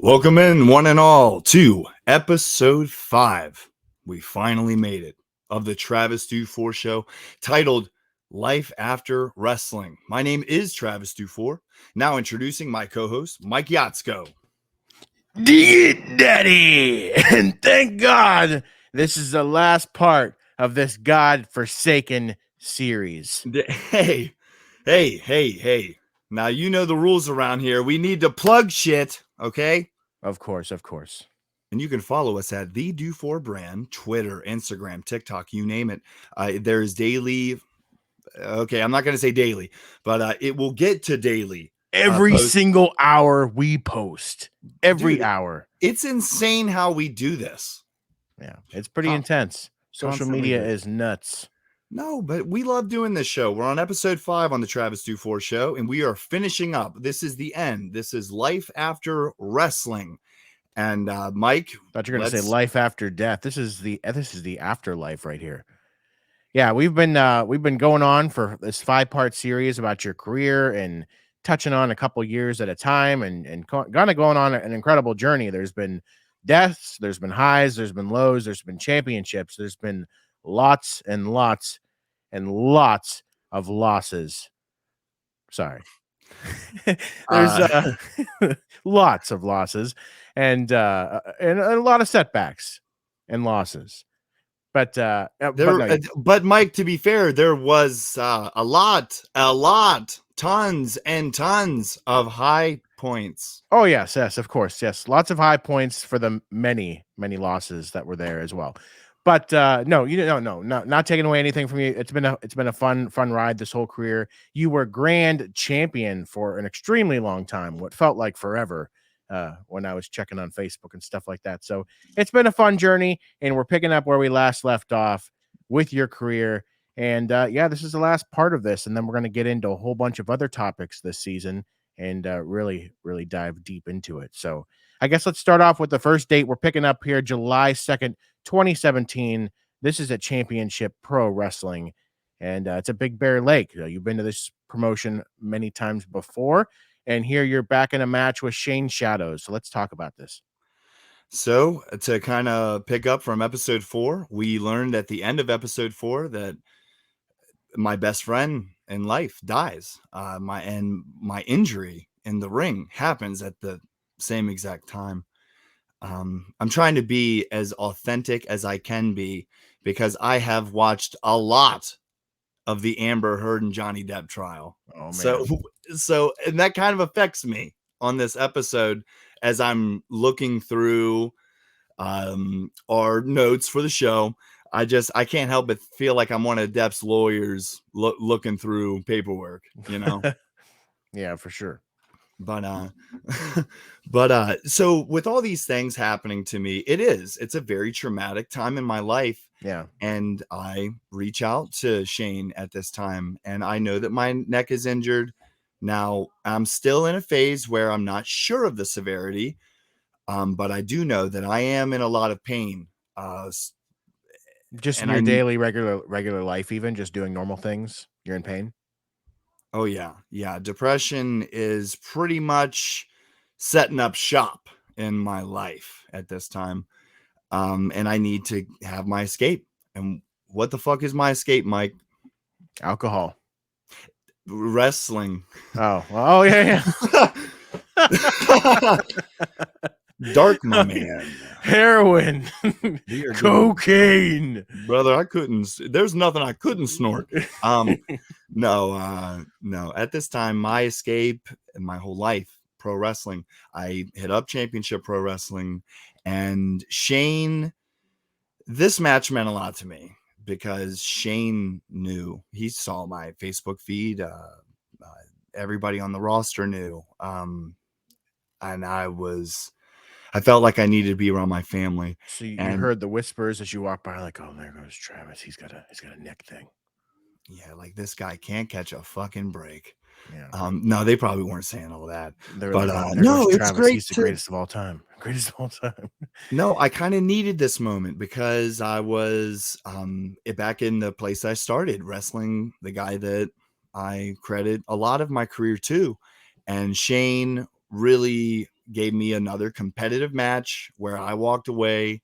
Welcome in, one and all, to episode 5. We finally made it of the Travis Dufour Show, titled Life After Wrestling. My name is Travis Dufour. Now introducing my co-host, Mike Yatsko. Daddy! And thank God this is the last part of this God-forsaken series. Hey. Now you know the rules around here. We need to plug shit, okay? Of course. And you can follow us at the Dufour Brand, Twitter, Instagram, TikTok, you name it. There's daily. Okay, I'm not going to say daily, but it will get to daily. Every single hour we post. Every hour. It's insane how we do this. Yeah, it's pretty intense. Social media is nuts. No, but we love doing this show. We're on episode 5 on the Travis Dufour Show, and we are finishing up. This is the end. This is Life After Wrestling. And Mike, I thought you were going to say life after death. This is the afterlife right here. Yeah, we've been going on for this 5-part series about your career and touching on a couple years at a time and kind of going on an incredible journey. There's been deaths, there's been highs, there's been lows, there's been championships, there's been lots and lots and lots of losses. Sorry. There's lots of losses and a lot of setbacks and losses. But Mike, to be fair, there was a lot, tons and tons of high points. Oh yes, of course, yes, lots of high points for the many losses that were there as well. But no, not taking away anything from you. It's been a fun ride this whole career. You were grand champion for an extremely long time, what felt like forever. When I was checking on Facebook and stuff like that. So it's been a fun journey, and we're picking up where we last left off with your career. And this is the last part of this. And then we're going to get into a whole bunch of other topics this season and really dive deep into it. So I guess let's start off with the first date. We're picking up here July 2nd, 2017. This is at Championship Pro Wrestling. And it's a Big Bear Lake. You've been to this promotion many times before. And here you're back in a match with Shane Shadows. So let's talk about this. So to kind of pick up from episode 4, we learned at the end of episode 4 that my best friend in life dies. My injury in the ring happens at the same exact time. I'm trying to be as authentic as I can be because I have watched a lot of the Amber Heard and Johnny Depp trial. Oh, man. So and that kind of affects me on this episode as I'm looking through our notes for the show. I can't help but feel like I'm one of Depp's lawyers looking through paperwork, you know? Yeah, for sure. But so with all these things happening to me, it's a very traumatic time in my life. Yeah. And I reach out to Shane at this time, and I know that my neck is injured. Now I'm still in a phase where I'm not sure of the severity. But I do know that I am in a lot of pain. Just in your daily regular life, even just doing normal things, you're in pain. Oh yeah. Depression is pretty much setting up shop in my life at this time. And I need to have my escape. And what the fuck is my escape, Mike? Alcohol. Wrestling. Oh yeah. Dark, my man. Heroin. Cocaine. Brother, there's nothing I couldn't snort. No. At this time, my escape in my whole life, pro wrestling, I hit up Championship Pro Wrestling, and Shane, this match meant a lot to me because Shane knew. He saw my Facebook feed. Everybody on the roster knew. And I felt like I needed to be around my family. So you heard the whispers as you walk by, like, "Oh, there goes Travis. He's got a neck thing." Yeah, like this guy can't catch a fucking break. Yeah. No, they probably weren't saying all that. But no, it's Travis, great. He's the greatest of all time. Greatest of all time. No, I kind of needed this moment because I was back in the place I started wrestling, the guy that I credit a lot of my career to. And Shane really gave me another competitive match where I walked away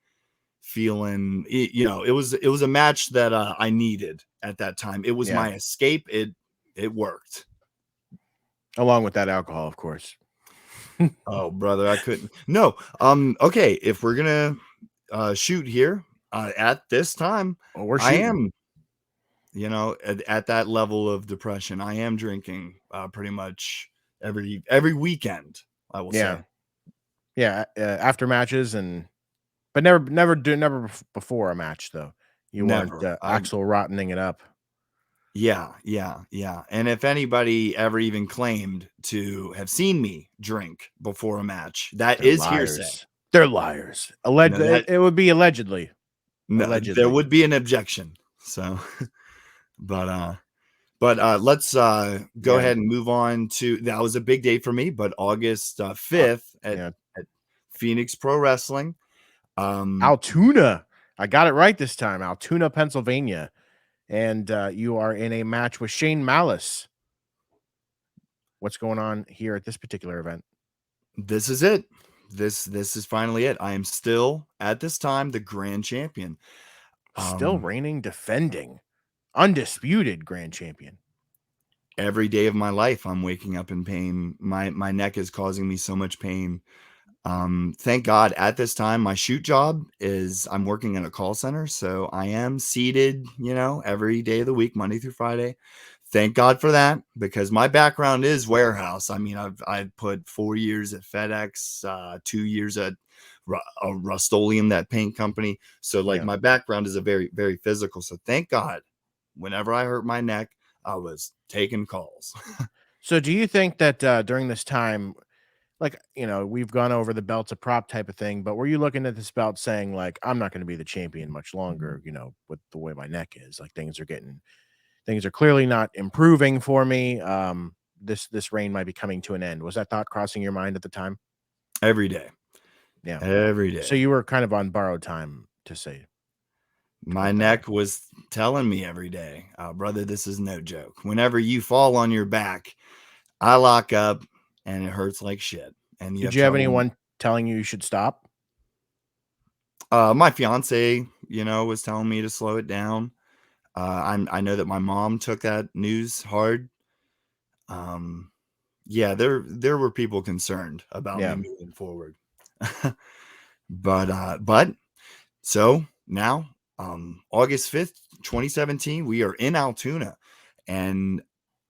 feeling, it was a match that I needed at that time. It was Yeah. my escape. It worked. Along with that alcohol, of course. Oh, brother, I couldn't. No. Okay, if we're gonna shoot here, at this time, Oh, we're I shooting. am, at that level of depression. I am drinking pretty much every weekend, I will Yeah. say. Yeah. After matches and, but never before a match though. You weren't Never. Axel rottening it up. Yeah, yeah, yeah. And if anybody ever even claimed to have seen me drink before a match, that They're is hearsay. liars. They're liars. Alleged. No, that It would be allegedly. no, there Allegedly. would be an objection. So, but let's go Yeah. ahead and move on to, that was a big day for me, but August Uh, 5th yeah. at Phoenix Pro Wrestling. Um, Altoona. I got it right this time. Altoona, Pennsylvania. And you are in a match with Shane Malice. What's going on here at this particular event? this is it. This is finally it. I am still at this time the grand champion. Still Um, reigning, defending, undisputed grand champion. every day of my life I'm waking up in pain. My neck is causing me so much pain. Thank God at this time my shoot job is, I'm working in a call center, so I am seated, every day of the week, Monday through Friday. Thank God for that, because my background is warehouse. I mean, I've put 4 years at FedEx, 2 years at Rust-Oleum, that paint company. So like Yeah. my background is a very, very physical. So thank God whenever I hurt my neck, I was taking calls. So do you think that during this time, like, we've gone over the belt's a prop type of thing, but were you looking at this belt saying, like, I'm not going to be the champion much longer, with the way my neck is? Like things are clearly not improving for me. This reign might be coming to an end. Was that thought crossing your mind at the time? Every day. Yeah. Every So day. you were kind of on borrowed time to put My it that way. neck was telling me every day, brother, this is no joke. Whenever you fall on your back, I lock up and it hurts like shit. And you Did have you have trouble. anyone telling you should stop? My fiance, was telling me to slow it down. I know that my mom took that news hard. Um, yeah, there were people concerned about me Yeah. moving forward. But so now, August 5th, 2017, we are in Altoona. And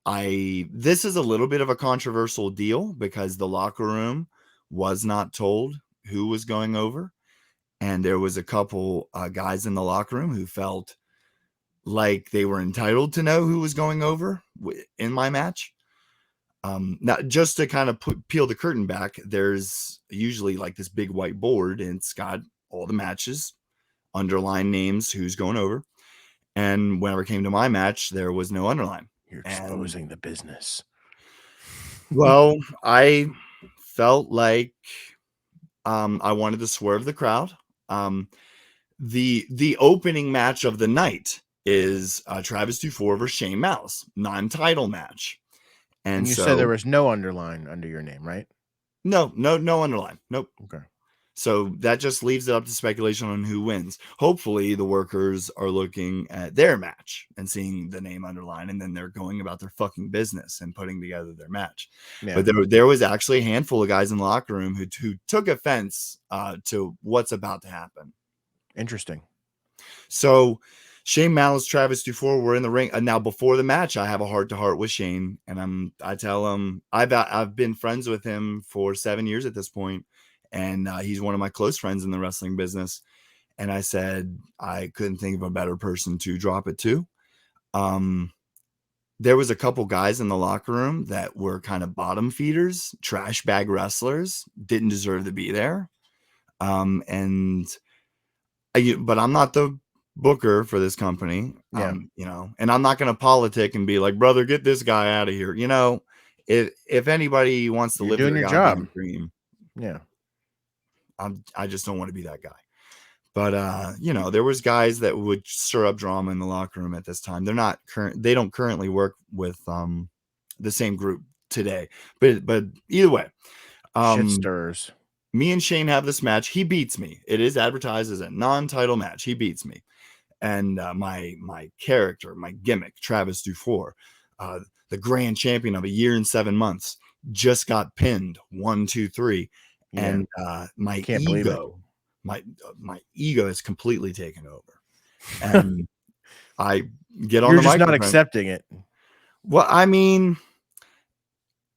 this is a little bit of a controversial deal because the locker room was not told who was going over. And there was a couple guys in the locker room who felt like they were entitled to know who was going over in my match. Now, just to kind of peel the curtain back, there's usually like this big white board and it's got all the matches, underline names, who's going over. And whenever it came to my match, there was no underline. You're And exposing the business. well, I felt like I wanted to swerve the crowd. Um, the opening match of the night is Travis Dufour versus Shane Malice, non-title match. And And you said there so was no underline under your name, right? no underline. Nope. Okay. So that just leaves it up to speculation on who wins. Hopefully, the workers are looking at their match and seeing the name underline, and then they're going about their fucking business and putting together their match. Yeah. But there was actually a handful of guys in the locker room who took offense to what's about to happen. Interesting. So Shane Malice, Travis Dufour were in the ring. And now before the match, I have a heart to heart with Shane, and I tell him I've been friends with him for 7 years at this point, and he's one of my close friends in the wrestling business. And I said I couldn't think of a better person to drop it to. There was a couple guys in the locker room that were kind of bottom feeders, trash bag wrestlers, didn't deserve to be there. And but I'm not the booker for this company, Yeah. and I'm not going to politic and be like, brother, get this guy out of here. If anybody wants to You're live doing their your job. goddamn dream, Yeah. I just don't want to be that guy. But there was guys that would stir up drama in the locker room at this time. They don't currently work with the same group today. But either way, Shit Um, stirs. Me and Shane have this match. He beats me. It is advertised as a non-title match. He beats me. And my character, my gimmick, Travis Dufour, uh, the grand champion of a year and 7 months, just got pinned 1, 2, 3, Yeah. and my Can't believe it. ego, my ego is completely taken over, and I get on You're the just not microphone. accepting it. Well, I mean,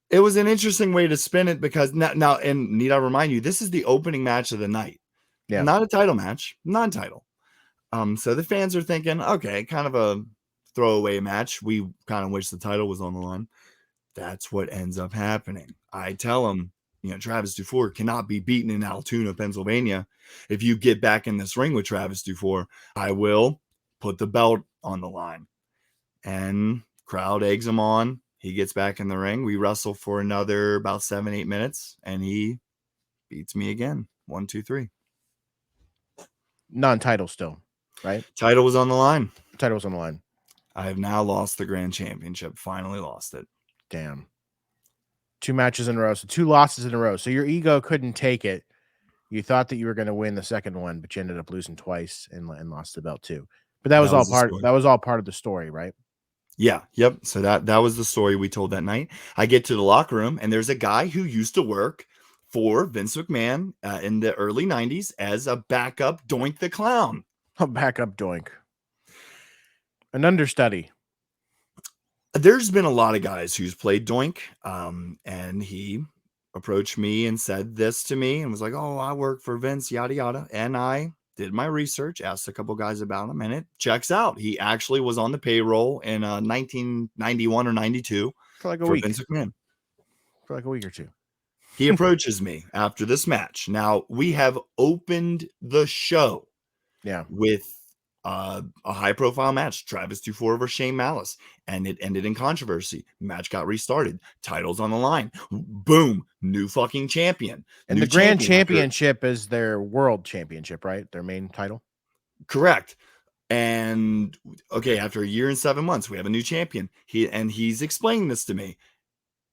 it was an interesting way to spin it because now, and need I remind you, this is the opening match of the night, Yeah. not a title match, non-title. So the fans are thinking, okay, kind of a throwaway match. We kind of wish the title was on the line. That's what ends up happening. I tell them, Travis Dufour cannot be beaten in Altoona, Pennsylvania. If you get back in this ring with Travis Dufour, I will put the belt on the line. And crowd eggs him on. He gets back in the ring. We wrestle for another about 7, 8 minutes, and he beats me again. 1, 2, 3. Non-title still, right? Title was on the line. Title was on the line. I have now lost the grand championship. Finally lost it. Damn. 2 matches in a row. So 2 losses in a row. So your ego couldn't take it. You thought that you were going to win the second one, but you ended up losing twice and lost the belt too. But that was That all was the part. story. That was all part of the story, right? Yeah. Yep. So that was the story we told that night. I get to the locker room, and there's a guy who used to work for Vince McMahon in the early 90s as a backup Doink the Clown. A backup Doink. An understudy. There's been a lot of guys who's played Doink, and he approached me and said this to me and was like, oh, I work for Vince, yada, yada. And I did my research, asked a couple guys about him, and it checks out. He actually was on the payroll in 1991 or 92 For like a for week. Vince McMahon. For like a week or two. He approaches me after this match. Now, we have opened the show with a high-profile match, Travis Dufour versus Shane Malice, and it ended in controversy. Match got restarted. Titles on the line. Boom. New fucking champion. And New the grand champion championship is their world championship, right? Their main title. Correct. And okay, after a year and 7 months, we have a new champion. He's explaining this to me.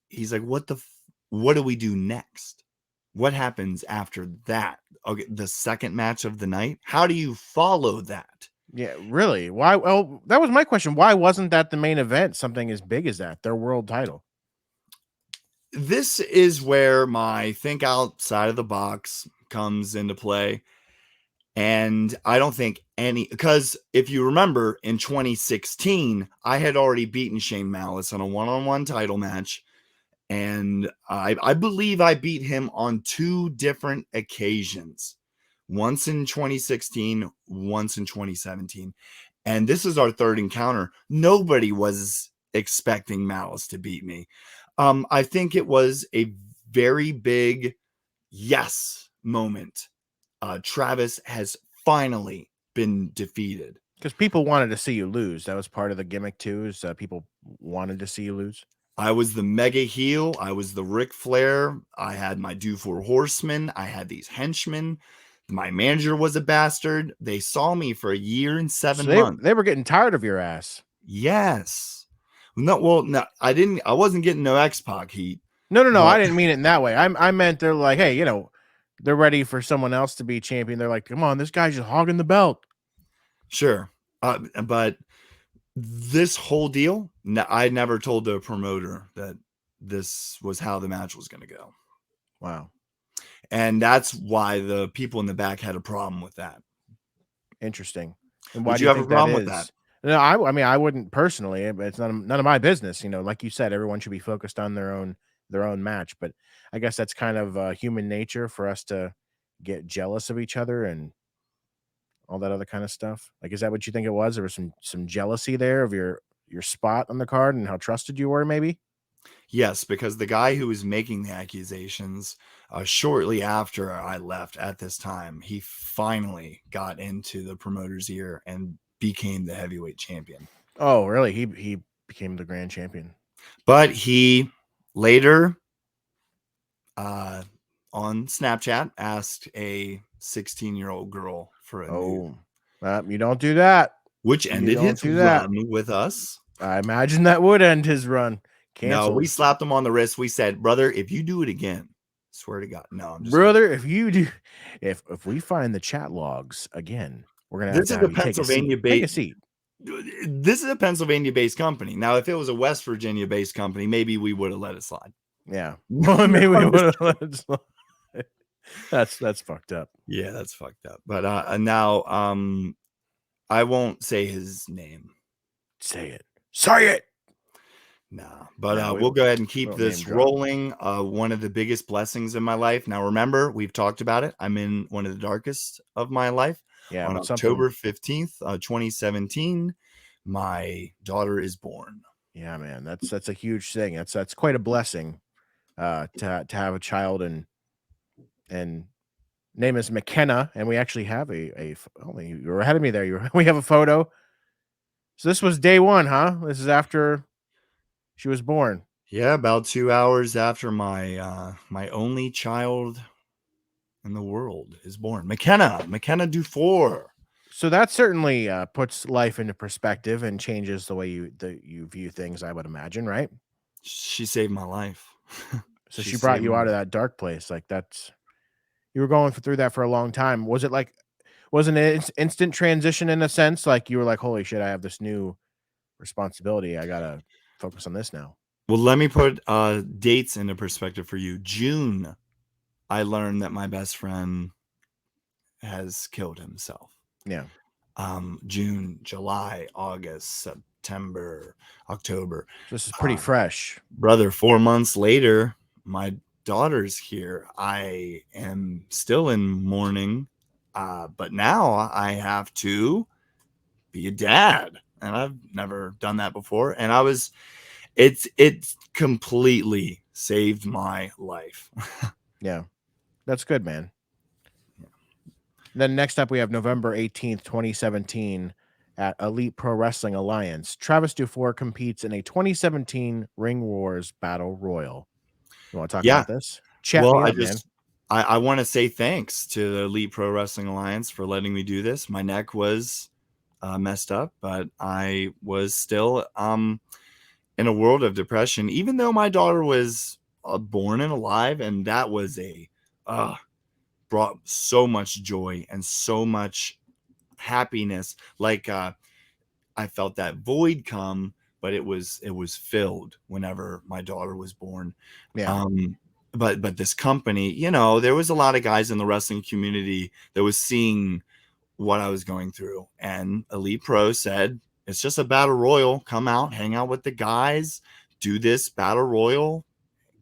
He's like, what do we do next? What happens after that? Okay, the second match of the night. How do you follow that? Yeah, really? Why? Well, that was my question. Why wasn't that the main event? Something as big as that, their world title. This is where my think outside of the box comes into play. And I don't think because if you remember in 2016, I had already beaten Shane Malice on a one-on-one title match. And I believe I beat him on 2 different occasions. Once in 2016, once in 2017. And this is our third encounter. Nobody was expecting Malice to beat me. I think it was a very big yes moment. Travis has finally been defeated. Because people wanted to see you lose. That was part of the gimmick too. Is people wanted to see you lose. I was the mega heel. I was the Ric Flair. I had my Dufour Horsemen. I had these henchmen. My manager was a bastard. They saw me for a year and 7 months. They were getting tired of your ass. Yes. No, well, no, I wasn't getting no X-Pac heat. No. I didn't mean it in that way. I meant they're like, hey, they're ready for someone else to be champion. They're like, come on, this guy's just hogging the belt. Sure. But this whole deal, I never told the promoter that this was how the match was going to go. Wow. And that's why the people in the back had a problem with that. Interesting. And why Would do you have a think problem that with is? that? No, I mean, I wouldn't personally, but it's none of my business. Like you said, everyone should be focused on their own match. But I guess that's kind of human nature for us to get jealous of each other and all that other kind of stuff. Like, is that what you think it was? There was some jealousy there of your spot on the card and how trusted you were, maybe? Yes, because the guy who was making the accusations, shortly after I left at this time, he finally got into the promoter's ear and became the heavyweight champion. Oh, really? He became the grand champion. But he later on Snapchat asked a 16-year-old girl for a nude. You don't do that. Which ended his run with us. I imagine that would end his run. No, Canceled. we slapped him on the wrist. We said, brother, if you do it again, Swear to God. No, I'm just kidding. Brother, if you do, if we find the chat logs again, we're gonna have This to is a have you take a seat. Take a Pennsylvania-based seat. this is a Pennsylvania-based company. Now, if it was a West Virginia-based company, maybe we would have let it slide. Yeah. Well, No, maybe we I'm just would kidding. have. That's fucked up. Yeah, that's fucked up. But now I won't say his name. Say it. Say it. Nah, but No, we we'll go ahead and we keep don't name this drop. rolling. One of the biggest blessings in my life. Now, remember, we've talked about it. I'm in one of the darkest of my life. Yeah, On but something. October 15th, 2017, my daughter is born. Yeah, man, that's a huge thing. That's quite a blessing. To have a child and name is McKenna, and we actually have oh, you were ahead of me there. We have a photo. So this was day one, huh? This is after she was born. Yeah, about 2 hours after my only child in the world is born. McKenna Dufour. So that certainly puts life into perspective and changes the way you view things. I would imagine, right? She saved my life. So She she brought saved you my out of life. that dark place. Like that's you were going through that for a long time. Was it like wasn't it instant transition in a sense? Like you were like, holy shit, I have this new responsibility. I gotta focus on this now. Well, let me put dates into perspective for you. June, I learned that my best friend has killed himself. Yeah. June, July, August, September, October. So this is pretty Uh, fresh. Brother, 4 months later, my daughter's here. I am still in mourning, but now I have to be a dad, and I've never done that before. And it's completely saved my life. Yeah. That's good, man. Then next up, we have November 18th, 2017 at Elite Pro Wrestling Alliance. Travis Dufour competes in a 2017 Ring Wars Battle Royal. You want to talk Yeah. about this? Chat Well, me up, man. I want to say thanks to the Elite Pro Wrestling Alliance for letting me do this. My neck was messed up, but I was still in a world of depression, even though my daughter was born and alive, and that was uh, brought so much joy and so much happiness. Like I felt that void come, but it was filled whenever my daughter was born. Yeah. Um, but this company, there was a lot of guys in the wrestling community that was seeing what I was going through, and Elite Pro said, "It's just a battle royal. Come out, hang out with the guys, do this battle royal,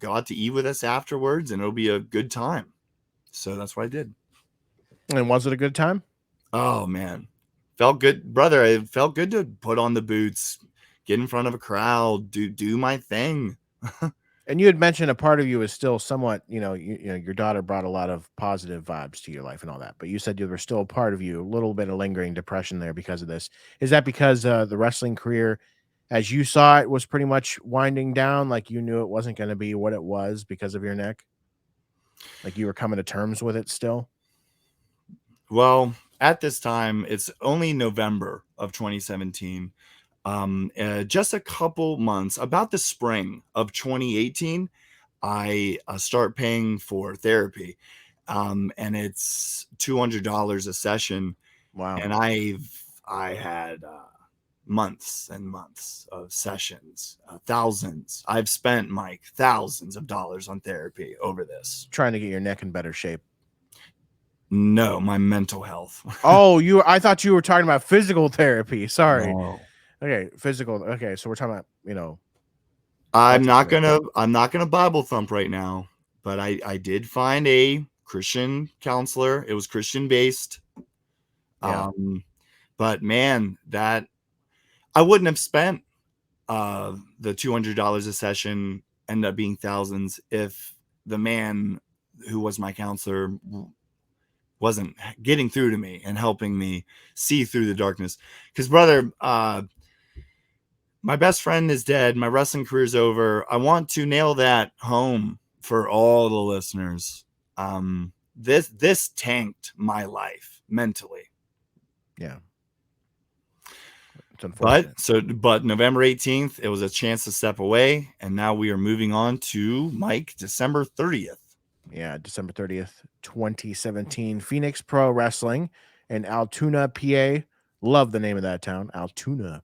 go out to eat with us afterwards, and it'll be a good time." So that's what I did. And was it a good time? Oh man, felt good, brother. It felt good to put on the boots, get in front of a crowd, do my thing. And you had mentioned a part of you is still somewhat, your daughter brought a lot of positive vibes to your life and all that, but you said you were still a part of you, a little bit of lingering depression there because of this. Is that because the wrestling career, as you saw it, was pretty much winding down? Like you knew it wasn't going to be what it was because of your neck? Like you were coming to terms with it still? Well, at this time, it's only November of 2017. Just a couple months, about the spring of 2018, I start paying for therapy, and it's $200 a session, Wow. and I had months and months of sessions, thousands. I've spent, Mike, thousands of dollars on therapy over this. Trying to get your neck in better shape. No, my mental health. Oh, I thought you were talking about physical therapy. Sorry. No. Okay, physical. Okay, so we're talking about, I'm mental not therapy. gonna I'm not gonna Bible thump right now, but I did find a Christian counselor. It was Christian based. Yeah. But man, that I wouldn't have spent the $200 a session, end up being thousands, if the man who was my counselor wasn't getting through to me and helping me see through the darkness. Because brother, my best friend is dead. My wrestling career's over. I want to nail that home for all the listeners. This tanked my life mentally. Yeah. It's But unfortunate. November 18th, it was a chance to step away, and now we are moving on to Mike, December 30th. Yeah, December 30th, 2017. Phoenix Pro Wrestling in Altoona, PA. Love the name of that town, Altoona.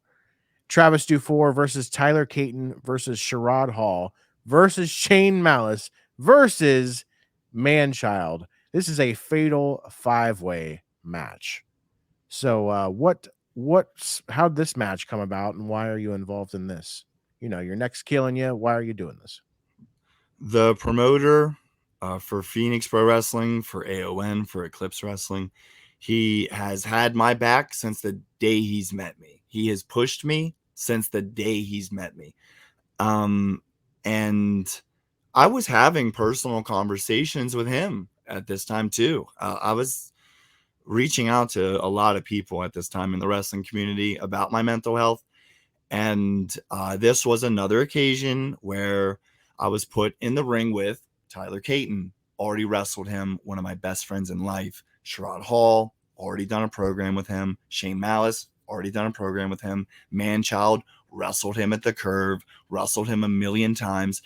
Travis Dufour versus Tyler Caton versus Sherrod Hall versus Shane Malice versus Manchild. This is a fatal 5-way match. So, what's how'd this match come about, and why are you involved in this? You know, your neck's killing you. Why are you doing this? The promoter for Phoenix Pro Wrestling, for AON, for Eclipse Wrestling, he has had my back since the day he's met me. He has pushed me since the day he's met me. And I was having personal conversations with him at this time too. I was reaching out to a lot of people at this time in the wrestling community about my mental health. And this was another occasion where I was put in the ring with Tyler Caton. Already wrestled him, one of my best friends in life. Sherrod Hall, already done a program with him. Shane Malice, already done a program with him. Manchild, wrestled him at the Curve, wrestled him a million times.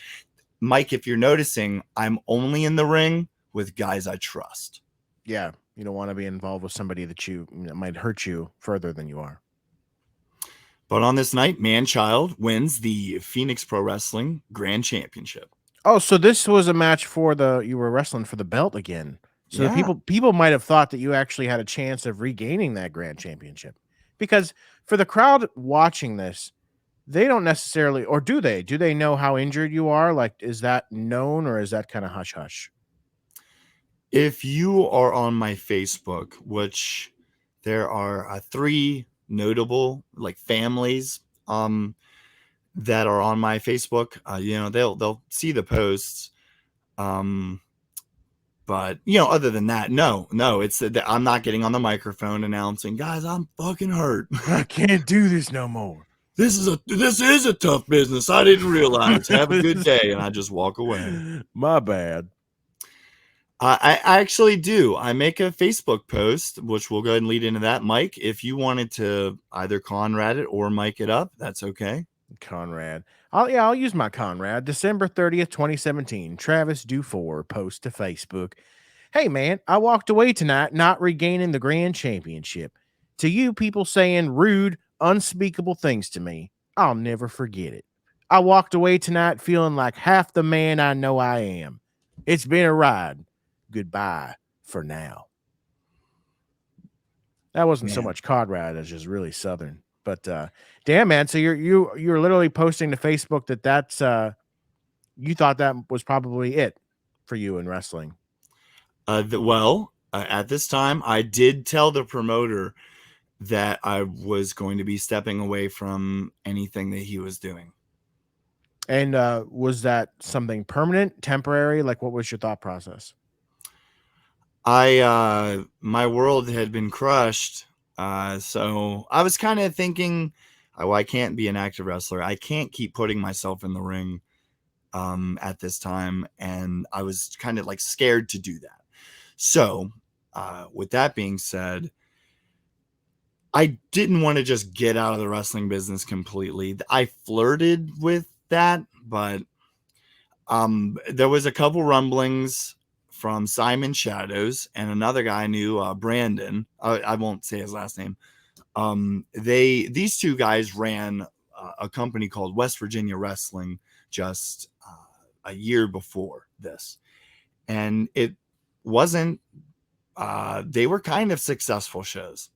Mike, if you're noticing, I'm only in the ring with guys I trust. Yeah, you don't want to be involved with somebody that might hurt you further than you are. But on this night, Manchild wins the Phoenix Pro Wrestling Grand Championship. Oh, so this was a match for you were wrestling for the belt again. So the Yeah. people might have thought that you actually had a chance of regaining that grand championship. Because for the crowd watching this, they don't necessarily, or do they? Do they know how injured you are? Like, is that known, or is that kind of hush hush? If you are on my Facebook, which there are 3 notable like families that are on my Facebook, they'll see the posts. Um, but other than that, no, it's I'm not getting on the microphone announcing, guys, I'm fucking hurt. I can't do this no more. This is a tough business. I didn't realize. Have a good day, and I just walk away. My bad. I actually do. I make a Facebook post, which we'll go ahead and lead into that. Mike, if you wanted to either Conrad it or mic it up, that's okay. Conrad. I'll use my Conrad. December 30th, 2017. Travis Dufour post to Facebook. Hey man, I walked away tonight not regaining the grand championship. To you people saying rude, unspeakable things to me, I'll never forget it. I walked away tonight feeling like half the man I know I am. It's been a ride. Goodbye for now. That wasn't so Man, much Conrad as just really southern. But damn man, so you're literally posting to Facebook that's you thought that was probably it for you in wrestling. at this time, I did tell the promoter that I was going to be stepping away from anything that he was doing. And was that something permanent, temporary? Like, what was your thought process? My world had been crushed. So I was kind of thinking, oh, I can't be an active wrestler. I can't keep putting myself in the ring at this time. And I was kind of like scared to do that. So, with that being said, I didn't want to just get out of the wrestling business completely. I flirted with that, but there was a couple rumblings from Simon Shadows and another guy I knew, Brandon. I won't say his last name. These 2 guys ran a company called West Virginia Wrestling just a year before this, and it wasn't. They were kind of successful shows,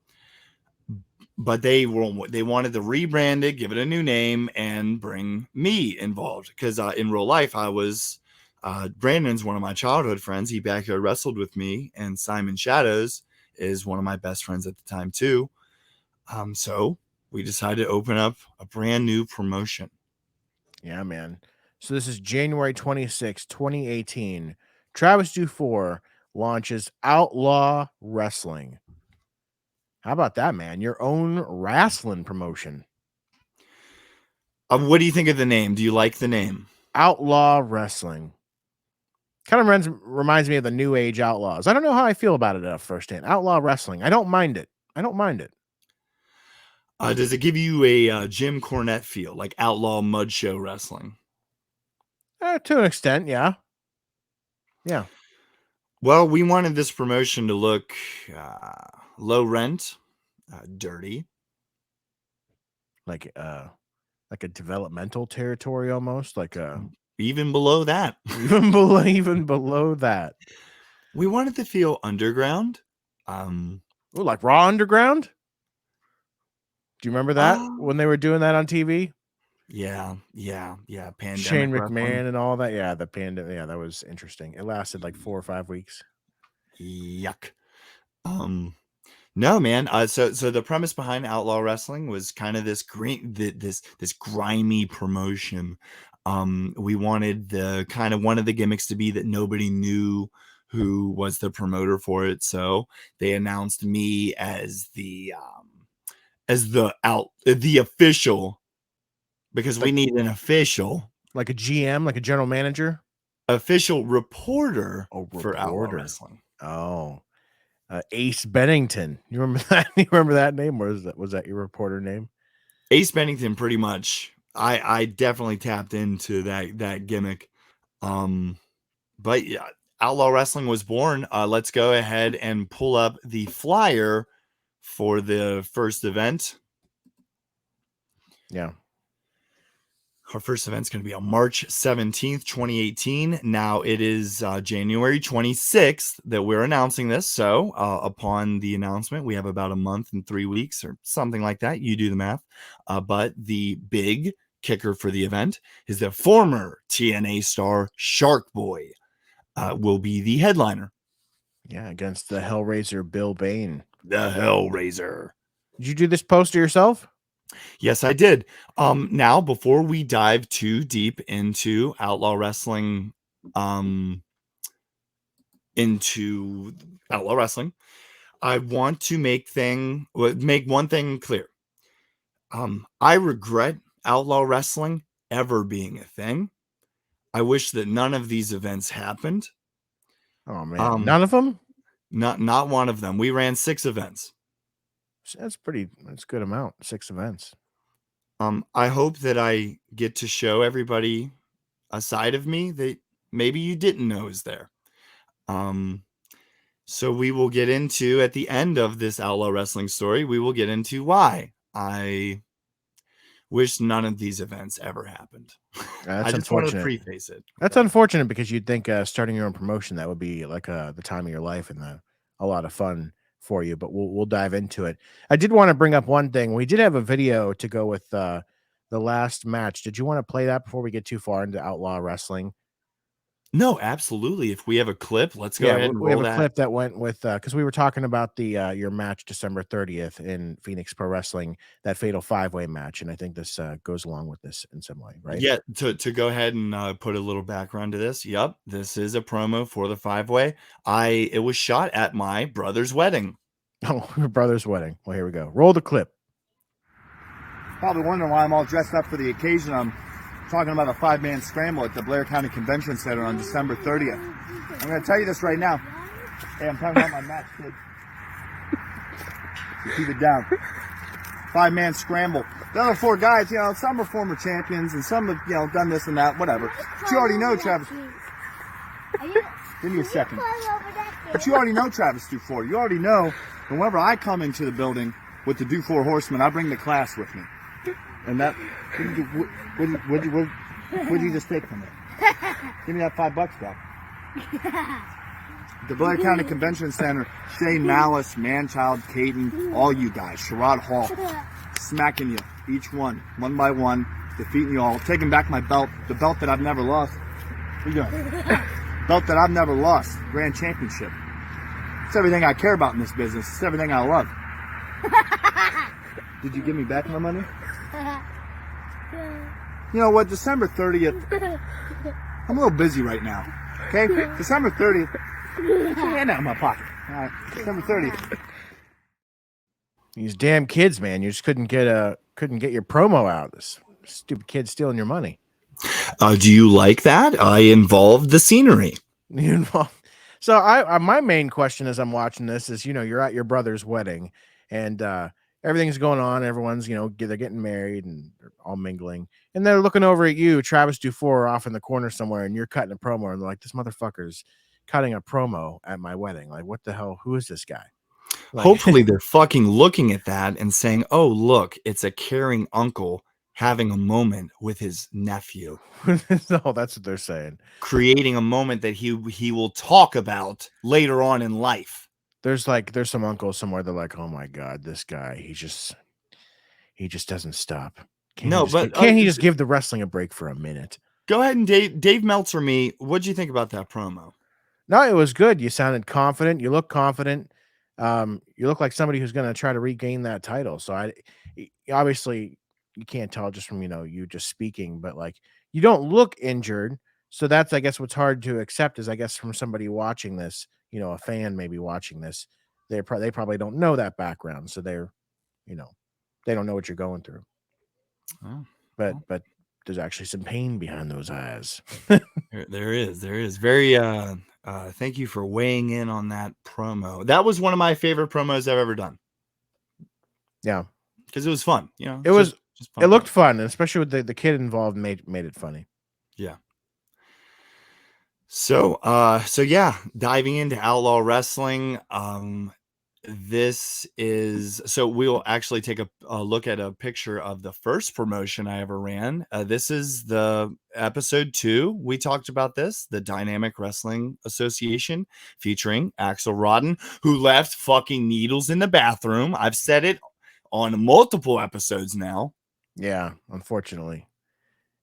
but they wanted to rebrand it, give it a new name, and bring me involved because in real life I was Brandon's one of my childhood friends. He backyard wrestled with me, and Simon Shadows is one of my best friends at the time too. So we decided to open up a brand new promotion. Yeah, man. So this is January 26th, 2018. Travis Dufour launches Outlaw Wrestling. How about that, man? Your own wrestling promotion. What do you think of the name? Do you like the name? Outlaw Wrestling. Kind of reminds me of the New Age Outlaws. I don't know how I feel about it at firsthand. Outlaw Wrestling. I don't mind it. I don't mind it. Does it give you a Jim Cornette feel, like Outlaw Mud Show Wrestling? To an extent, yeah. Yeah. Well, we wanted this promotion to look low rent, dirty. Like a developmental territory almost, like a Even below that. even below that. We wanted to feel underground. Ooh, like Raw Underground. Do you remember that uh, when they were doing that on TV? yeah. Shane Pandemic wrestling. McMahon and all that. Yeah, the panda. Yeah, that was interesting. It lasted like 4 or 5 weeks. Yuck. Um, No, man. So the premise behind Outlaw Wrestling was kind of this this grimy promotion. We wanted the kind of one of the gimmicks to be that nobody knew who was the promoter for it. So they announced me as the official, because we Like need an like a GM, like a general manager. official reporter Oh, for Outlaw reporter. Wrestling. Oh, Ace Bennington. You remember that? You remember that name? Or was that your reporter name? Ace Bennington, pretty much. I definitely tapped into that gimmick. Um, but yeah, Outlaw Wrestling was born. Let's go ahead and pull up the flyer for the first event. Yeah. Our first event's going to be on March 17th, 2018. Now it is January 26th that we're announcing this. So upon the announcement, we have about a month and 3 weeks or something like that. You do the math. But the big kicker for the event is that former TNA star Shark Boy will be the headliner. Yeah, against the Hellraiser Bill Bane. The Hellraiser. Did you do this poster yourself? Yes, I did. Now, before we dive too deep into Outlaw Wrestling, into Outlaw Wrestling, I want to make one thing clear. I regret Outlaw Wrestling ever being a thing. I wish that none of these events happened. Oh man, Um, none of them. not one of them. We ran 6 events. That's a good amount. 6 events. I hope that I get to show everybody a side of me that maybe you didn't know is there. So we will get into, at the end of this Outlaw Wrestling story, we will get into why I wish none of these events ever happened. I That's just want to unfortunate. preface it. That's unfortunate because you'd think starting your own promotion that would be like the time of your life and a lot of fun for you. But we'll dive into it. I did want to bring up one thing. We did have a video to go with the last match. Did you want to play that before we get too far into Outlaw Wrestling? No, absolutely. If we have a clip, let's go Yeah, ahead and we have roll a that. clip that went with because we were talking about the your match December 30th in Phoenix Pro Wrestling, that fatal 5-way match, and I think this goes along with this in some way, right? Yeah, to go ahead and put a little background to this. Yep, this is a promo for the 5-way. It was shot at my brother's wedding. Oh, your brother's wedding. Well, here we go. Roll the clip. Probably wondering why I'm all dressed up for the occasion. I'm talking about a 5-man scramble at the Blair County Convention Center on December 30th. I'm going to tell you this right now. Hey, I'm talking about my match, kid. So keep it down. 5-man scramble. The other 4 guys, some are former champions and some have, done this and that, whatever. But you already know Travis. Give me a second. But you already know Travis Dufour. You already know whenever I come into the building with the Dufour Horsemen, I bring the class with me. And that, what did you just take from me? Give me that $5 back. The Blair County Convention Center, Shane Malice, Manchild, Caden, all you guys, Sherrod Hall, smacking you, each one by one, defeating you all, taking back my belt, the belt that I've never lost. What are you doing? Belt that I've never lost, Grand Championship. It's everything I care about in this business. It's everything I love. Did you give me back my money? You know what, December 30th, I'm a little busy right now, okay? December 30th, hand out of my pocket. All right, December 30th. These damn kids, man, you just couldn't get your promo out. This stupid kid stealing your money. Do you like that? I involved the scenery. So I my main question as I'm watching this is, you're at your brother's wedding and everything's going on. Everyone's, they're getting married and they're all mingling. And they're looking over at you, Travis Dufour, off in the corner somewhere, and you're cutting a promo. And they're like, this motherfucker's, cutting a promo at my wedding. Like, what the hell? Who is this guy? Like, Hopefully they're fucking looking at that and saying, oh, look, it's a caring uncle having a moment with his nephew, no, that's what they're saying. creating a moment that he will talk about later on in life. There's some uncles somewhere. They're like, oh my God, this guy, he just doesn't stop. Can't he just give the wrestling a break for a minute? Go ahead and Dave Meltzer me. What'd you think about that promo? No, it was good. You sounded confident. You look confident. You look like somebody who's going to try to regain that title. So obviously you can't tell just from, you just speaking, but like you don't look injured. So that's, I guess, what's hard to accept is, I guess, from somebody watching this, a fan maybe watching this, they probably don't know that background. So they don't know what you're going through. Oh, but there's actually some pain behind those eyes. There is very, thank you for weighing in on that promo. That was one of my favorite promos I've ever done. Yeah. Because it was fun, It was just fun. It looked fun, and especially with the kid involved made it funny. Yeah. So yeah, diving into Outlaw Wrestling. We'll actually take a look at a picture of the first promotion I ever ran. This is the episode 2. We talked about this, the Dynamic Wrestling Association, featuring Axel Rodden, who left fucking needles in the bathroom. I've said it on multiple episodes now. Yeah, unfortunately.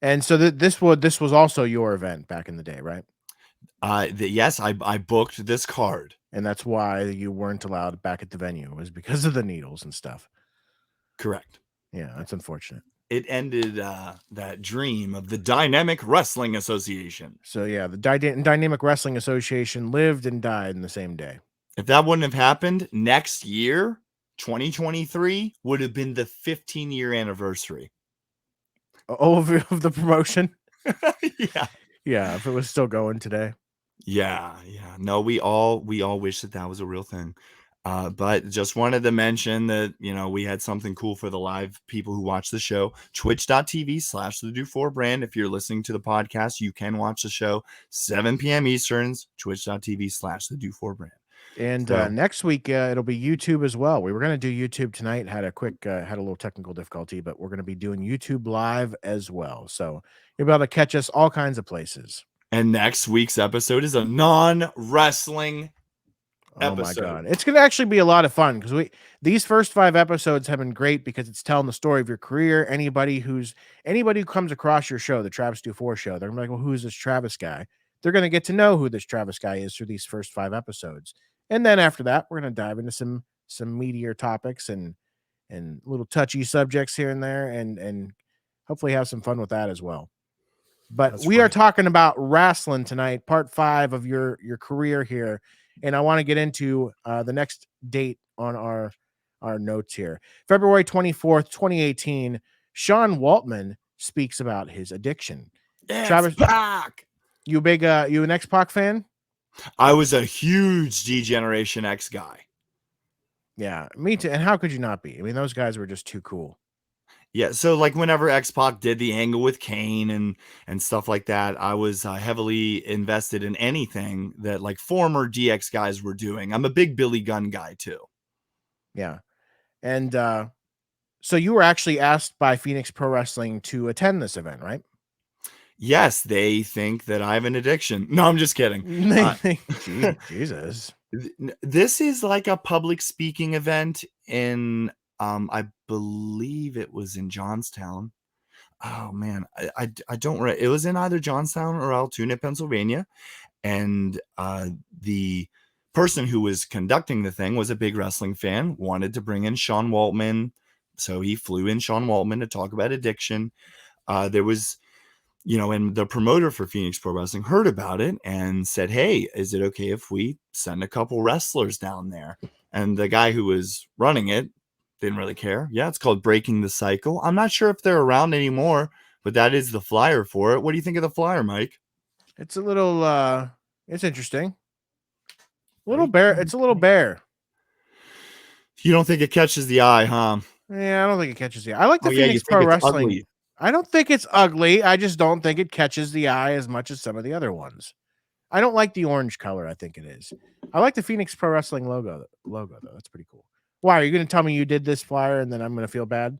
And so this was also your event back in the day, right? Yes, I booked this card. And that's why you weren't allowed back at the venue, was because of the needles and stuff. Correct. Yeah, that's unfortunate. It ended that dream of the Dynamic Wrestling Association. So yeah, the Dynamic Wrestling Association lived and died in the same day. If that wouldn't have happened, next year, 2023, would have been the 15-year anniversary. Of the promotion? Yeah. Yeah, if it was still going today. Yeah. No, we all wish that was a real thing. But just wanted to mention that, we had something cool for the live people who watch the show. Twitch.tv/the Do4Brand. If you're listening to the podcast, you can watch the show 7 p.m. Easterns, twitch.tv/the Do4Brand. And next week, it'll be YouTube as well. We were going to do YouTube tonight, had a little technical difficulty, but we're going to be doing YouTube live as well. So you'll be able to catch us all kinds of places. And next week's episode is a non-wrestling episode. Oh my God. It's going to actually be a lot of fun because these first 5 episodes have been great because it's telling the story of your career. Anybody who comes across your show, the Travis Do4 show, they're going to be like, well, who's this Travis guy? They're going to get to know who this Travis guy is through these first 5 episodes. And then after that, we're going to dive into some meatier topics and little touchy subjects here and there, and hopefully have some fun with that as well. But we are talking about wrestling tonight, part 5 of your career here. And I want to get into the next date on our notes here. February 24th, 2018, Sean Waltman speaks about his addiction. Travis, Pac. You an X-Pac fan? I was a huge D-Generation X guy. Yeah, me too. And how could you not be? I mean, those guys were just too cool. Yeah, so like whenever X-Pac did the angle with Kane and stuff like that, I was heavily invested in anything that like former DX guys were doing. I'm a big Billy Gunn guy too. Yeah. And so you were actually asked by Phoenix Pro Wrestling to attend this event, right? Yes, they think that I have an addiction. No, I'm just kidding. Jesus. This is like a public speaking event in, I believe it was in Johnstown. Oh man, I don't. It was in either Johnstown or Altoona, Pennsylvania, and the person who was conducting the thing was a big wrestling fan. Wanted to bring in Sean Waltman, so he flew in Sean Waltman to talk about addiction. There was, and the promoter for Phoenix Pro Wrestling heard about it and said, hey, is it okay if we send a couple wrestlers down there? And the guy who was running it didn't really care. Yeah, it's called Breaking the Cycle. I'm not sure if they're around anymore, but that is the flyer for it. What do you think of the flyer, Mike? It's a little, it's interesting. It's a little bare. You don't think it catches the eye, huh? Yeah, I don't think it catches the eye. I like the Phoenix Pro Wrestling. Ugly. I don't think it's ugly. I just don't think it catches the eye as much as some of the other ones. I don't like the orange color. I think it is. I like the Phoenix Pro Wrestling logo though. That's pretty cool. Why are you going to tell me you did this flyer and then I'm going to feel bad?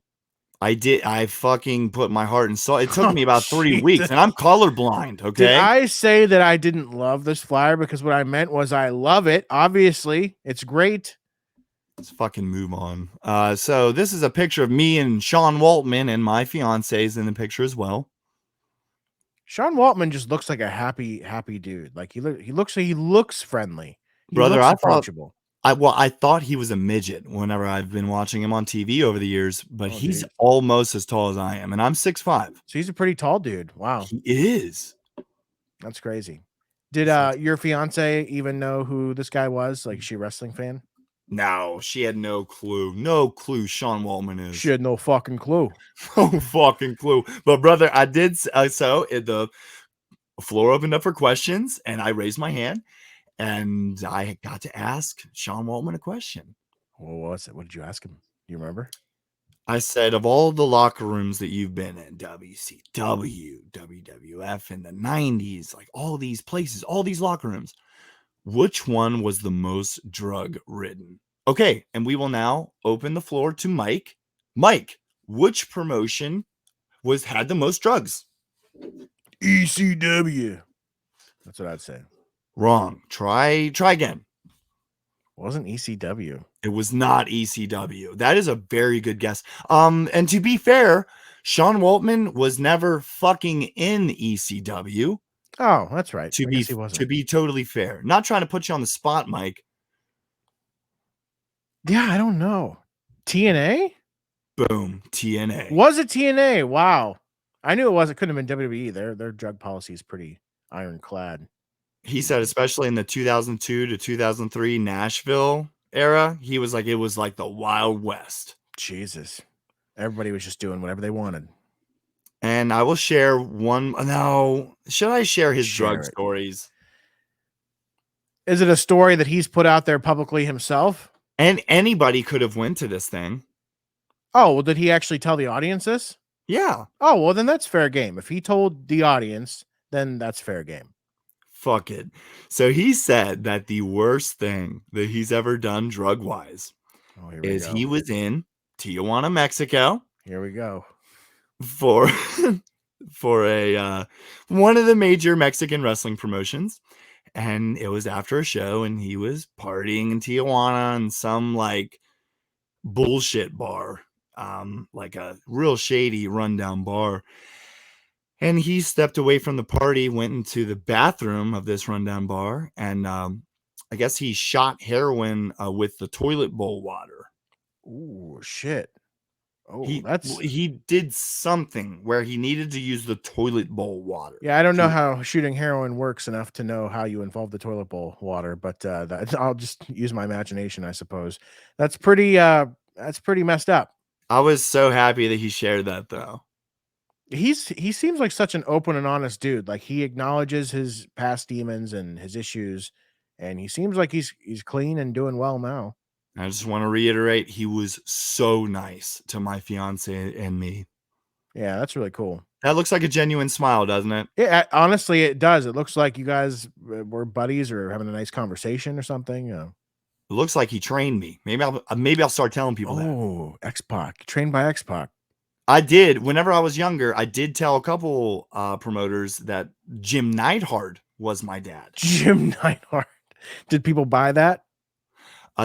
I did. I fucking put my heart and soul. It took Oh, me about 3 weeks, Jesus. and I'm colorblind. Did Okay. I say that I didn't love this flyer? Because what I meant was I love it. Obviously, it's great. Let's fucking move on. So this is a picture of me and Sean Waltman, and my fiance is in the picture as well. Sean Waltman just looks like a happy dude. Like he looks friendly. He Brother, looks I thought approachable. I thought he was a midget whenever I've been watching him on TV over the years, but Oh, he's dude. almost as tall as I am, and I'm 6'5". So he's a pretty tall dude. Wow, He is. that's crazy. Did So- your fiance even know who this guy was? Like, is she a wrestling fan? No, she had no clue. No clue Sean Waltman is. She had no fucking clue. No fucking clue. But brother, I did the floor opened up for questions, and I raised my hand, and I got to ask Sean Waltman a question. Well, what was it? What did you ask him? Do you remember? I said, of all the locker rooms that you've been in, WCW, WWF in the 90s, like all these places, all these locker rooms, which one was the most drug ridden? Okay, and we will now open the floor to Mike. Mike, which promotion had the most drugs? ECW. That's what I'd say. Wrong. Try again. Wasn't ECW. It was not ECW. That is a very good guess. And to be fair, Sean Waltman was never fucking in ECW. Oh, that's right. To I be guess he wasn't. to be totally fair, not trying to put you on the spot, Mike. Yeah, I don't know. TNA? Boom, TNA. Was it TNA? Wow. I knew it was. It couldn't have been WWE. Their drug policy is pretty ironclad. He said, especially in the 2002 to 2003 Nashville era, he was like, it was like the Wild West. Jesus. Everybody was just doing whatever they wanted. And I will share one. No, should I share his Share drug it. stories? Is it a story that he's put out there publicly himself? And anybody could have went to this thing. Oh, well, did he actually tell the audience this? Yeah. Oh, well, then that's fair game. If he told the audience, then that's fair game. Fuck it. So he said that the worst thing that he's ever done drug-wise is he was in Tijuana, Mexico. Here we go. For a one of the major Mexican wrestling promotions. And it was after a show, and he was partying in Tijuana in some like bullshit bar, like a real shady rundown bar. And he stepped away from the party, went into the bathroom of this rundown bar, and I guess he shot heroin with the toilet bowl water. Ooh, shit. Oh, He did something where he needed to use the toilet bowl water. Yeah, I don't know how shooting heroin works enough to know how you involve the toilet bowl water, but I'll just use my imagination, I suppose. That's pretty messed up. I was so happy that he shared that, though. He seems like such an open and honest dude. Like, he acknowledges his past demons and his issues, and he seems like he's clean and doing well now. I just want to reiterate, he was so nice to my fiance and me. Yeah, that's really cool. That looks like a genuine smile, doesn't it? Yeah, honestly, it does. It looks like you guys were buddies or having a nice conversation or something. It looks like he trained me. Maybe I'll start telling people that. Oh, X-Pac, trained by X-Pac. I did. Whenever I was younger, I did tell a couple promoters that Jim Neidhart was my dad. Jim Neidhart. Did people buy that?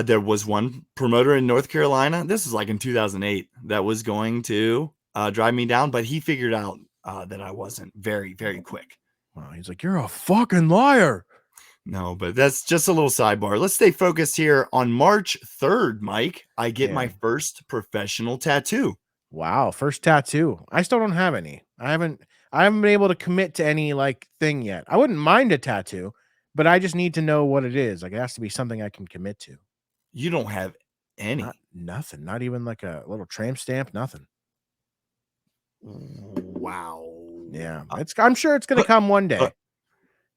There was one promoter in North Carolina. This is like in 2008 that was going to drive me down, but he figured out that I wasn't very, very quick. Wow, he's like, you're a fucking liar. No, but that's just a little sidebar. Let's stay focused here. On March 3rd, Mike, I get my first professional tattoo. Wow, first tattoo. I still don't have any. I haven't been able to commit to any like thing yet. I wouldn't mind a tattoo, but I just need to know what it is. Like, it has to be something I can commit to. You don't have any? Nothing. Not even like a little tramp stamp. Nothing. Wow. Yeah, I'm sure it's gonna come one day.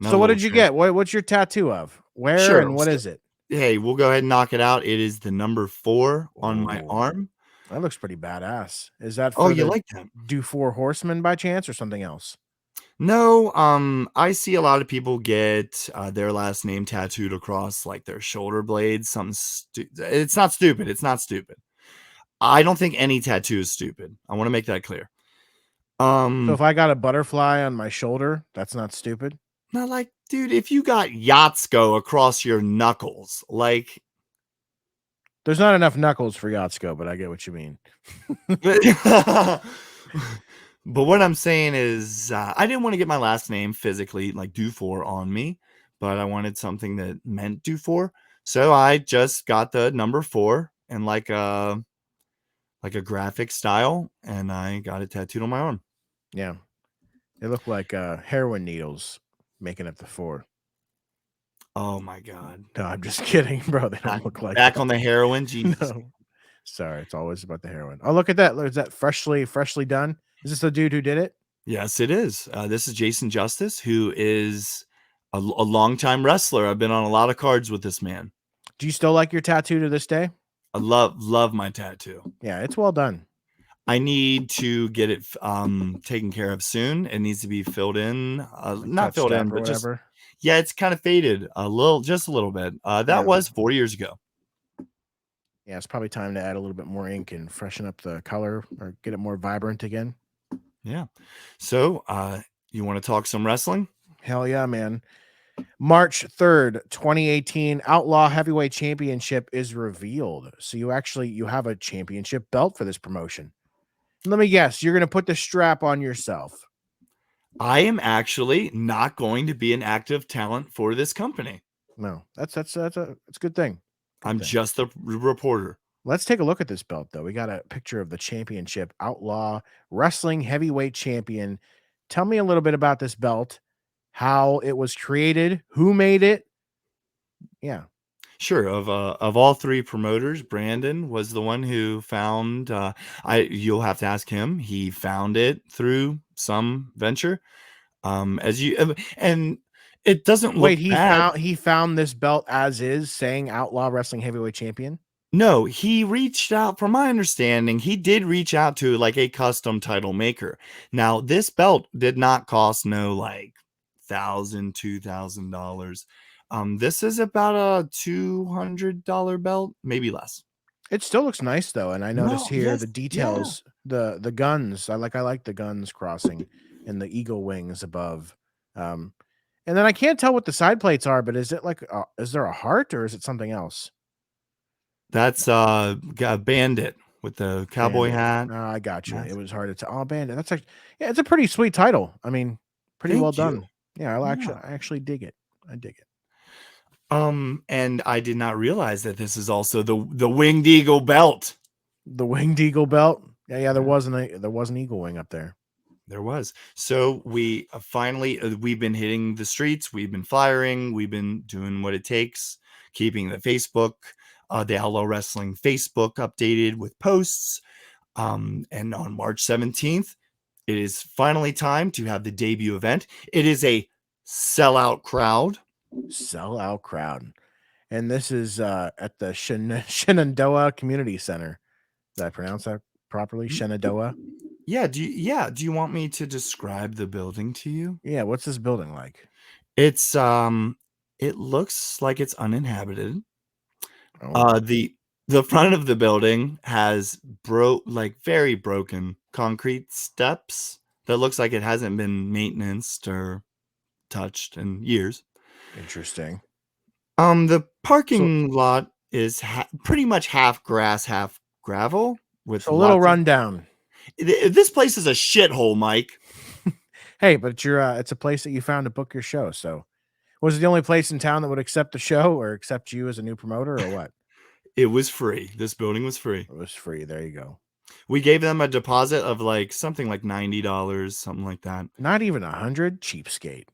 So what did you get? What's your tattoo of? Where and what is it? Hey, we'll go ahead and knock it out. It is the number 4 on my arm. That looks pretty badass. Is that for you like that? Do 4 Horsemen by chance or something else? No, I see a lot of people get their last name tattooed across like their shoulder blades. It's not stupid. It's not stupid. I don't think any tattoo is stupid. I want to make that clear. So if I got a butterfly on my shoulder, that's not stupid. Not like, dude, if you got Yatsko across your knuckles, like There's not enough knuckles for Yatsko, but I get what you mean. But what I'm saying is, I didn't want to get my last name physically, like Dufour, on me, but I wanted something that meant Dufour. So I just got the number 4 and like a graphic style, and I got it tattooed on my arm. Yeah, they look like heroin needles making up the 4. Oh my god! No, I'm just kidding, bro. They don't look like Back that. on the heroin, Jesus. No, sorry, it's always about the heroin. Oh, look at that! Is that freshly done? Is this the dude who did it? Yes, it is. This is Jason Justice, who is a longtime wrestler. I've been on a lot of cards with this man. Do you still like your tattoo to this day? I love my tattoo. Yeah, it's well done. I need to get it taken care of soon. It needs to be filled in, Like not filled touched in, up or but just whatever. yeah, it's kind of faded just a little bit. That Yeah. was 4 years ago. Yeah, it's probably time to add a little bit more ink and freshen up the color or get it more vibrant again. Yeah. So, you want to talk some wrestling? Hell yeah, man. March 3rd, 2018, Outlaw Heavyweight Championship is revealed. So you have a championship belt for this promotion. Let me guess, you're going to put the strap on yourself. I am actually not going to be an active talent for this company. No, that's a good thing. I'm just the reporter. Let's take a look at this belt, though. We got a picture of the championship, Outlaw Wrestling Heavyweight Champion. Tell me a little bit about this belt, how it was created, who made it. Yeah. Sure. Of all 3 promoters, Brandon was the one who found. You'll have to ask him. He found it through some venture. And it doesn't look Wait, bad. he found this belt as is, saying Outlaw Wrestling Heavyweight Champion. No, he reached out. From my understanding, he did reach out to like a custom title maker. Now, this belt did not cost no like $2,000. This is about a $200 belt, maybe less. It still looks nice though, and I noticed No, here yes, the details, the guns. I like the guns crossing and the eagle wings above. And then I can't tell what the side plates are, but is it like is there a heart or is it something else? That's a bandit with the cowboy Bandit. hat. I got you. Yes. It was hard to tell. Oh, Bandit. That's like, yeah, it's a pretty sweet title. I mean, pretty well Thank you. done. Yeah, I Yeah. actually dig it. I dig it. And I did not realize that this is also the Winged Eagle belt. The Winged Eagle belt. Yeah, there Yeah. was an eagle wing up there. There was. So we finally, we've been hitting the streets. We've been flyering. We've been doing what it takes, keeping the Facebook, the Outlaw Wrestling Facebook updated with posts. And on March 17th, it is finally time to have the debut event. It is a sellout crowd. Sellout crowd. And this is at the Shenandoah Community Center. Did I pronounce that properly? Shenandoah? Yeah. Do you want me to describe the building to you? Yeah, what's this building like? It's it looks like it's uninhabited. Oh, The front of the building has very broken concrete steps that looks like it hasn't been maintained or touched in years. interesting. The parking lot is pretty much half grass, half gravel with So a little lots of rundown. this place is a shithole, Mike. Hey, but it's a place that you found to book your show. So was it the only place in town that would accept the show or accept you as a new promoter or what? It was free. This building was free. It was free. There you go. We gave them a deposit of like something like $90, something like that. Not even 100. Cheapskate.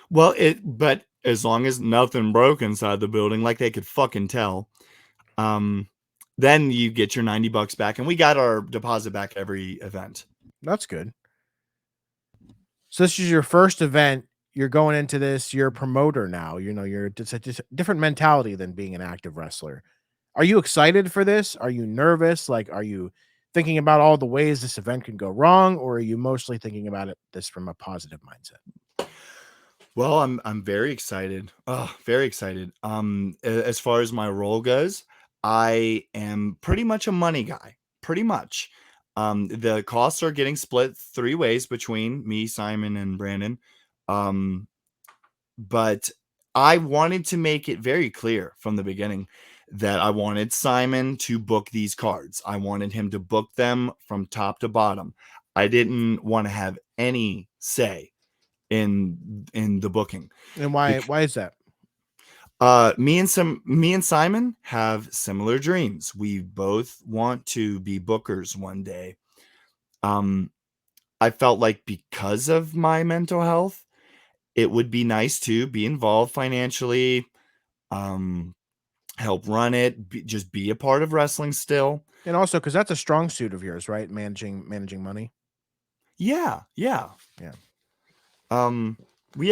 Well, but as long as nothing broke inside the building, like they could fucking tell, then you get your $90 back, and we got our deposit back every event. That's good. So this is your first event. You're going into this. You're a promoter now. You know, it's a different mentality than being an active wrestler. Are you excited for this? Are you nervous? Like, are you thinking about all the ways this event can go wrong, or are you mostly thinking about this from a positive mindset? Well, I'm very excited. Oh, very excited. As far as my role goes, I am pretty much a money guy. Pretty much. The costs are getting split 3 ways between me, Simon, and Brandon. But I wanted to make it very clear from the beginning that I wanted Simon to book these cards. I wanted him to book them from top to bottom. I didn't want to have any say in the booking. And why is that? Me and Simon have similar dreams. We both want to be bookers one day. I felt like because of my mental health, it would be nice to be involved financially, help run it, just be a part of wrestling still. And also because that's a strong suit of yours, right? Managing money. Yeah. Yeah,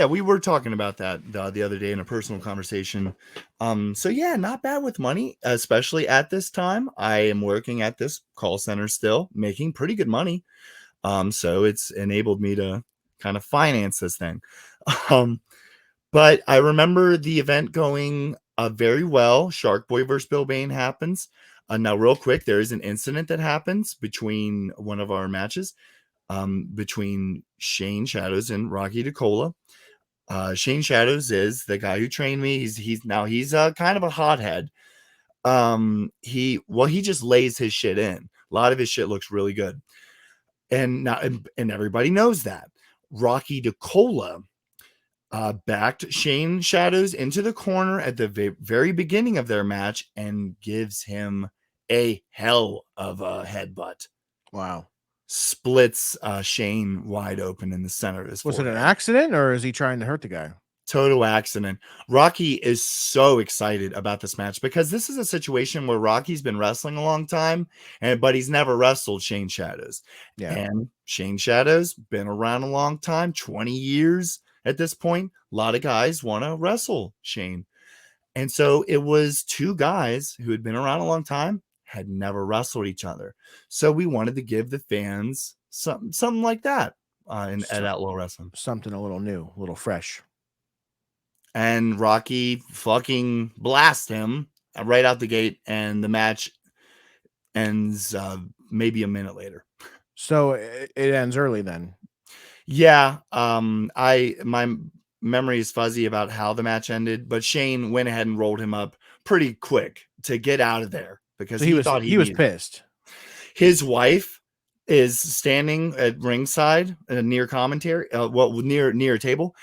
we were talking about that the other day in a personal conversation. So yeah, not bad with money, especially at this time. I am working at this call center still, making pretty good money. So it's enabled me to kind of finance this thing. But I remember the event going very well. Shark Boy versus Bill Bain happens. Now, real quick, there is an incident that happens between one of our matches, between Shane Shadows and Rocky DeCola. Shane Shadows is the guy who trained me. He's kind of a hothead. He just lays his shit in. A lot of his shit looks really good, and everybody knows that. Rocky DeCola backed Shane Shadows into the corner at the very beginning of their match and gives him a hell of a headbutt. Wow. Splits Shane wide open in the center of his forehead. Was it an accident, or is he trying to hurt the guy? Total accident. Rocky is so excited about this match because this is a situation where Rocky's been wrestling a long time, but he's never wrestled Shane Shadows. Yeah. And Shane Shadows been around a long time, 20 years at this point. A lot of guys want to wrestle Shane. And so it was two guys who had been around a long time, had never wrestled each other. So we wanted to give the fans something like that at Outlaw Wrestling. Something a little new, a little fresh. And Rocky fucking blast him right out the gate, and the match ends maybe a minute later. So it ends early then. Yeah, my memory is fuzzy about how the match ended, but Shane went ahead and rolled him up pretty quick to get out of there because so he was pissed. His wife is standing at ringside near commentary, near a table.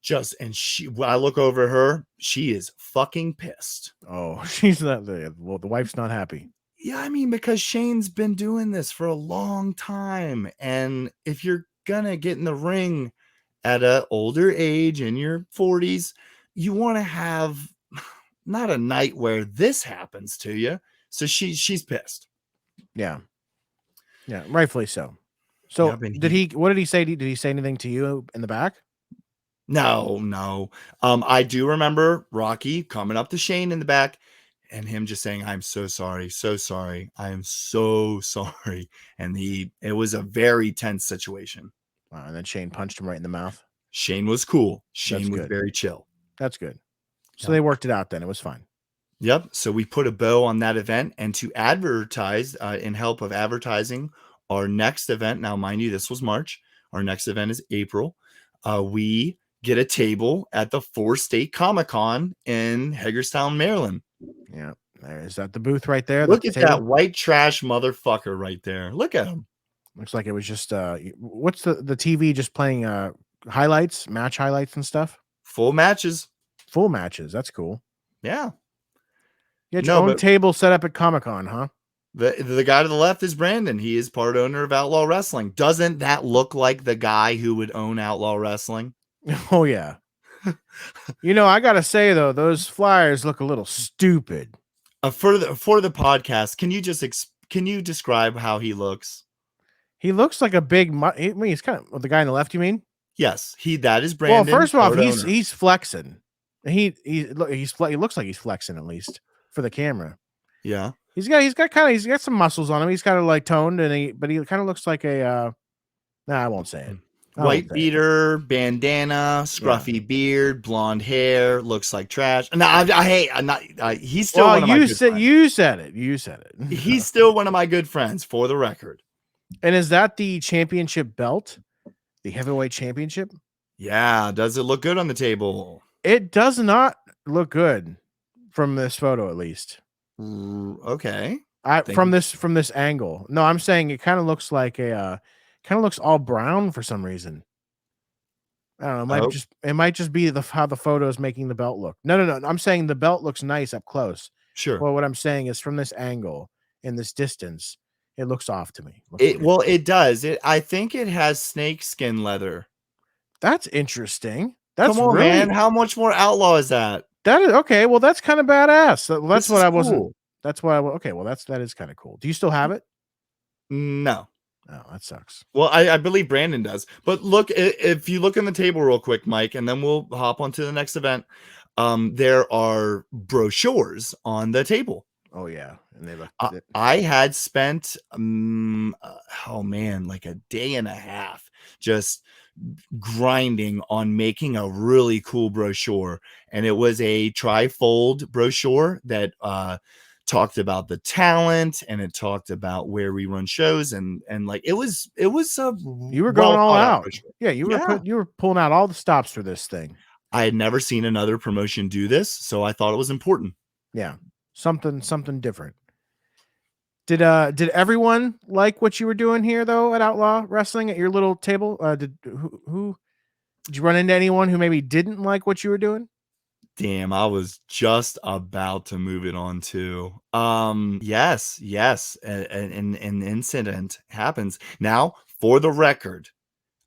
I look over her, she is fucking pissed. Oh, she's not there. Well, the wife's not happy. Yeah, I mean, because Shane's been doing this for a long time. And if you're gonna get in the ring at an older age in your 40s, you want to have not a night where this happens to you. So she's pissed. Yeah, rightfully so. So what did he say? Did he say anything to you in the back? No. I do remember Rocky coming up to Shane in the back and him just saying, "I'm so sorry. I am so sorry." And it was a very tense situation. And then Shane punched him right in the mouth. Shane was cool. Shane was very chill. That's good. So they worked it out then. It was fine. Yep. So we put a bow on that event, and to advertise in help of advertising our next event. Now, mind you, this was March. Our next event is April. We get a table at the 4-State Comic-Con in Hagerstown, Maryland. Yeah. Is that the booth right there? Look at that white trash motherfucker right there. Look at him. Looks like it was just what's the TV just playing match highlights and stuff? Full matches. That's cool. Yeah. You had your own table set up at Comic-Con, huh? The guy to the left is Brandon. He is part owner of Outlaw Wrestling. Doesn't that look like the guy who would own Outlaw Wrestling? Oh, yeah. I got to say, though, those flyers look a little stupid. For the podcast, can you describe how he looks? He looks like a big. He's kind of the guy on the left. You mean? Yes, that is Brandon. Well, first off, he's flexing. He looks like he's flexing, at least for the camera. Yeah, He's got some muscles on him. He's kind of like toned, but he kind of looks like a. Nah, I won't say it. White beater, bandana, scruffy beard, blonde hair, looks like trash. No, I hate. I'm not. He's still one of my good friends. You said it. You said it. He's still one of my good friends, for the record. And is that the championship belt? The heavyweight championship? Yeah. Does it look good on the table? It does not look good from this photo, at least. Okay. From this angle. No, I'm saying it kind of looks like kind of looks all brown for some reason. I don't know. It might just be how the photo is making the belt look. No. I'm saying the belt looks nice up close. Sure. Well, what I'm saying is from this angle, in this distance, it looks off to me. It does. I think it has snake skin leather. That's interesting. That's Come on, really, man. How much more outlaw is that? That is okay. Well, that's kind of badass. That's what I wasn't. Cool. That's why okay. Well, that is kind of cool. Do you still have it? No. Oh, that sucks. Well, I believe Brandon does. But look, if you look on the table real quick, Mike, and then we'll hop on to the next event. There are brochures on the table. Oh yeah, and they look. I had spent like a day and a half just grinding on making a really cool brochure, and it was a trifold brochure that talked about the talent, and it talked about where we run shows, and like it was a you were going all out. Yeah, you were pulling out all the stops for this thing. I had never seen another promotion do this, so I thought it was important. Yeah, something different. Did everyone like what you were doing here though at Outlaw Wrestling at your little table? Did you run into anyone who maybe didn't like what you were doing? Damn, I was just about to move it on to. Yes, an incident happens. Now, for the record,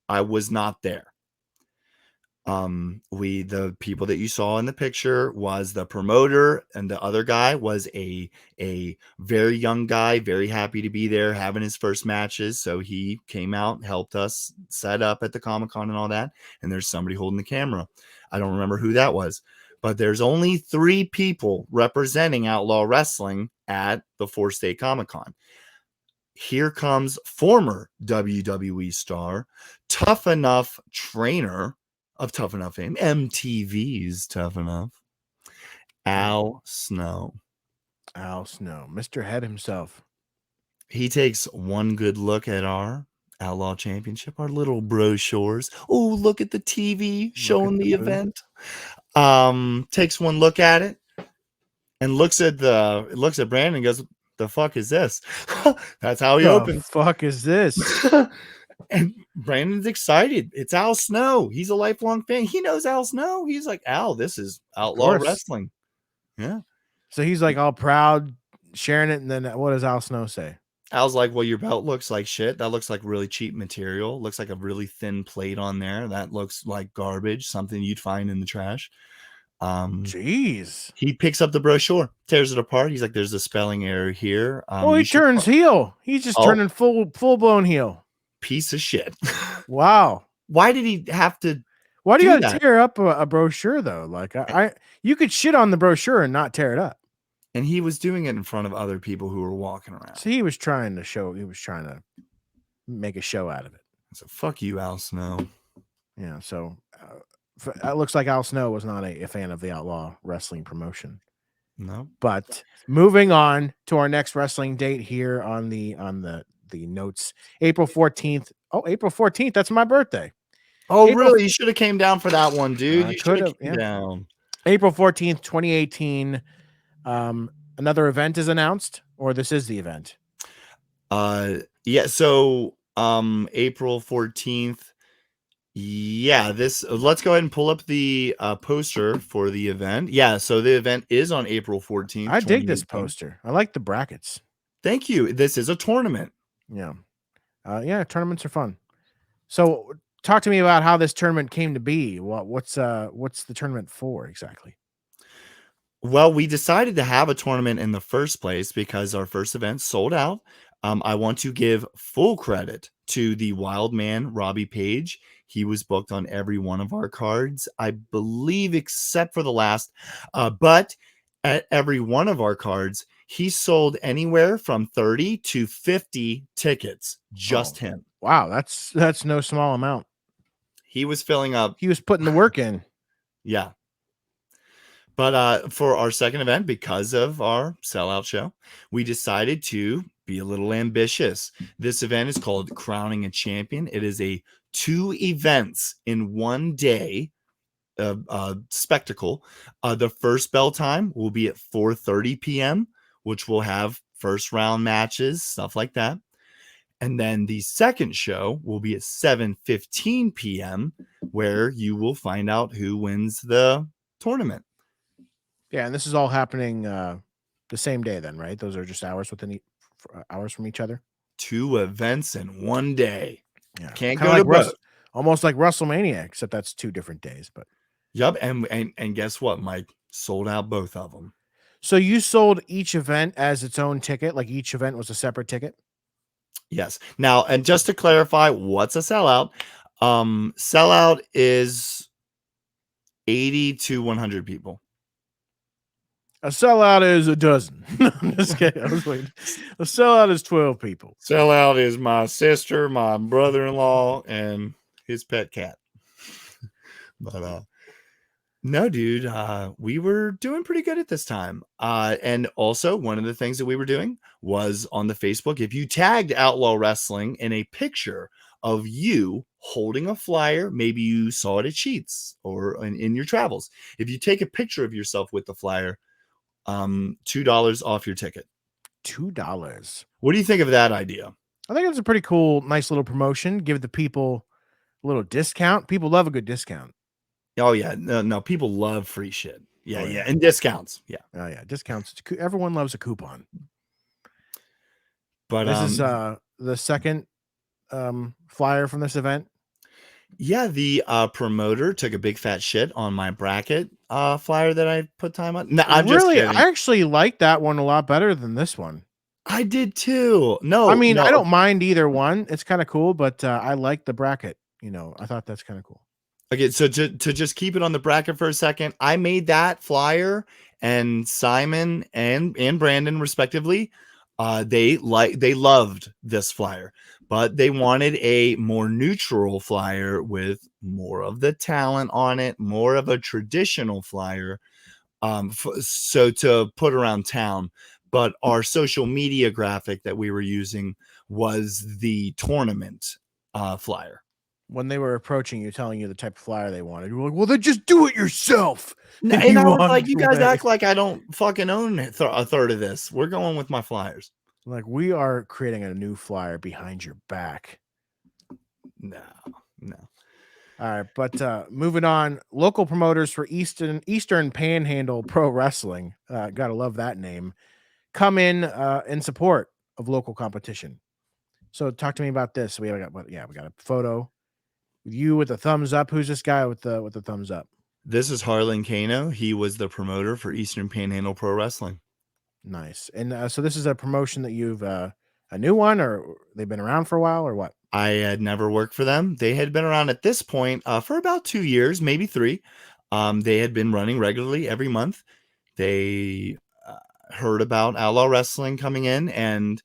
I was not there. The people that you saw in the picture was the promoter, and the other guy was a very young guy, very happy to be there, having his first matches. So he came out, helped us set up at the Comic-Con and all that. And there's somebody holding the camera. I don't remember who that was, but there's only 3 people representing Outlaw Wrestling at the 4-State Comic-Con. Here comes former WWE star, Tough Enough trainer of Tough Enough fame, MTV's Tough Enough, Al Snow. Al Snow, Mr. Head himself. He takes one good look at our Outlaw Championship, our little brochures. Oh, look at the TV showing the event. Takes one look at it and looks at Brandon and goes, "The fuck is this?" That's how he opens. Fuck is this? And Brandon's excited. It's Al Snow. He's a lifelong fan. He knows Al Snow. He's like, "Al, this is Outlaw Wrestling." Yeah. So he's like all proud, sharing it. And then what does Al Snow say? Al's like, "Well, your belt looks like shit. That looks like really cheap material. Looks like a really thin plate on there. That looks like garbage, something you'd find in the trash." Jeez. He picks up the brochure, tears it apart. He's like, "There's a spelling error here." He turns heel. He's just turning full blown heel. Piece of shit. Wow. Why did he have to? Why do you got to tear up a brochure though? Like you could shit on the brochure and not tear it up. And he was doing it in front of other people who were walking around. So he was trying to make a show out of it. So fuck you, Al Snow. Yeah. So it looks like Al Snow was not a fan of the Outlaw Wrestling promotion. No. But moving on to our next wrestling date here on the notes, April 14th. Oh, April 14th. That's my birthday. Oh, really? You should have came down for that one, dude. You should have came down. April 14th, 2018. Another event is announced, or this is the event. Yeah. So, April 14th. Yeah, let's go ahead and pull up the poster for the event. Yeah, so the event is on April 14th. I dig this poster. I like the brackets. Thank you. This is a tournament. Yeah. Tournaments are fun. So talk to me about how this tournament came to be. What's the tournament for exactly? Well, we decided to have a tournament in the first place because our first event sold out. I want to give full credit to the wild man, Robbie Page. He was booked on every one of our cards, I believe, except for the last. But at every one of our cards, he sold anywhere from 30 to 50 tickets, just Oh, him. wow, that's no small amount. He was filling up. He was putting the work in. Yeah. But for our second event, because of our sellout show, we decided to be a little ambitious. This event is called Crowning a Champion. It is a 2 events in one day spectacle. The first bell time will be at 4:30 p.m., which will have first round matches, stuff like that. And then the second show will be at 7:15 p.m., where you will find out who wins the tournament. Yeah, and this is all happening the same day then, right? Those are just hours hours from each other. 2 events in one day. Yeah. Can't Kinda go to like both. almost like WrestleMania, except that's 2 different days, but Yep, and guess what, Mike? Sold out both of them. so you sold each event as its own ticket, like each event was a separate ticket? Yes. Now, and just to clarify, what's a sellout? Sellout is 80 to 100 people. A sellout is a dozen. I'm just kidding. I was waiting. A sellout is 12 people. Sellout is my sister, my brother-in-law, and his pet cat. But no, dude, we were doing pretty good at this time. And also one of the things that we were doing was on the Facebook, if you tagged Outlaw Wrestling in a picture of you holding a flyer, maybe you saw it at Sheets or in your travels. If you take a picture of yourself with the flyer, $2 off your ticket. $2. What do you think of that idea? I think it's a pretty cool, nice little promotion. Give the people a little discount. People love a good discount. Oh yeah, no, people love free shit. Yeah, Oh, yeah, yeah. and discounts. Yeah, Oh yeah, discounts. Everyone loves a coupon. but This is the second flyer from this event. yeah, the promoter took a big fat shit on my bracket flyer that I put time on. No, I'm just Really, kidding. I actually like that one a lot better than this one. I did too. No, I mean, no. I don't mind either one. It's kind of cool, but I like the bracket. I thought that's kind of cool. Okay, so to just keep it on the bracket for a second, I made that flyer, and Simon and Brandon respectively, they loved this flyer, but they wanted a more neutral flyer with more of the talent on it, more of a traditional flyer, so to put around town. But our social media graphic that we were using was the tournament flyer. When they were approaching you, telling you the type of flyer they wanted, you were like, "Well, then just do it yourself." And I was like, you guys away. act like I don't fucking own a third of this. We're going with my flyers. Like, we are creating a new flyer behind your back. No. All right, but moving on, local promoters for Eastern Panhandle Pro Wrestling, gotta love that name, come in support of local competition. So talk to me about this. We got a photo with you with the thumbs up. Who's this guy with the thumbs up? This is Harlan Kano. He was the promoter for Eastern Panhandle Pro Wrestling. Nice. And so this is a promotion that you've a new one, or they've been around for a while, or what? I had never worked for them. They had been around at this point for about 2 years, maybe 3. They had been running regularly every month. They heard about Outlaw Wrestling coming in, and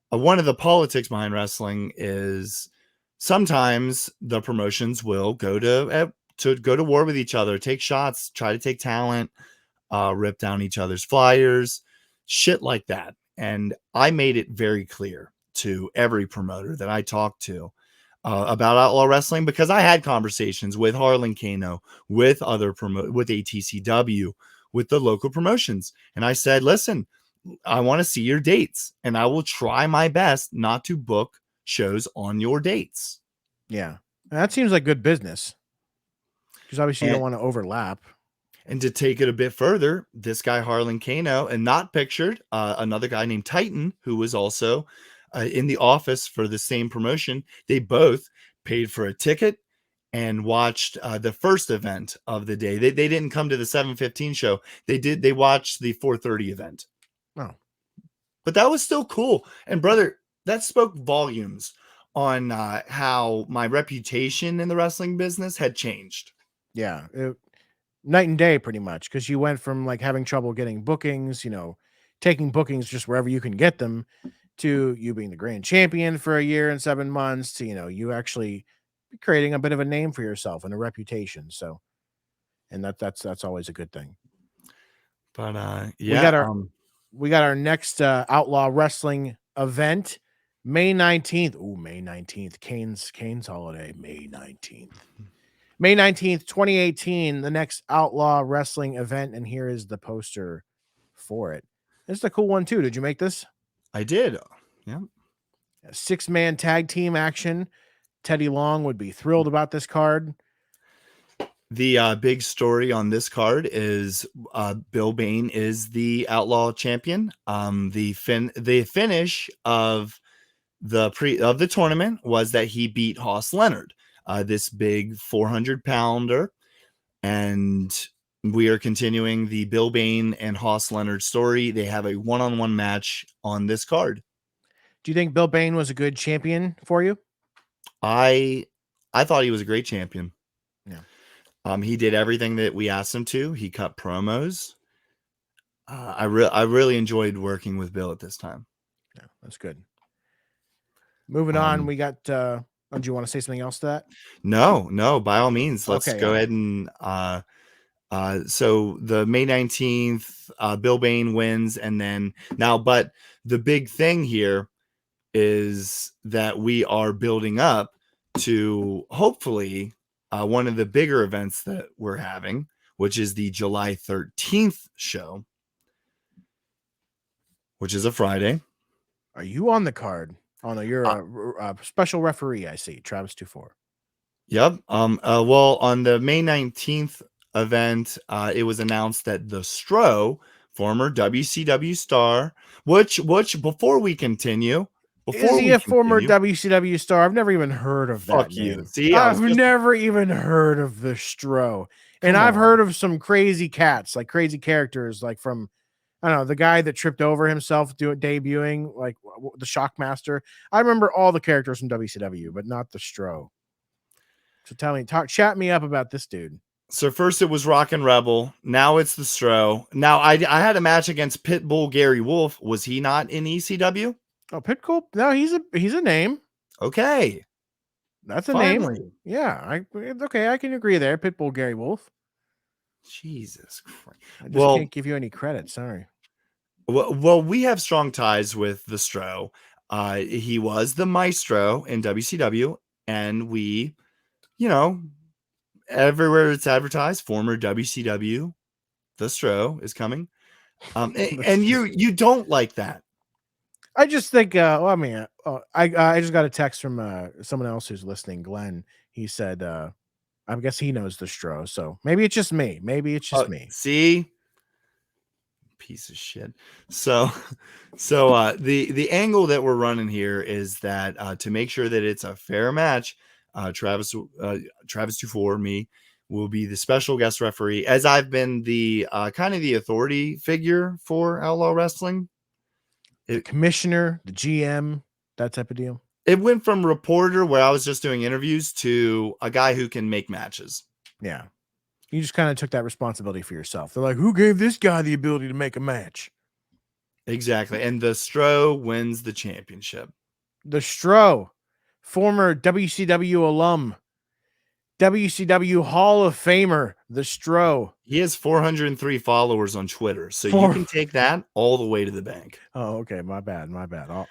one of the politics behind wrestling is sometimes the promotions will go to war with each other, take shots, try to take talent, rip down each other's flyers, shit like that. And I made it very clear to every promoter that I talked to about Outlaw Wrestling, because I had conversations with Harlan Kano, with other with ATCW, with the local promotions. And I said, listen, I want to see your dates, and I will try my best not to book shows on your dates. Yeah. That seems like good business, because obviously you don't want to overlap. And to take it a bit further, this guy Harlan Kano, and not pictured, another guy named Titan, who was also in the office for the same promotion. They both paid for a ticket and watched the first event of the day. They didn't come to the 7:15 show. They watched the 4:30 event. Oh. But that was still cool. And brother, that spoke volumes on how my reputation in the wrestling business had changed. Yeah. Night and day, pretty much, because you went from like having trouble getting bookings, taking bookings just wherever you can get them, to you being the grand champion for a year and 7 months, to you actually creating a bit of a name for yourself and a reputation. So, and that's always a good thing. But We yeah, got our next Outlaw Wrestling event, May 19th. Ooh, May 19th. Kane's holiday, May 19th. May 19th, 2018, the next Outlaw Wrestling event, and here is the poster for it. This is a cool one too. Did you make this? I did. Yeah. A 6-man tag team action. Teddy Long would be thrilled about this card. The big story on this card is Bill Bain is the Outlaw champion. The finish of the tournament was that he beat Hoss Leonard, this big 400-pounder, and we are continuing the Bill Bain and Hoss Leonard story. They have a one-on-one match on this card. Do you think Bill Bain was a good champion for you? I thought he was a great champion. Yeah. He did everything that we asked him to. He cut promos. I really enjoyed working with Bill at this time. Yeah, that's good. Moving on, we got. Do you want to say something else to that? No, by all means. Let's Okay, go ahead and so the May 19th, Bill Bain wins, and then but the big thing here is that we are building up to hopefully one of the bigger events that we're having, which is the July 13th show, which is a Friday. Are you on the card? Oh no, you're a special referee. I see, Travis 24. Yep. Well, on the May 19th event, it was announced that the Stro, former WCW star, which before we continue, Is he a former WCW star? I've never even heard of that name. You. See, I've never even heard of the Stro. And I've heard of some crazy cats, like crazy characters, like from, I don't know, the guy that tripped over himself debuting, like the Shockmaster. I remember all the characters from WCW, but not the Stro. So chat me up about this dude. So first it was Rockin' Rebel. Now it's the Stro. Now I had a match against Pitbull Gary Wolf. Was he not in ECW? Oh, Pitbull? No, he's a name. Okay. That's a name. Yeah, okay, I can agree there. Pitbull Gary Wolf. Jesus Christ. I just can't give you any credit. Sorry. Well, we have strong ties with the Stro. He was the Maestro in WCW, and we, everywhere it's advertised, former WCW, the Stro is coming. And you don't like that. I just think, I just got a text from someone else who's listening, Glenn. He said, I guess he knows the Stro, so maybe it's just me. Maybe it's just me. See, piece of shit. So the angle that we're running here is that to make sure that it's a fair match, Travis 24, me, will be the special guest referee, as I've been the kind of the authority figure for Outlaw Wrestling. The commissioner, the GM, that type of deal. It went from reporter, where I was just doing interviews, to a guy who can make matches. Yeah. You just kind of took that responsibility for yourself. They're like, who gave this guy the ability to make a match? Exactly. And the Stro wins the championship. The Stro, former WCW alum, WCW Hall of Famer, the Stro. He has 403 followers on Twitter, so you can take that all the way to the bank. Oh, okay. My bad.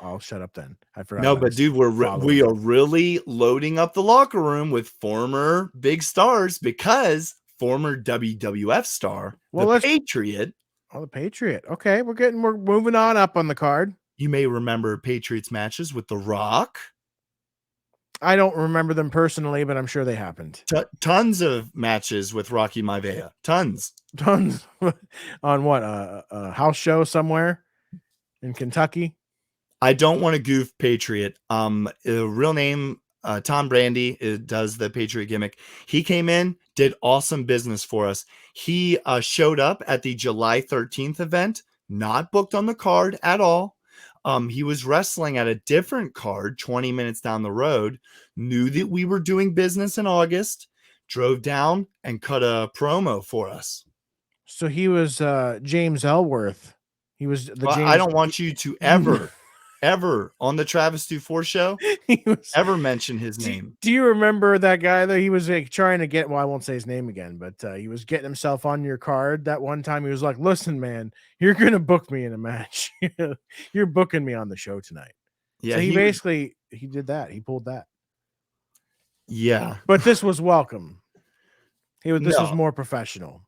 I'll shut up then. I forgot. No, but dude, we are really loading up the locker room with former big stars, because former WWF star, the Patriot. Oh, the Patriot. Okay, we're moving on up on the card. You may remember Patriots matches with The Rock. I don't remember them personally, but I'm sure they happened. Tons of matches with Rocky Maivia. Tons. On what? A house show somewhere in Kentucky? I don't want to goof Patriot. Real name, Tom Brandy, does the Patriot gimmick. He came in, did awesome business for us. He showed up at the July 13th event, not booked on the card at all. He was wrestling at a different card 20 minutes down the road, knew that we were doing business in August, drove down and cut a promo for us. So he was James Ellsworth. He was the Well, I James. don't want you to ever on the Travis 24 show He was. ever mention his Do, name. do you remember that guy that he was like trying to get? Well, I won't say his name again, but he was getting himself on your card that one time. He was like, "Listen, man, you're gonna book me in a match. You're booking me on the show tonight." Yeah, So he he was. basically he did that. He pulled that. Yeah. But this was welcome. This was No. more professional.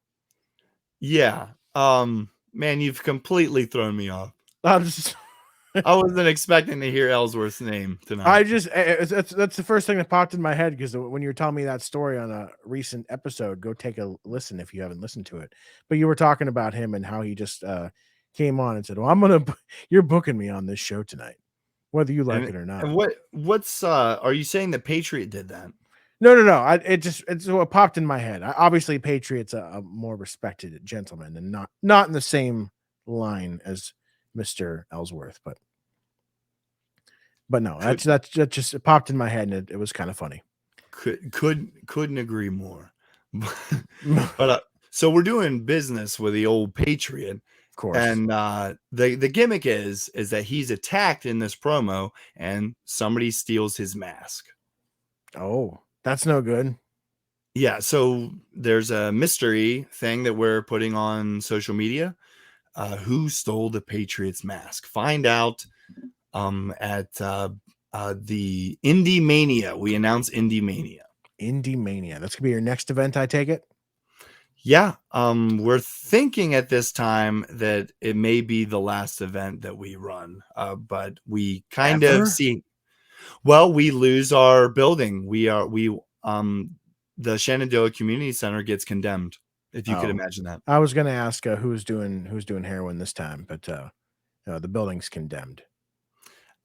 Yeah. Man, you've completely thrown me off. I'm just. I wasn't expecting to hear Ellsworth's name tonight. I just that's the first thing that popped in my head because when you were telling me that story on a recent episode, go take a listen if you haven't listened to it. But you were talking about him and how he just came on and said, "Well, you're booking me on this show tonight, whether you like it or not." And what's are you saying the Patriot did that? No. It's what popped in my head. Obviously, Patriot's a more respected gentleman and not in the same line as Mr. Ellsworth, but no, that just it popped in my head and it was kind of funny. Couldn't agree more. But so we're doing business with the old Patriot, of course, and the gimmick is that he's attacked in this promo, and somebody steals his mask. Oh, that's no good. Yeah, so there's a mystery thing that we're putting on social media. Who stole the Patriot's mask? Find out at the Indie Mania. We announced Indie Mania. Indie Mania. That's gonna be your next event, I take it. Yeah, we're thinking at this time that it may be the last event that we run, but we kind of see. Well, we lose our building. The Shenandoah Community Center gets condemned. If you could imagine that. I was going to ask who's doing heroin this time, but the building's condemned.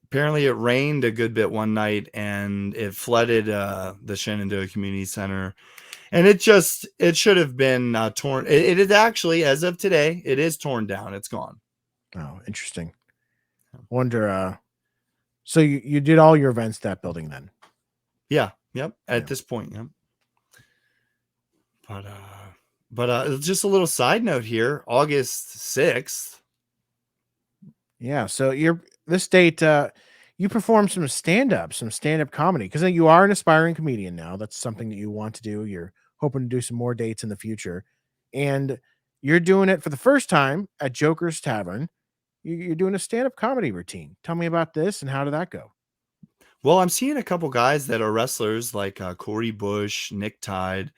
Apparently, it rained a good bit one night, and it flooded the Shenandoah Community Center. And it should have been torn. It is actually, as of today, it is torn down. It's gone. Oh, interesting. Wonder. So you did all your events that building then? Yeah. Yep. At this point, yep. But just a little side note here. August 6th. Yeah. So this date. You perform some stand-up comedy because you are an aspiring comedian now. That's something that you want to do. You're hoping to do some more dates in the future, and you're doing it for the first time at Joker's Tavern. You're doing a stand-up comedy routine. Tell me about this and how did that go? Well, I'm seeing a couple guys that are wrestlers like Corey Bush, Nick Tide,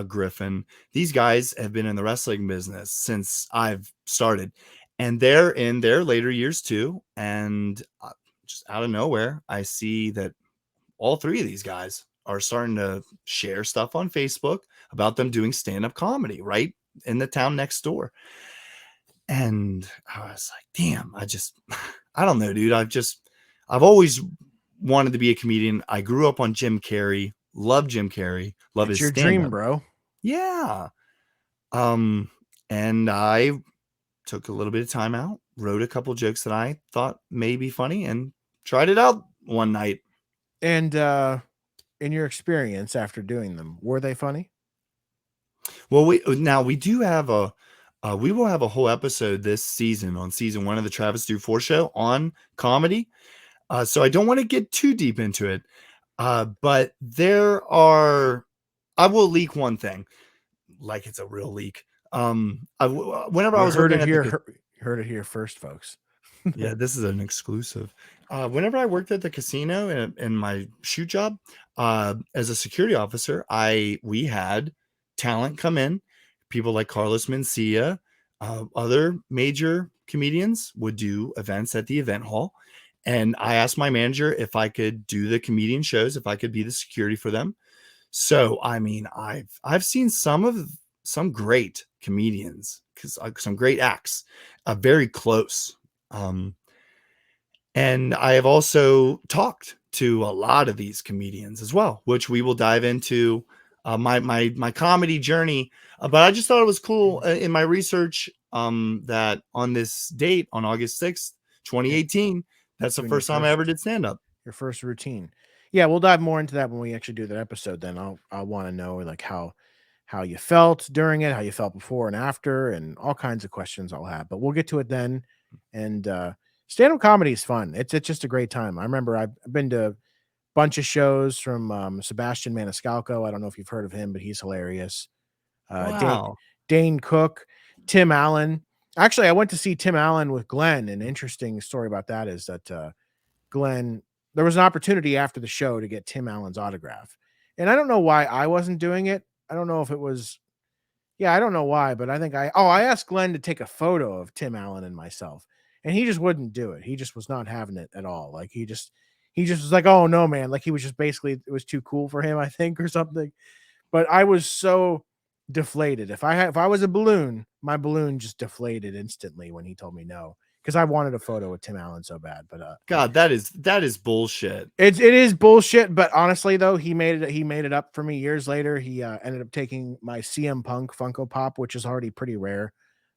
Griffin. These guys have been in the wrestling business since I've started, and they're in their later years too. And just out of nowhere, I see that all three of these guys are starting to share stuff on Facebook about them doing stand-up comedy right in the town next door. And I was like, damn, I don't know, dude. I've always wanted to be a comedian. I grew up on Jim Carrey, love Jim Carrey, love his your stand-up. dream, bro. Yeah. And I took a little bit of time out, wrote a couple jokes that I thought may be funny and tried it out one night. And in your experience after doing them, were they funny? Well, we do have we will have a whole episode this season on season 1 of the Travis Do 4 show on comedy. So I don't want to get too deep into it. But I will leak one thing, like it's a real leak. Whenever I was heard working heard it here first, folks. Yeah, this is an exclusive. Whenever I worked at the casino in my shoot job, as a security officer, we had talent come in. People like Carlos Mencia, other major comedians would do events at the event hall. And I asked my manager if I could do the comedian shows, if I could be the security for them. So, I mean, I've seen some great comedians, some great acts, very close. And I have also talked to a lot of these comedians as well, which we will dive into my comedy journey. But I just thought it was cool in my research that on this date, on August 6th, 2018, that's the first time I ever did stand up. Your first routine. Yeah, we'll dive more into that when we actually do that episode. Then I'll want to know like how you felt during it, how you felt before and after, and all kinds of questions I'll have. But we'll get to it then. And stand-up comedy is fun. It's just a great time. I remember I've been to a bunch of shows from Sebastian Maniscalco. I don't know if you've heard of him, but he's hilarious. Wow. Dane Cook, Tim Allen. Actually, I went to see Tim Allen with Glenn. An interesting story about that is that Glenn, there was an opportunity after the show to get Tim Allen's autograph. And I don't know why I wasn't doing it. I don't know if it was, yeah, I don't know why, but I think I asked Glenn to take a photo of Tim Allen and myself, and he just wouldn't do it. He just was not having it at all. Like he just was like, oh no, man. Like he was just basically, it was too cool for him, I think, or something. But I was so deflated. If I was a balloon, my balloon just deflated instantly when he told me no, because I wanted a photo with Tim Allen so bad. But God, that is bullshit. it is bullshit. But honestly, though, he made it up for me years later. He ended up taking my CM Punk Funko Pop, which is already pretty rare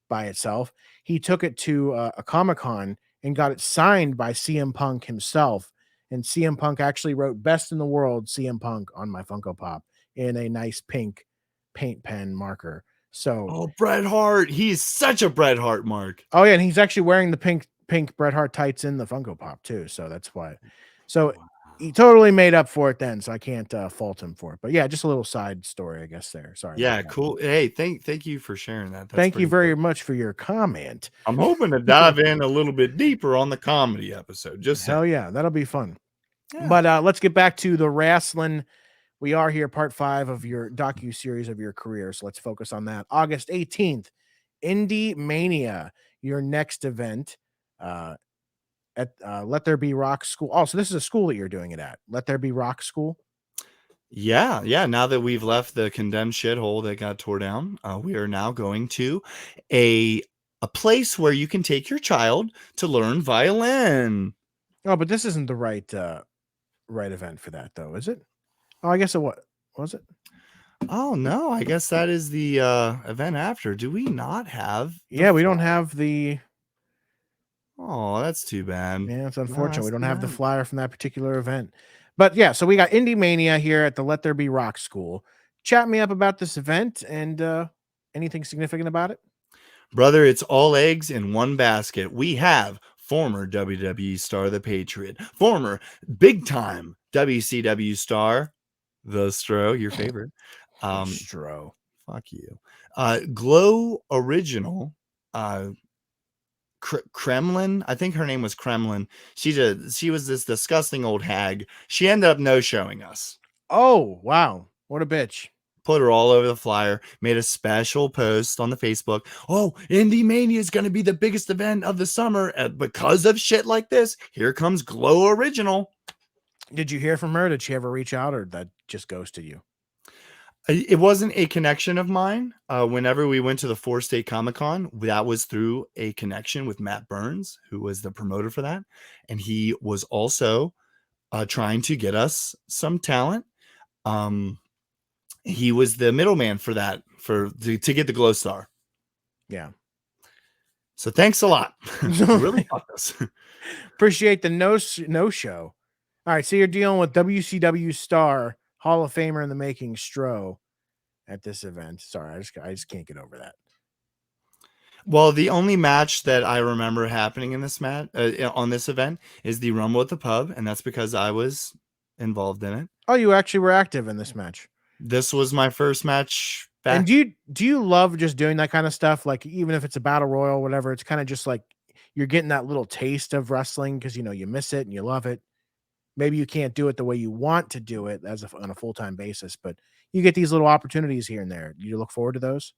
by itself. He took it to a Comic-Con and got it signed by CM Punk himself. And CM Punk actually wrote "Best in the World" CM Punk on my Funko Pop in a nice pink paint pen marker. So, Oh, Bret Hart. He's such a Bret Hart mark. oh yeah, and he's actually wearing the pink Bret Hart tights in the Funko Pop too. So that's why. So he totally made up for it then. So I can't fault him for it. But yeah, just a little side story, I guess. There. Sorry. Yeah, about that. cool. Hey, thank you for sharing that. That's Thank you pretty very cool. much for your comment. I'm hoping to dive in a little bit deeper on the comedy episode. Just Hell saying. yeah, that'll be fun. Yeah. But let's get back to the wrestling. We are here, part 5 of your docu-series of your career. So let's focus on that. August 18th, Indie Mania, your next event at Let There Be Rock School. Oh, so this is a school that you're doing it at. Let There Be Rock School. Yeah. Now that we've left the condemned shithole that got tore down, we are now going to a place where you can take your child to learn violin. Oh, but this isn't the right event for that, though, is it? Oh, I guess it was it? Oh no, I guess that is the event after. Do we not have? Yeah, we don't have the. Oh, that's too bad. Yeah, it's unfortunate. that's We don't too have the bad. flyer from that particular event. But yeah, so we got Indie Mania here at the Let There Be Rock School. Chat me up about this event and anything significant about it. Brother, it's all eggs in one basket. We have former WWE star The Patriot, former big time WCW star The Stro, your favorite. Stro. Fuck you. Glow original Kremlin. I think her name was Kremlin. She was this disgusting old hag. She ended up no-showing us. Oh, wow. What a bitch. Put her all over the flyer, made a special post on the Facebook. Oh, Indie Mania is going to be the biggest event of the summer. And because of shit like this, here comes Glow Original. Did you hear from her? Did she ever reach out, or that just ghosted you? It wasn't a connection of mine. Whenever we went to the 4-State Comic-Con, that was through a connection with Matt Burns, who was the promoter for that. And he was also trying to get us some talent. He was the middleman for that, to get the Glow Star. Yeah. So thanks a lot. Really helped us. Appreciate the no show. All right, so you're dealing with WCW star, Hall of Famer in the making, Stro, at this event. Sorry, I just can't get over that. Well, the only match that I remember happening in this match on this event is the Rumble at the Pub, and that's because I was involved in it. Oh, you actually were active in this match. This was my first match back. And do you love just doing that kind of stuff? Like, even if it's a battle royal or whatever, it's kind of just like you're getting that little taste of wrestling because you miss it and you love it. Maybe you can't do it the way you want to do it on a full-time basis, but you get these little opportunities here and there. You look forward to those?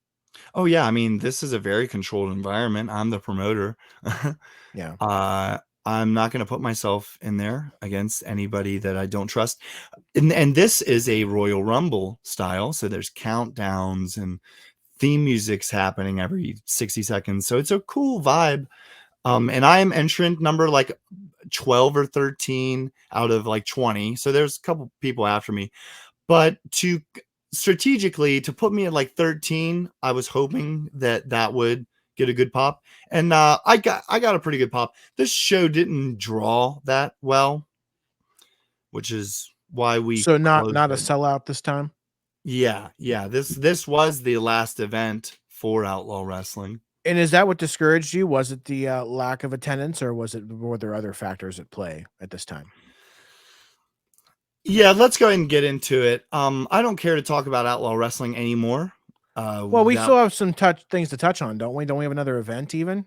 Oh yeah, I mean, this is a very controlled environment. I'm the promoter. Yeah. I'm not going to put myself in there against anybody that I don't trust. And this is a Royal Rumble style, so there's countdowns and theme music's happening every 60 seconds. So it's a cool vibe. And I am entrant number like 12 or 13 out of like 20. So there's a couple people after me. But strategically to put me at like 13, I was hoping that would get a good pop. And I got a pretty good pop. This show didn't draw that well, which is why we So not closed a it. sellout this time? Yeah. This was the last event for Outlaw Wrestling. And is that what discouraged you? Was it the lack of attendance, or were there other factors at play at this time? Yeah, let's go ahead and get into it. I don't care to talk about outlaw wrestling anymore. Well, we That still have some things to touch on, don't we? Don't we have another event even?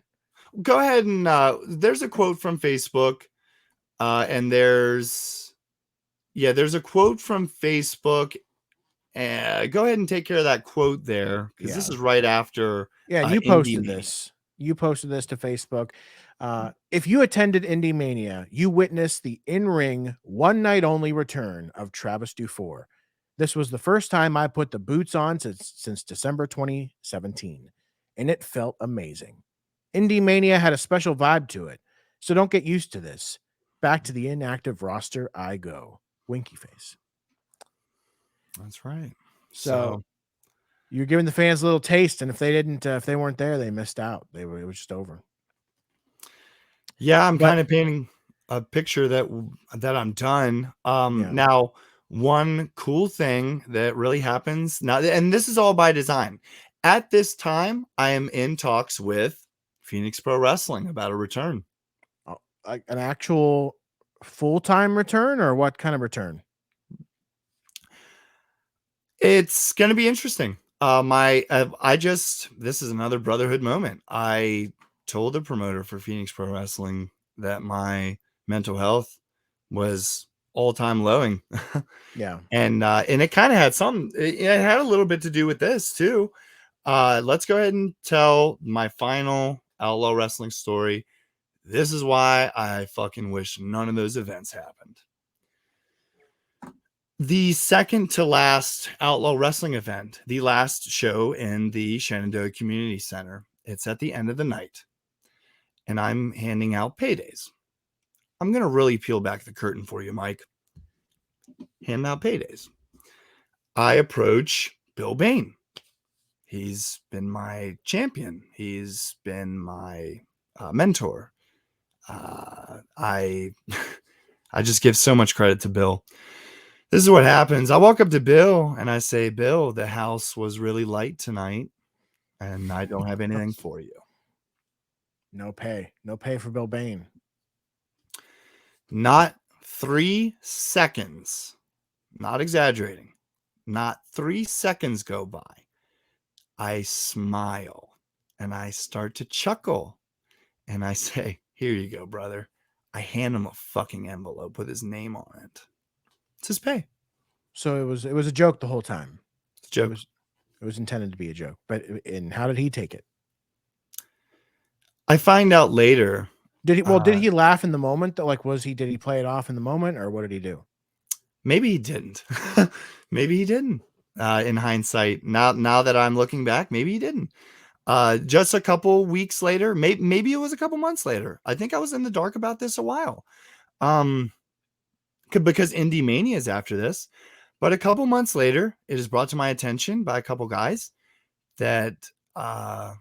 Go ahead and there's a quote from Facebook, and there's a quote from Facebook. Go ahead and take care of that quote there, because this Yeah. is right after Yeah, and you Indie posted Mania. this. You posted this to Facebook. If you attended Indie Mania, you witnessed the in-ring one night only return of Travis Dufour. This was the first time I put the boots on since December 2017, and it felt amazing. Indie Mania had a special vibe to it, so don't get used to this. Back to the inactive roster I go. Winky face. That's right. So you're giving the fans a little taste, and if they weren't there, they missed out. It was just over. Yeah, I'm But kind of painting a picture that I'm done. yeah, Now, one cool thing that really happens now, and this is all by design. At this time, I am in talks with Phoenix Pro Wrestling about a return. like an actual full-time return, or what kind of return? It's going to be interesting. This is another brotherhood moment. I told the promoter for Phoenix Pro Wrestling that my mental health was all-time lowing. Yeah. And it kind of had it had a little bit to do with this too. Let's go ahead and tell my final outlaw wrestling story. This is why I fucking wish none of those events happened. The second to last outlaw wrestling event, the last show in the Shenandoah Community Center. It's at the end of the night, and I'm handing out paydays. I'm going to really peel back the curtain for you, Mike. Hand out paydays. I approach Bill Bain. He's been my champion. He's been my mentor. I I just give so much credit to Bill. This is what happens. I walk up to Bill and I say, Bill, the house was really light tonight, and I don't have anything for you. No pay for Bill Bain. Not 3 seconds, not exaggerating, not 3 seconds go by. I smile and I start to chuckle and I say, here you go, brother. I hand him a fucking envelope with his name on it. It's his pay. So it was a joke the whole time. It's a joke. It was intended to be a joke. But and how did he take it? I find out later. Did he laugh in the moment? Like, did he play it off in the moment, or what did he do? Maybe he didn't. Maybe he didn't. In hindsight, now that I'm looking back, maybe he didn't. Just a couple weeks later, maybe it was a couple months later. I think I was in the dark about this a while. Because Indie Mania is after this. But a couple months later, it is brought to my attention by a couple guys that, well,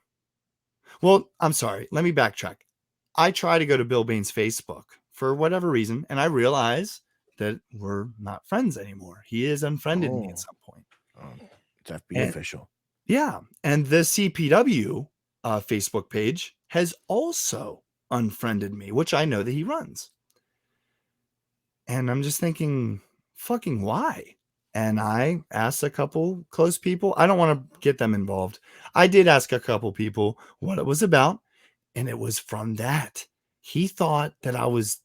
I'm sorry. Let me backtrack. I try to go to Bill Bain's Facebook for whatever reason, and I realize that we're not friends anymore. He has unfriended me at some point. It's FB official. Yeah. And the CPW Facebook page has also unfriended me, which I know that he runs. And I'm just thinking, fucking why? And I asked a couple close people. I don't want to get them involved. I did ask a couple people what it was about. And it was from that. He thought that I was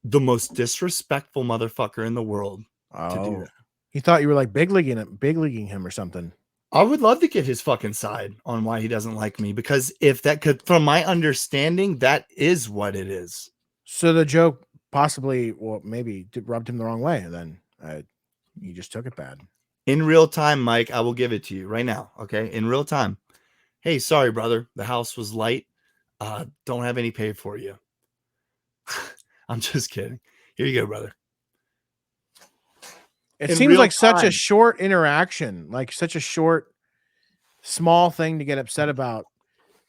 the most disrespectful motherfucker in the world to do that. He thought you were like big leaguing him or something. I would love to get his fucking side on why he doesn't like me, because if that could, from my understanding, that is what it is. So the joke possibly, well, maybe rubbed him the wrong way, and then you just took it bad. In real time, Mike, I will give it to you right now. Okay. In real time. Hey, sorry, brother. The house was light. Don't have any pay for you. I'm just kidding. Here you go, brother. It seems like such a short interaction, like such a short, small thing to get upset about.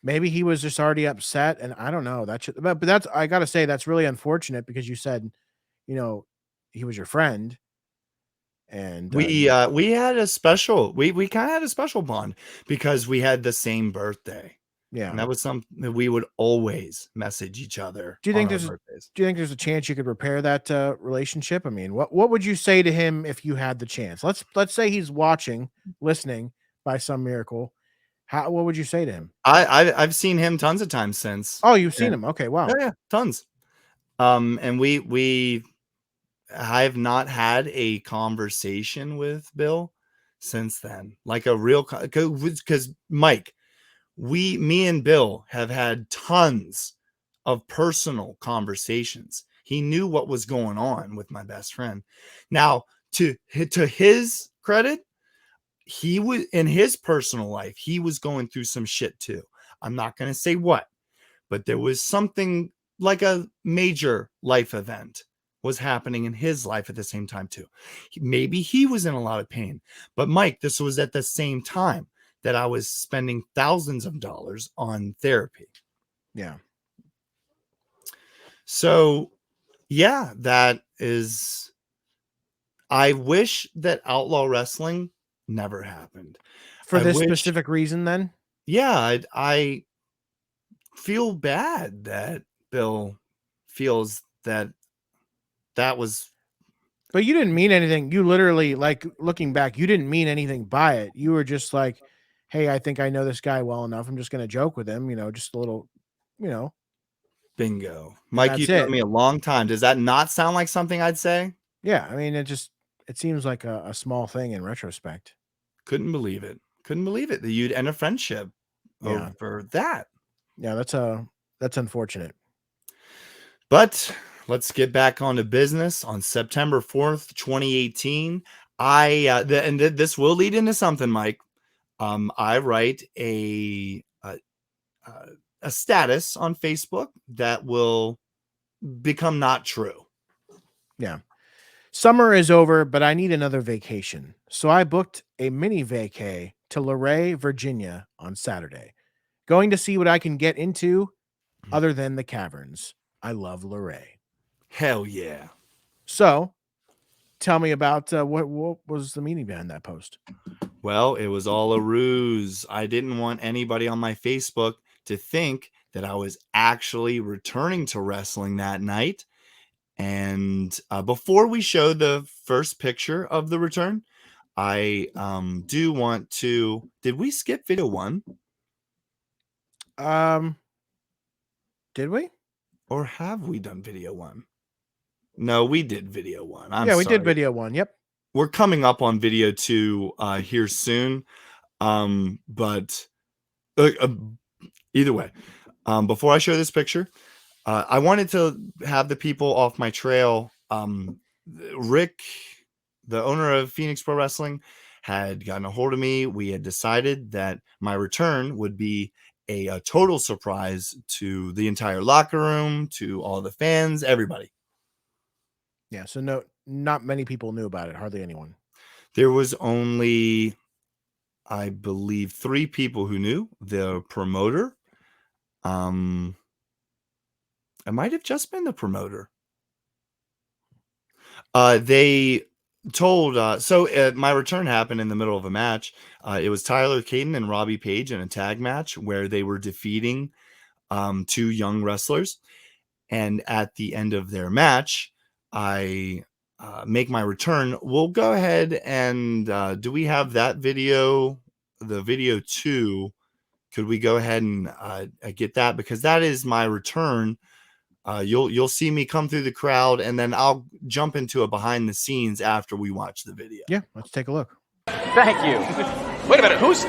Maybe he was just already upset, and I don't know. But that's, I gotta say, that's really unfortunate, because you said, he was your friend, and we had a special. We kind of had a special bond because we had the same birthday. Yeah. And that was something that we would always message each other Do you on think our there's birthdays. do you think there's a chance you could repair that relationship? I mean, what would you say to him if you had the chance? Let's say he's watching, listening by some miracle. What would you say to him? I've seen him tons of times since. Oh, you've seen And him. Okay, wow. yeah, tons. And I've not had a conversation with Bill since then, like a real, because Mike, me and Bill have had tons of personal conversations. He knew what was going on with my best friend. Now, to his credit, he was in his personal life, he was going through some shit too. I'm not going to say what, but there was something like a major life event was happening in his life at the same time too. Maybe he was in a lot of pain, but Mike, this was at the same time that I was spending thousands of dollars on therapy. Yeah. So yeah, that is, I wish that outlaw wrestling never happened. For I this wish, specific reason then? yeah, I feel bad that Bill feels that that was But you didn't mean anything. You literally, like, looking back, you didn't mean anything by it. You were just like, hey, I think I know this guy well enough. I'm just going to joke with him, just a little, you know, bingo. and Mike, that's you've known it. me a long time. Does that not sound like something I'd say? Yeah. I mean, it seems like a small thing in retrospect. Couldn't believe it. Couldn't believe it that you'd end a friendship Yeah. over that. Yeah. That's unfortunate. But let's get back on to business. On September 4th, 2018, this will lead into something, Mike. I write a status on Facebook that will become not true. Yeah. Summer is over, but I need another vacation. So I booked a mini vacay to Luray, Virginia on Saturday. Going to see what I can get into other than the caverns. I love Luray. Hell yeah. So tell me about what was the meaning behind that post? Well, it was all a ruse. I didn't want anybody on my Facebook to think that I was actually returning to wrestling that night. And before we show the first picture of the return, I do want to. Did we skip video 1? Did we? Or have we done video 1? No, we did video 1. I'm Yeah, we sorry. did video 1. Yep. We're coming up on video 2 here soon. But either way, before I show this picture, I wanted to have the people off my trail. Rick, the owner of Phoenix Pro Wrestling, had gotten a hold of me. We had decided that my return would be a total surprise to the entire locker room, to all the fans, everybody. Yeah, so not many people knew about it. Hardly anyone. There was only, I believe, 3 people who knew. The promoter. It might have just been the promoter. They told my return happened in the middle of a match. It was Tyler Caden and Robbie Page in a tag match where they were defeating 2 young wrestlers. And at the end of their match, I make my return. We'll go ahead and do we have that video? The video 2. Could we go ahead and get that? Because that is my return. You'll see me come through the crowd, and then I'll jump into a behind the scenes after we watch the video. Yeah, let's take a look. Thank you. Wait a minute, who's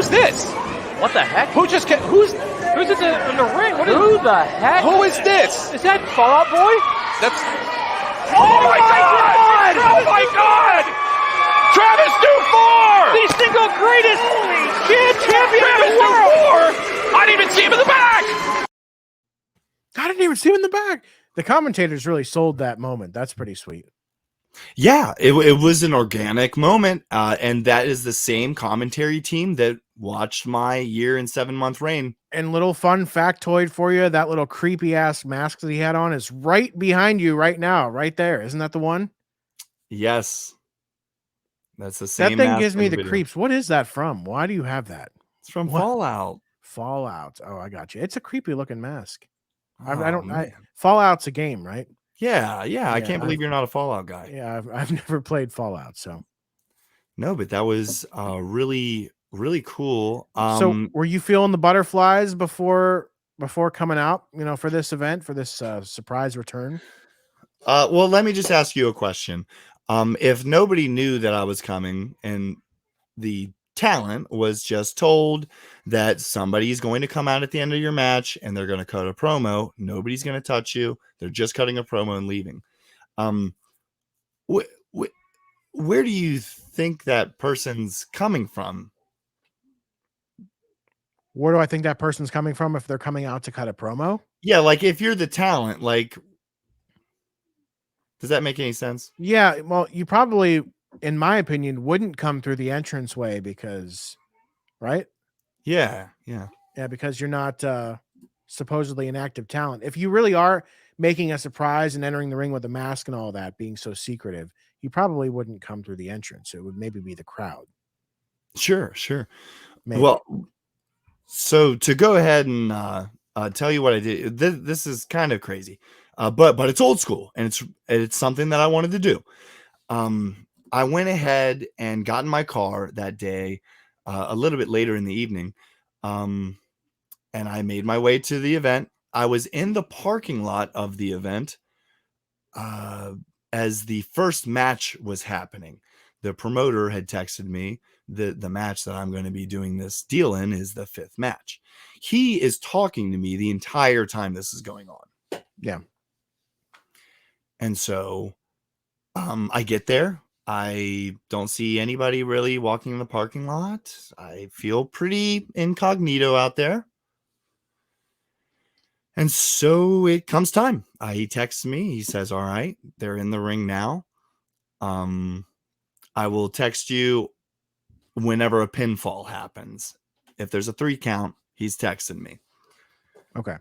this? What the heck? Who's in the ring? Who the heck? Who is this? Is that Fall Out Boy? That's. Oh my God! Oh my God! Travis Dufour! The single greatest champion in the world! I didn't even see him in the back. I didn't even see him in the back. The commentators really sold that moment. That's pretty sweet. Yeah, it was an organic moment. And that is the same commentary team that watched my year and 7-month reign. And little fun factoid for you, that little creepy ass mask that he had on is right behind you right now, right there. Isn't that the one? Yes. That's the same. That thing gives me the creeps. What is that from? Why do you have that? It's from Fallout. Fallout. Oh, I got you. It's a creepy looking mask. I Oh, don't. man. Fallout's a game, right? Yeah. I Yeah, can't believe you're not a Fallout guy. Yeah, I've never played Fallout, so. No, but that was really, really cool. So, were you feeling the butterflies before coming out? For this event, for this surprise return. Well, let me just ask you a question. If nobody knew that I was coming and the talent was just told that somebody's going to come out at the end of your match and they're going to cut a promo, nobody's going to touch you. They're just cutting a promo and leaving. Wh- wh- where do you think that person's coming from? Where do I think that person's coming from if they're coming out to cut a promo? Yeah, like if you're the talent, like, does that make any sense? Yeah, well, you probably, in my opinion, wouldn't come through the entranceway because, right? Yeah. Yeah, because you're not supposedly an active talent. If you really are making a surprise and entering the ring with a mask and all that, being so secretive, you probably wouldn't come through the entrance. It would maybe be the crowd. Sure. Maybe. Well, so to go ahead and tell you what I did, this is kind of crazy, but it's old school and it's something that I wanted to do. I went ahead and got in my car that day, a little bit later in the evening, and I made my way to the event. I was in the parking lot of the event as the first match was happening. The promoter had texted me the match that I'm going to be doing this deal in is the 5th match. He is talking to me the entire time this is going on. Yeah. And so I get there. I don't see anybody really walking in the parking lot. I feel pretty incognito out there. And so it comes time. He texts me. He says, all right, they're in the ring now. I will text you whenever a pinfall happens. If there's a 3 count, he's texting me. Okay.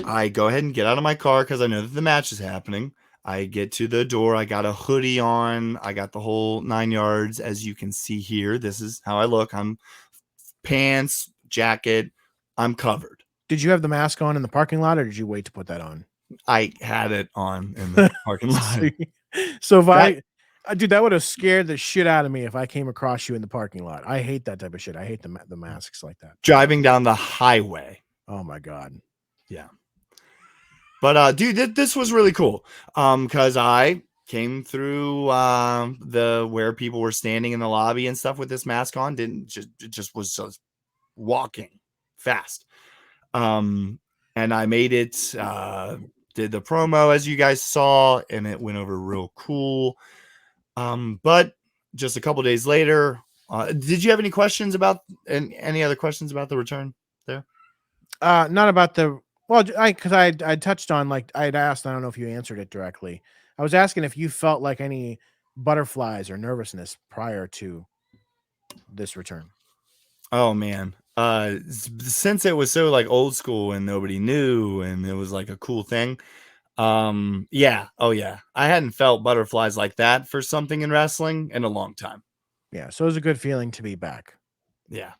I go ahead and get out of my car because I know that the match is happening. I get to the door. I got a hoodie on. I got the whole 9 yards. As you can see here, this is how I look. I'm pants, jacket. I'm covered. Did you have the mask on in the parking lot or did you wait to put that on? I had it on in the parking lot. So if dude, that would have scared the shit out of me if I came across you in the parking lot. I hate that type of shit. I hate the masks like that. Driving down the highway. Oh my God. Yeah. But dude, this was really cool. Because I came through where people were standing in the lobby and stuff with this mask on. Just was just walking fast. And I made it, did the promo as you guys saw, and it went over real cool. But just a couple days later, did you have any questions about any other questions about the return there? Not about the, well, because I touched on, like, I had asked, I don't know if you answered it directly. I was asking if you felt like any butterflies or nervousness prior to this return. Oh man. Since it was so like old school and nobody knew and it was like a cool thing. Yeah. Oh yeah. I hadn't felt butterflies like that for something in wrestling in a long time. Yeah. So it was a good feeling to be back. Yeah.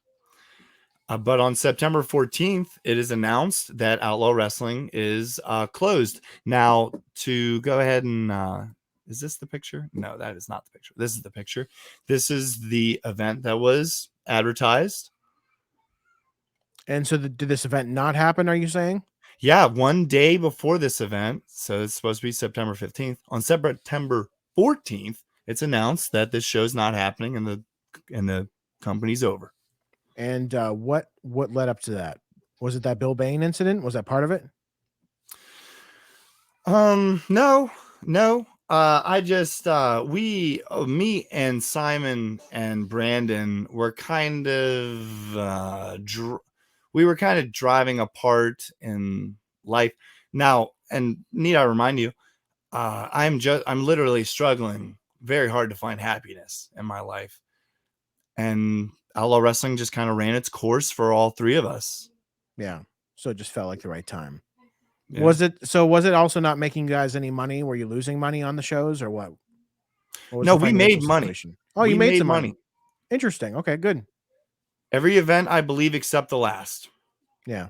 But on September 14th, it is announced that Outlaw Wrestling is closed. Now, to go ahead and is this the picture? No, that is not the picture. This is the picture. This is the event that was advertised. And so did this event not happen, are you saying? Yeah, one day before this event, so it's supposed to be September 15th. On September 14th, it's announced that this show's not happening and the company's over. And what led up to that? Was it that Bill Bain incident? Was that part of it? No. I just me and Simon and Brandon were kind of we were kind of driving apart in life now. And need I remind you, I'm literally struggling very hard to find happiness in my life, and Outlaw Wrestling just kind of ran its course for all 3 of us. Yeah. So it just felt like the right time. Yeah. Was it also not making you guys any money? Were you losing money on the shows or what? No, we made money. Situation? Oh, you made some money. Interesting. Okay, good. Every event, I believe, except the last. Yeah.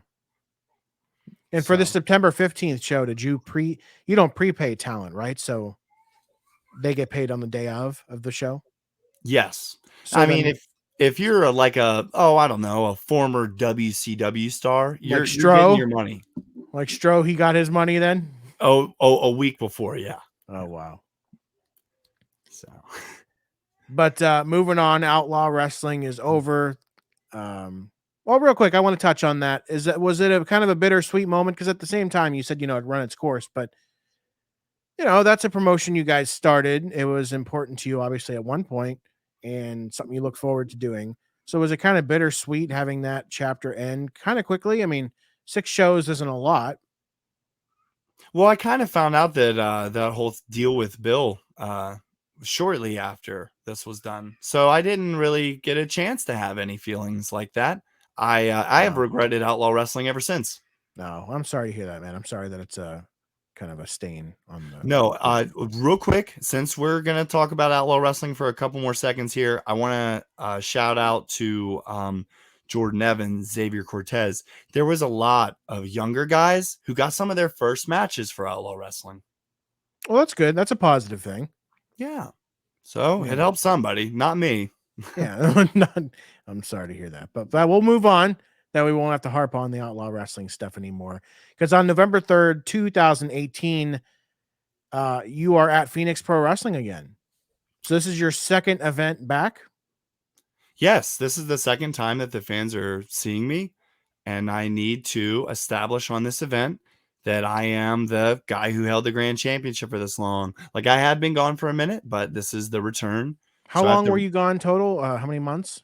And for the September 15th show, you don't prepay talent, right? So they get paid on the day of the show. Yes. So I then, mean, if you're I don't know, a former WCW star, you're getting your money. Like Stro, he got his money then? A week before, yeah. Oh, wow. So, but moving on, Outlaw Wrestling is over. Well, real quick, I want to touch on that. Was it a kind of a bittersweet moment? Because at the same time, you said, it run its course, but that's a promotion you guys started. It was important to you, obviously, at one point, and something you look forward to doing. So was it kind of bittersweet having that chapter end kind of quickly? I mean, 6 shows isn't a lot. Well, I kind of found out that that whole deal with Bill shortly after this was done, so I didn't really get a chance to have any feelings like that. I have regretted Outlaw Wrestling ever since. No, I'm sorry to hear that, man. I'm sorry that it's kind of a stain on the. No, real quick, since we're gonna talk about Outlaw Wrestling for a couple more seconds here, I want to shout out to Jordan Evans, Xavier Cortez. There was a lot of younger guys who got some of their first matches for Outlaw Wrestling. Well, that's good. That's a positive thing. Yeah. So it helps somebody, not me. Yeah. I'm sorry to hear that, but we'll move on. That we won't have to harp on the Outlaw Wrestling stuff anymore. Because on November 3rd, 2018, you are at Phoenix Pro Wrestling again. So this is your second event back? Yes, this is the second time that the fans are seeing me, and I need to establish on this event that I am the guy who held the grand championship for this long. Like, I had been gone for a minute, but this is the return. How long were you gone total? How many months?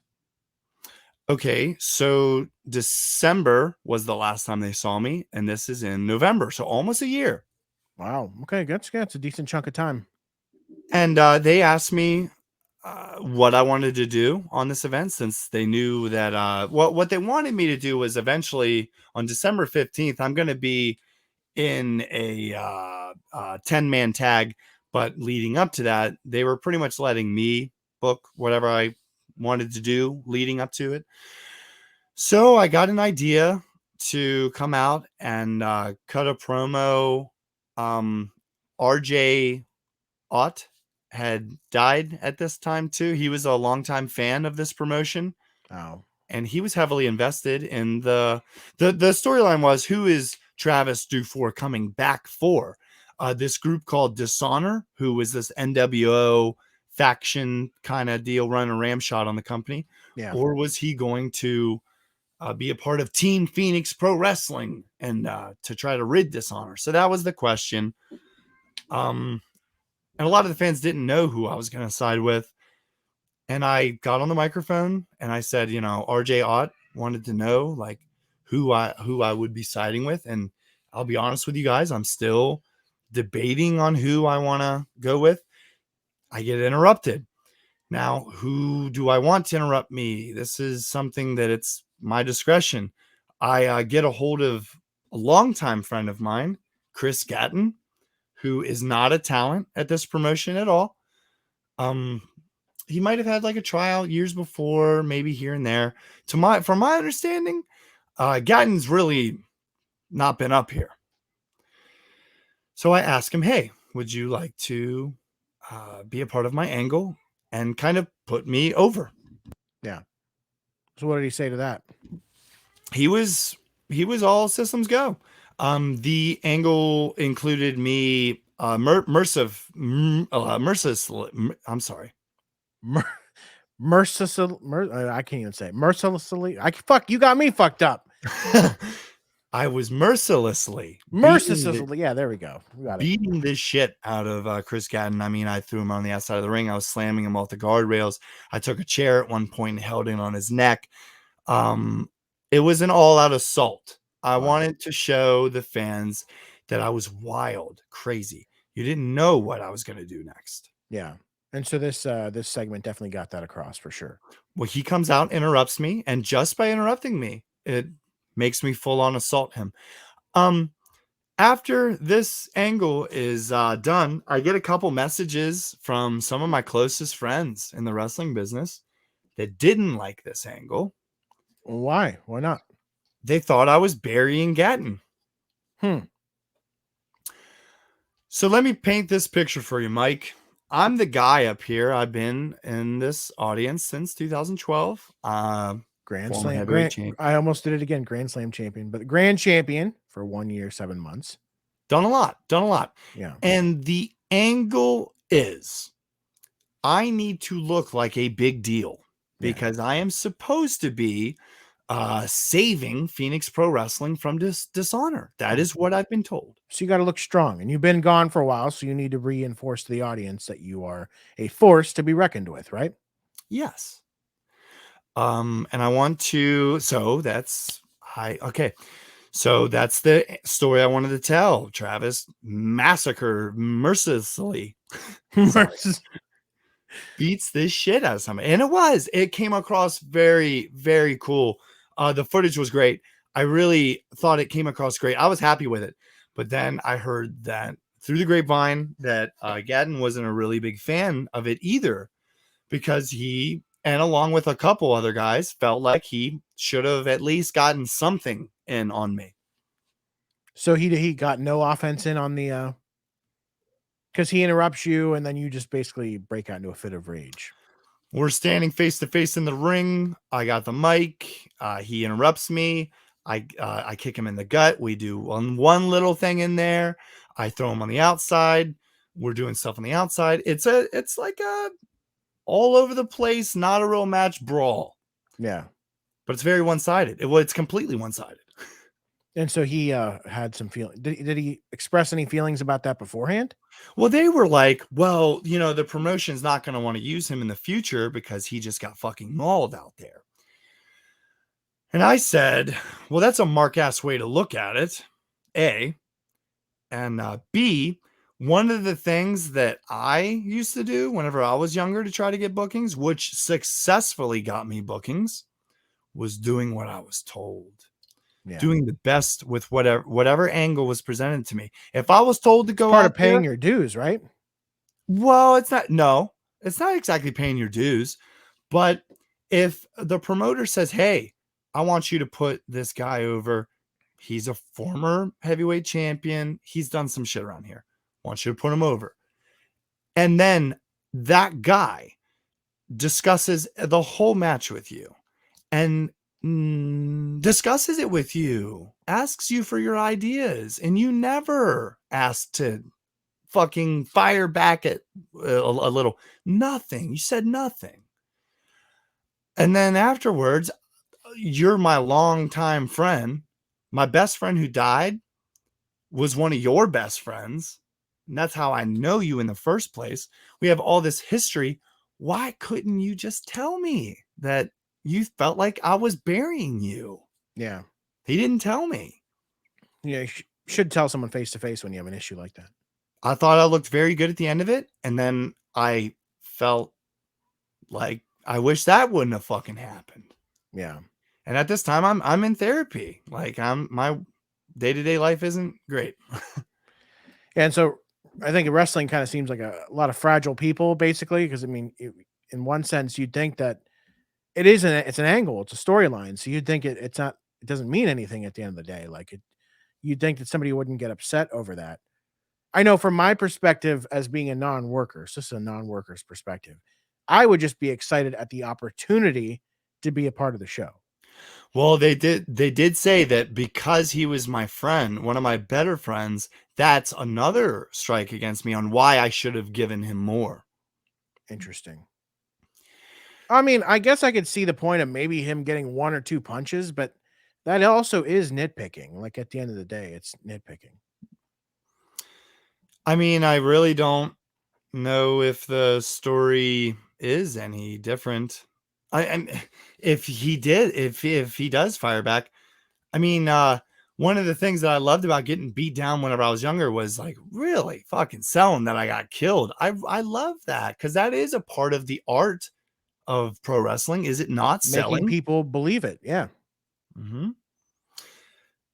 Okay, so December was the last time they saw me, and this is in November, so almost a year. Wow. Okay, that's a decent chunk of time. And they asked me what I wanted to do on this event, since they knew that what they wanted me to do was eventually on December 15th, I'm going to be in a 10-man tag. But leading up to that, they were pretty much letting me book whatever I wanted to do leading up to it. So I got an idea to come out and cut a promo. RJ Ott had died at this time too. He was a longtime fan of this promotion. Oh. And he was heavily invested in the storyline was, who is Travis Dufour coming back for? This group called Dishonor, who was this NWO faction kind of deal, running a ramshot on the company. Yeah. Or was he going to be a part of Team Phoenix Pro Wrestling and to try to rid Dishonor? So that was the question. And a lot of the fans didn't know who I was going to side with. And I got on the microphone and I said, RJ Ott wanted to know like who I would be siding with. And I'll be honest with you guys, I'm still debating on who I want to go with. I get interrupted. Now, who do I want to interrupt me? This is something that it's my discretion. I get a hold of a longtime friend of mine, Chris Gatton, who is not a talent at this promotion at all. He might have had like a tryout years before, maybe here and there. From my understanding, Gatton's really not been up here. So I asked him, hey, would you like to be a part of my angle and kind of put me over? Yeah. So what did he say to that? He was all systems go. The angle included me mercilessly. I'm sorry. I can't even say mercilessly. You got me fucked up. I was mercilessly. Yeah, there we go. We got beating this shit out of Chris Gatton. I mean, I threw him on the outside of the ring. I was slamming him off the guardrails. I took a chair at one point and held in on his neck. It was an all-out assault. I wanted to show the fans that I was wild, crazy. You didn't know what I was going to do next. Yeah. And so this segment definitely got that across for sure. Well, he comes out, interrupts me, and just by interrupting me, it makes me full on assault him. After this angle is done, I get a couple messages from some of my closest friends in the wrestling business that didn't like this angle. Why? Why not? They thought I was burying Gatton. Hmm. So let me paint this picture for you, Mike. I'm the guy up here. I've been in this audience since 2012. Grand Former Slam. heavyweight champ. I almost did it again. Grand Slam champion, but grand champion for 1 year, 7 months. Done a lot. Yeah. And the angle is I need to look like a big deal because I am supposed to be saving Phoenix Pro Wrestling from dishonor. That is what I've been told. So you got to look strong, and you've been gone for a while, so you need to reinforce to the audience that you are a force to be reckoned with, right? Yes. And I want to, so that's So that's the story I wanted to tell. Travis massacre mercilessly beats this shit out of somebody. And it came across very, very cool. The footage was great. I really thought it came across great. I was happy with it. But then I heard that through the grapevine that Gatton wasn't a really big fan of it either, because he, and along with a couple other guys, felt like he should have at least gotten something in on me. So he got no offense in on the because he interrupts you, and then you just basically break out into a fit of rage. We're standing face to face in the ring. I got the mic. He interrupts me. I kick him in the gut. We do one little thing in there. I throw him on the outside. We're doing stuff on the outside. It's like a all over the place, not a real match brawl. Yeah, but it's very one-sided. It's completely one-sided. And so he had some feeling. Did he express any feelings about that beforehand? Well, they were like, well, the promotion's not going to want to use him in the future because he just got fucking mauled out there. And I said, well, that's a mark-ass way to look at it, A. And B, one of the things that I used to do whenever I was younger to try to get bookings, which successfully got me bookings, was doing what I was told. Yeah. Doing the best with whatever angle was presented to me. If I was told to go part of paying your dues, right? Well, it's not exactly paying your dues, but if the promoter says, hey, I want you to put this guy over, he's a former heavyweight champion, he's done some shit around here, I want you to put him over, and then that guy discusses the whole match with you and discusses it with you, asks you for your ideas, and you never ask to fucking fire back at a little. Nothing. You said nothing. And then afterwards, you're my longtime friend. My best friend who died was one of your best friends. And that's how I know you in the first place. We have all this history. Why couldn't you just tell me that you felt like I was burying you? Yeah. He didn't tell me. Yeah, you should tell someone face to face when you have an issue like that. I thought I looked very good at the end of it. And then I felt like I wish that wouldn't have fucking happened. Yeah. And at this time I'm in therapy. Like my day-to-day life isn't great. And so I think wrestling kind of seems like a lot of fragile people, basically, because I mean, in one sense, you'd think that it's an angle, it's a storyline. So you'd think it doesn't mean anything at the end of the day. Like you'd think that somebody wouldn't get upset over that. I know from my perspective as being a non-worker, so this is a non-worker's perspective, I would just be excited at the opportunity to be a part of the show. Well, they did say that because he was my friend, one of my better friends, that's another strike against me on why I should have given him more. Interesting. I mean, I guess I could see the point of maybe him getting one or two punches, but that also is nitpicking. Like at the end of the day, it's nitpicking. I mean, I really don't know if the story is any different. If he does fire back, I mean, one of the things that I loved about getting beat down whenever I was younger was like really fucking selling that I got killed. I love that because that is a part of the art of pro wrestling, is it not? Selling people believe it. Yeah. Mm-hmm.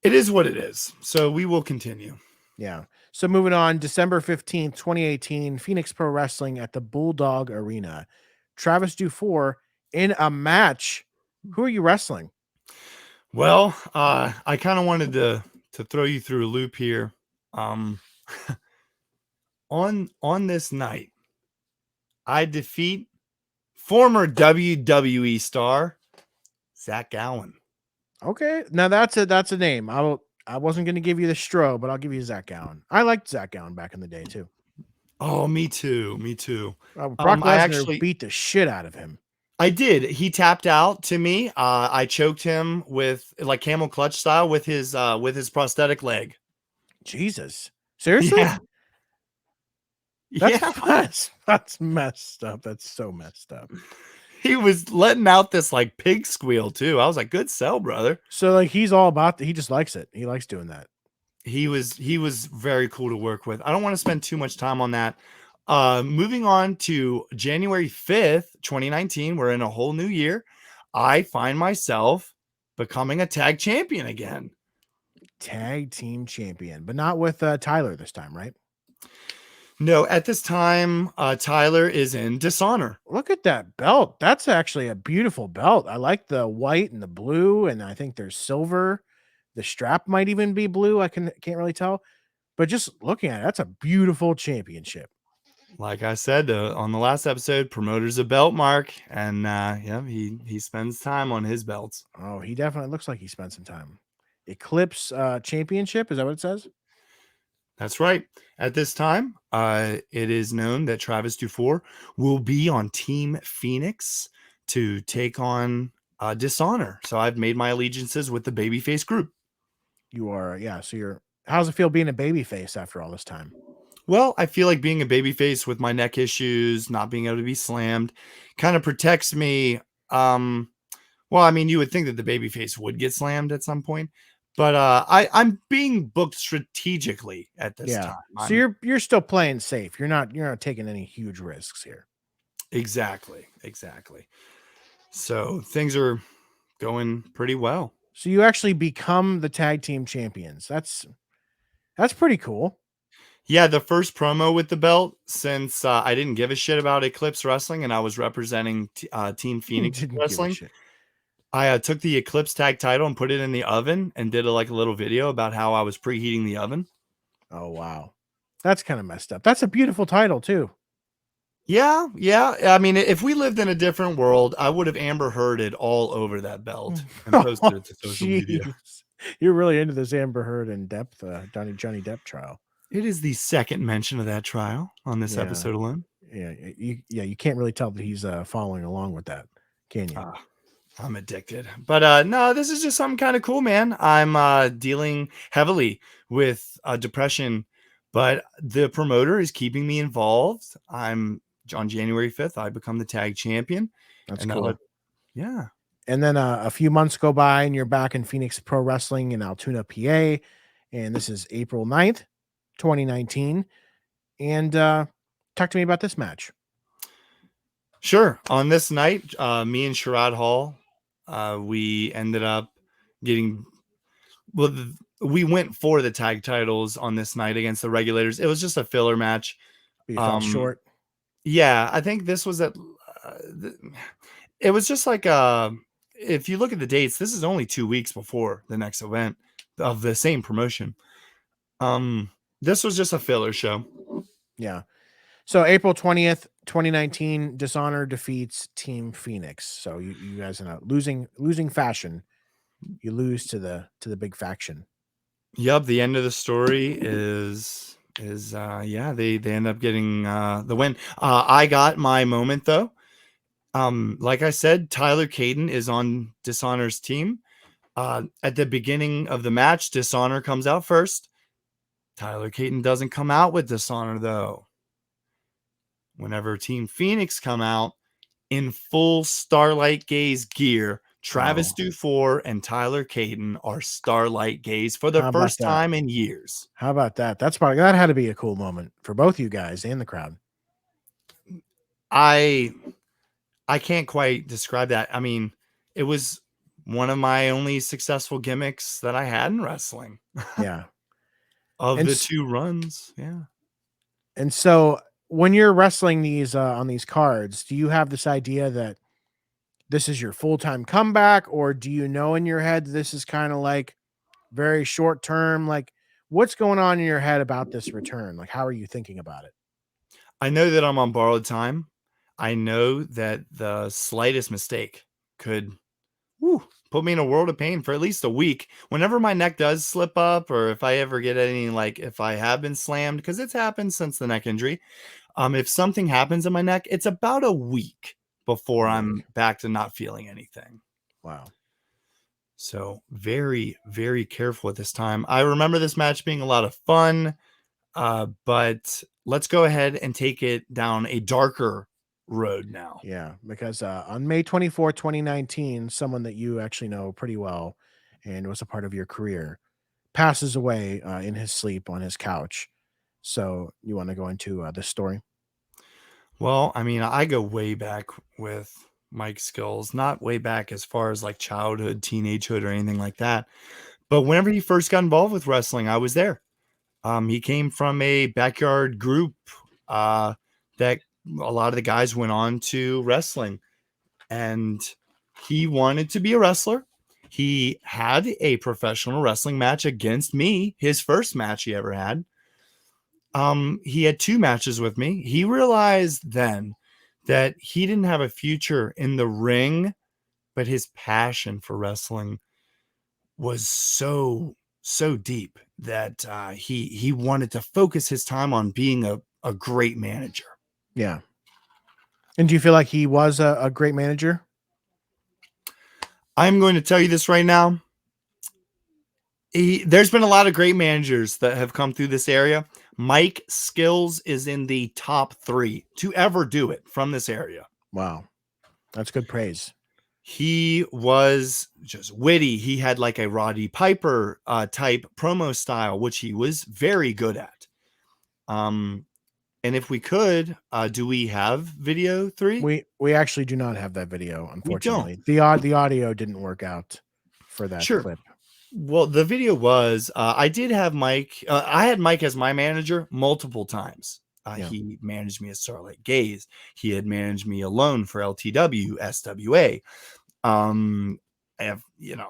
It is what it is. So we will continue. Yeah. So moving on, December 15th, 2018, Phoenix Pro Wrestling at the Bulldog Arena. Travis Dufour in a match. Who are you wrestling? Well, I kind of wanted to throw you through a loop here. Um, on this night, I defeat former WWE star Zach Gowen. Okay, now that's a name. I wasn't going to give you the Stro, but I'll give you Zach Gowen. I liked Zach Gowen back in the day too. Oh, me too. Me too. Brock I Lesnar actually beat the shit out of him. I did. He tapped out to me. I choked him with like camel clutch style with his prosthetic leg. Jesus, seriously? Yeah. That's Yeah. that's messed up. That's so messed up. He was letting out this like pig squeal too. I was like, good sell, brother. So like he's all about he just likes it. He likes doing that. He was very cool to work with. I don't want to spend too much time on that. Moving on to January 5th, 2019, we're in a whole new year. I find myself becoming a tag champion again. Tag team champion, but not with Tyler this time, right? No, at this time, Tyler is in Dishonor. Look at that belt. That's actually a beautiful belt. I like the white and the blue, and I think there's silver. The strap might even be blue. I can't really tell, but just looking at it, that's a beautiful championship. Like I said on the last episode, promoter's a belt mark, and yeah, he spends time on his belts. Oh, he definitely looks like he spent some time. Eclipse Championship, is that what it says? That's right. At this time, it is known that Travis Dufour will be on Team Phoenix to take on Dishonor. So I've made my allegiances with the babyface group. You are, yeah. So you're. How's it feel being a babyface after all this time? Well, I feel like being a babyface with my neck issues, not being able to be slammed, kind of protects me. Well, I mean, you would think that the babyface would get slammed at some point, but I'm being booked strategically at this time. So you're still playing safe. You're not taking any huge risks here. Exactly. So things are going pretty well. So you actually become the tag team champions. That's pretty cool. Yeah, the first promo with the belt, since I didn't give a shit about Eclipse Wrestling and I was representing Team Phoenix Wrestling. I took the Eclipse tag title and put it in the oven and did a little video about how I was preheating the oven. Oh, wow. That's kind of messed up. That's a beautiful title too. Yeah. I mean, if we lived in a different world, I would have Amber Hearded all over that belt and posted it to social media. You're really into this Amber Heard in depth, Johnny Depp trial. It is the second mention of that trial on this episode alone. Yeah, you can't really tell that he's following along with that, can you? I'm addicted. But no, this is just something kind of cool, man. I'm dealing heavily with depression, but the promoter is keeping me involved. I'm on January 5th. I become the tag champion. That's cool. Yeah. And then a few months go by and you're back in Phoenix Pro Wrestling in Altoona, PA. And this is April 9th, 2019. And talk to me about this match. Sure. On this night, me and Sherrod Hall, we ended up getting, we went for the tag titles on this night against the Regulators. It was just a filler match. You fell short. Yeah, I think this was it was just like, if you look at the dates, this is only 2 weeks before the next event of the same promotion. This was just a filler show. Yeah. So April 20th, 2019, Dishonor defeats Team Phoenix. So you guys in a losing fashion. You lose to the big faction. Yep, the end of the story is they end up getting the win. I got my moment though. Like I said, Tyler Caden is on Dishonor's team. At the beginning of the match, Dishonor comes out first. Tyler Caden doesn't come out with Dishonor though. Whenever Team Phoenix come out in full Starlight Gaze gear, Travis Dufour and Tyler Caden are Starlight Gaze for the first time in years. How about that? That had to be a cool moment for both you guys and the crowd. I can't quite describe that. I mean, it was one of my only successful gimmicks that I had in wrestling. Yeah. Of the two runs. Yeah. And so when you're wrestling these on these cards, do you have this idea that this is your full-time comeback, or do you know in your head this is kind of like very short term? Like, what's going on in your head about this return? Like, how are you thinking about it? I know that I'm on borrowed time. I know that the slightest mistake could put me in a world of pain for at least a week. Whenever my neck does slip up, or if I ever get any, like if I have been slammed, because it's happened since the neck injury. If something happens in my neck, it's about a week before I'm back to not feeling anything. Wow. So very, very careful at this time. I remember this match being a lot of fun, but let's go ahead and take it down a darker road now. Yeah, because on May 24th, 2019, someone that you actually know pretty well and was a part of your career passes away in his sleep on his couch. So you want to go into this story? Well, I mean, I go way back with Mike Skills, not way back as far as like childhood, teenagehood, or anything like that. But whenever he first got involved with wrestling, I was there. He came from a backyard group that a lot of the guys went on to wrestling, and he wanted to be a wrestler. He had a professional wrestling match against me, his first match he ever had. He had 2 matches with me. He realized then that he didn't have a future in the ring, but his passion for wrestling was so deep that he wanted to focus his time on being a great manager. Yeah. And do you feel like he was a great manager? I'm going to tell you this right now. There's been a lot of great managers that have come through this area. Mike Skills is in the top 3 to ever do it from this area. Wow. That's good praise. He was just witty. He had like a Roddy Piper type promo style, which he was very good at. And if we could, do we have video 3? We actually do not have that video, unfortunately. We The audio didn't work out for that clip. Well, the video was, I did have Mike. I had Mike as my manager multiple times. He managed me as Starlight Gaze. He had managed me alone for LTW, SWA.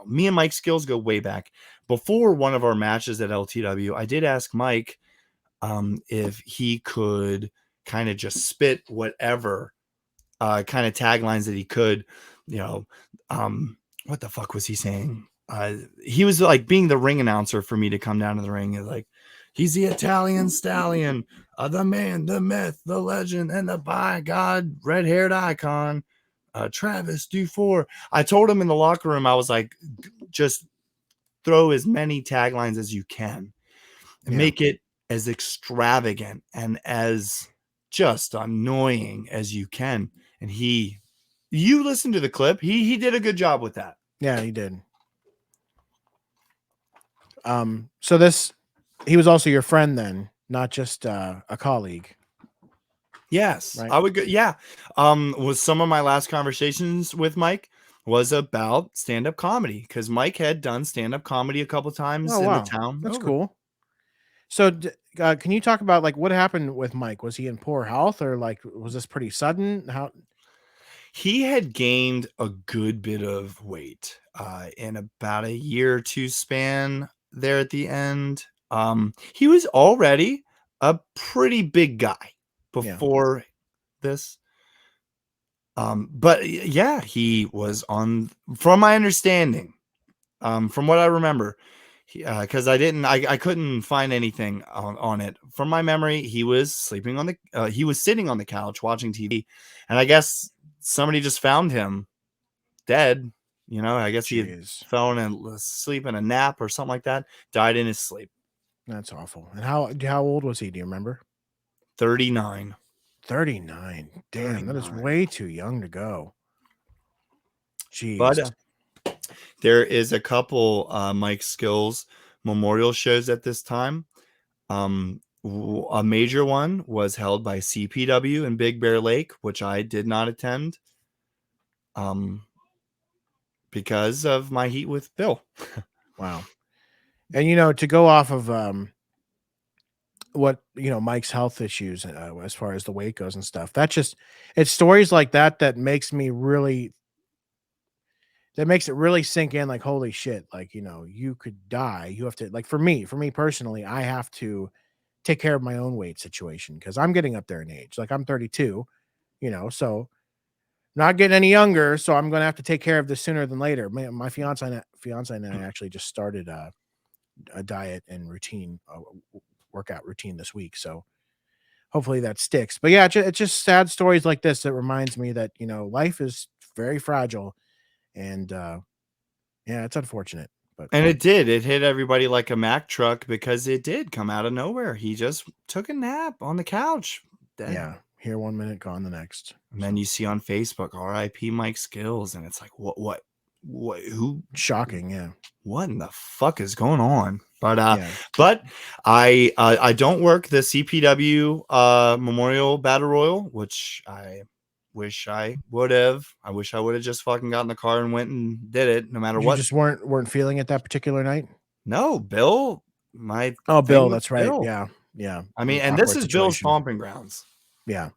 Me and Mike Skills go way back. Before one of our matches at LTW, I did ask Mike if he could kind of just spit whatever kind of taglines that he could. What the fuck was he saying? He was like being the ring announcer for me to come down to the ring. And like, he's the Italian stallion, the man, the myth, the legend, and the by God red-haired icon, Travis Dufour. I told him in the locker room, I was like, just throw as many taglines as you can and make it as extravagant and as just annoying as you can. And you listen to the clip. He did a good job with that. Yeah, he did. So he was also your friend then, not just a colleague. Yes, right? I would go. Yeah. Was some of my last conversations with Mike was about stand-up comedy, because Mike had done stand-up comedy a couple times in the town. That's cool. So can you talk about like what happened with Mike? Was he in poor health, or like was this pretty sudden? How he had gained a good bit of weight in about a year or 2 span there at the end. He was already a pretty big guy before this. But yeah, he was on, from my understanding, from what I remember, because I couldn't find anything on it. From my memory, he was sleeping on he was sitting on the couch watching TV, and I guess somebody just found him dead. I guess he had fallen asleep in a nap or something like that. Died in his sleep. That's awful. And how old was he? Do you remember? 39. 39. Damn, 39. That is way too young to go. Jeez. But there is a couple Mike Skills memorial shows at this time. A major one was held by CPW in Big Bear Lake, which I did not attend because of my heat with Bill. Wow. And, to go off of what, Mike's health issues as far as the weight goes and stuff, it's stories like that makes me really that makes it really sink in, like, holy shit, like, you could die. You have to, like, for me personally, I have to take care of my own weight situation because I'm getting up there in age. Like, I'm 32, so not getting any younger. So I'm going to have to take care of this sooner than later. My fiance and I actually just started a diet and routine, workout routine this week. So hopefully that sticks. But yeah, it's just sad stories like this that reminds me that, life is very fragile. And yeah, it's unfortunate. But And it did. It hit everybody like a Mack truck because it did come out of nowhere. He just took a nap on the couch. Dead. yeah, here 1 minute, gone the next. And then you see on Facebook, R.I.P. Mike Skills, and it's like, what, who? Shocking, yeah. What in the fuck is going on? But Yeah. but I don't work the CPW Memorial Battle Royal, which I wish I would have. I wish I would have just fucking got in the car and went and did it, no matter You what. just weren't feeling it that particular night? No, Bill. My Oh, thing Bill, with that's right. Bill. Yeah. Yeah. I mean, and this Awkward is Bill's situation. stomping grounds. Yeah.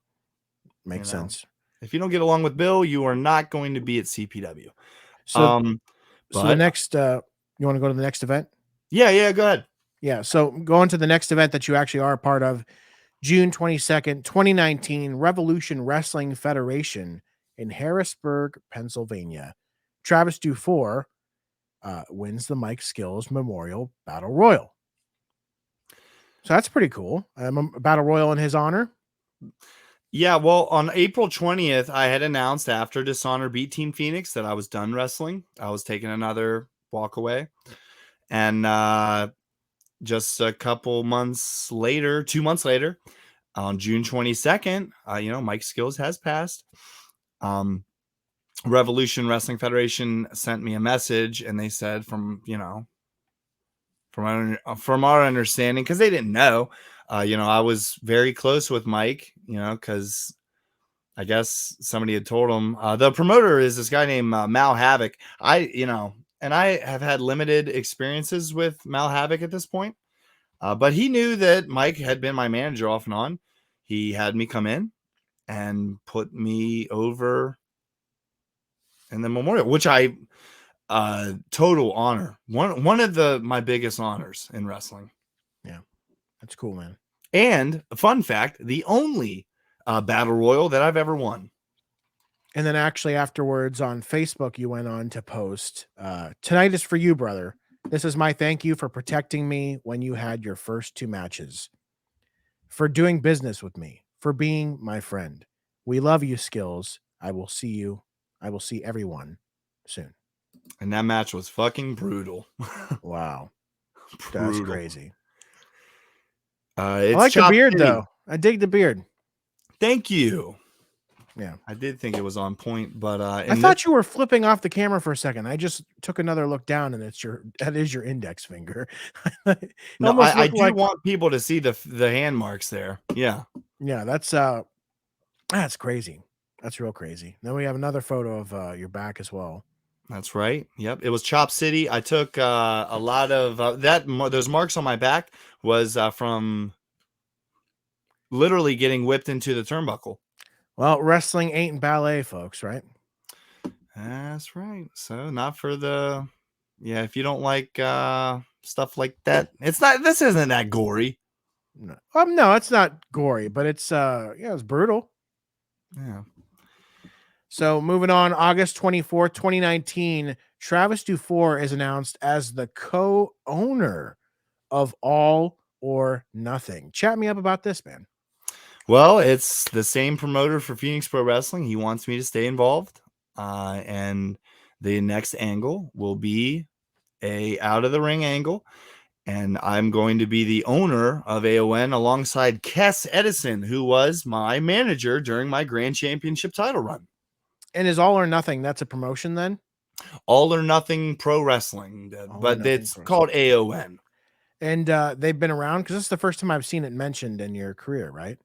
Makes You know. sense. If you don't get along with Bill, you are not going to be at CPW. So so the But next you want to go to the next event? yeah, go ahead. Yeah. So going to the next event that you actually are a part of, June 22nd, 2019, Revolution Wrestling Federation in Harrisburg, Pennsylvania. Travis Dufour wins the Mike Skills Memorial Battle Royal. So that's pretty cool. A Battle Royal in his honor. Yeah, well, on April 20th, I had announced after Dishonor beat Team Phoenix that I was done wrestling. I was taking another walk away. And just a couple months later, 2 months later, on June 22nd, Mike Skills has passed. Revolution Wrestling Federation sent me a message, and they said from our understanding, because they didn't know, I was very close with Mike, because I guess somebody had told him. The promoter is this guy named Mal Havoc. And I have had limited experiences with Mal Havoc at this point. But he knew that Mike had been my manager off and on. He had me come in and put me over in the Memorial, which I total honor. One of my biggest honors in wrestling. Yeah, that's cool, man. And a fun fact, the only Battle Royal that I've ever won. And then actually afterwards on Facebook, you went on to post, tonight is for you, brother. This is my thank you for protecting me when you had your first 2 matches, for doing business with me, for being my friend. We love you, Skills. I will see everyone soon. And that match was fucking brutal. Wow. That's crazy. I like the beard, though. I dig the beard. Thank you. Yeah. I did think it was on point, but I thought you were flipping off the camera for a second. I just took another look down, and that is your index finger. No, I do want people to see the hand marks there. Yeah. Yeah, that's crazy. That's real crazy. Then we have another photo of your back as well. That's right. Yep. It was Chop City. I took a lot of those marks on my back was from literally getting whipped into the turnbuckle. Well, wrestling ain't ballet, folks, right? That's right. So not for if you don't like stuff like that, this isn't that gory. No, it's not gory, but it's it's brutal. Yeah. So moving on, August 24th, 2019, Travis Dufour is announced as the co-owner of All or Nothing. Chat me up about this, man. Well, it's the same promoter for Phoenix Pro Wrestling. He wants me to stay involved. And the next angle will be a out of the ring angle. And I'm going to be the owner of AON alongside Kess Edison, who was my manager during my Grand Championship title run. And is All or Nothing, that's a promotion then? All or Nothing Pro Wrestling, but it's called AON. And they've been around, because this is the first time I've seen it mentioned in your career, right?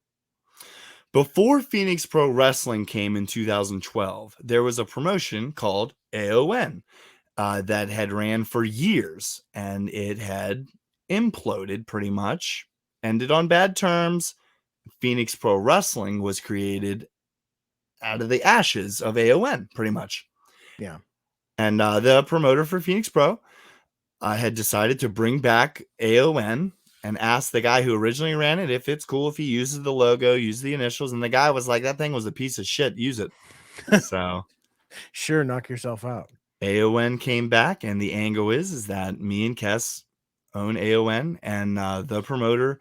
Before Phoenix Pro Wrestling came in 2012, there was a promotion called AON that had ran for years, and it had imploded pretty much, ended on bad terms. Phoenix Pro Wrestling was created out of the ashes of AON, pretty much. Yeah. And the promoter for Phoenix Pro had decided to bring back AON and asked the guy who originally ran it if it's cool if he uses the logo, use the initials. And the guy was like, that thing was a piece of shit. Use it. So Sure, knock yourself out. AON came back, and the angle is that me and Kess own AON, and the promoter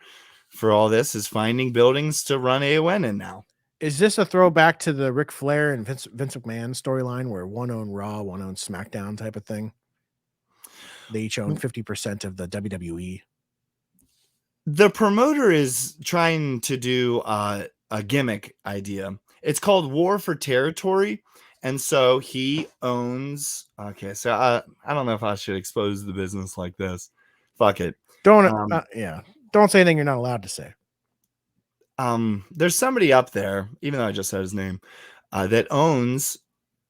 for all this is finding buildings to run AON in now. Is this a throwback to the Ric Flair and Vince McMahon storyline where one owned Raw, one owned SmackDown type of thing? They each own 50% of the WWE. The promoter is trying to do a gimmick idea. It's called War for Territory. And so he owns. Okay, so I don't know if I should expose the business like this. Fuck it. Don't Don't say anything you're not allowed to say. There's somebody up there, even though I just said his name, that owns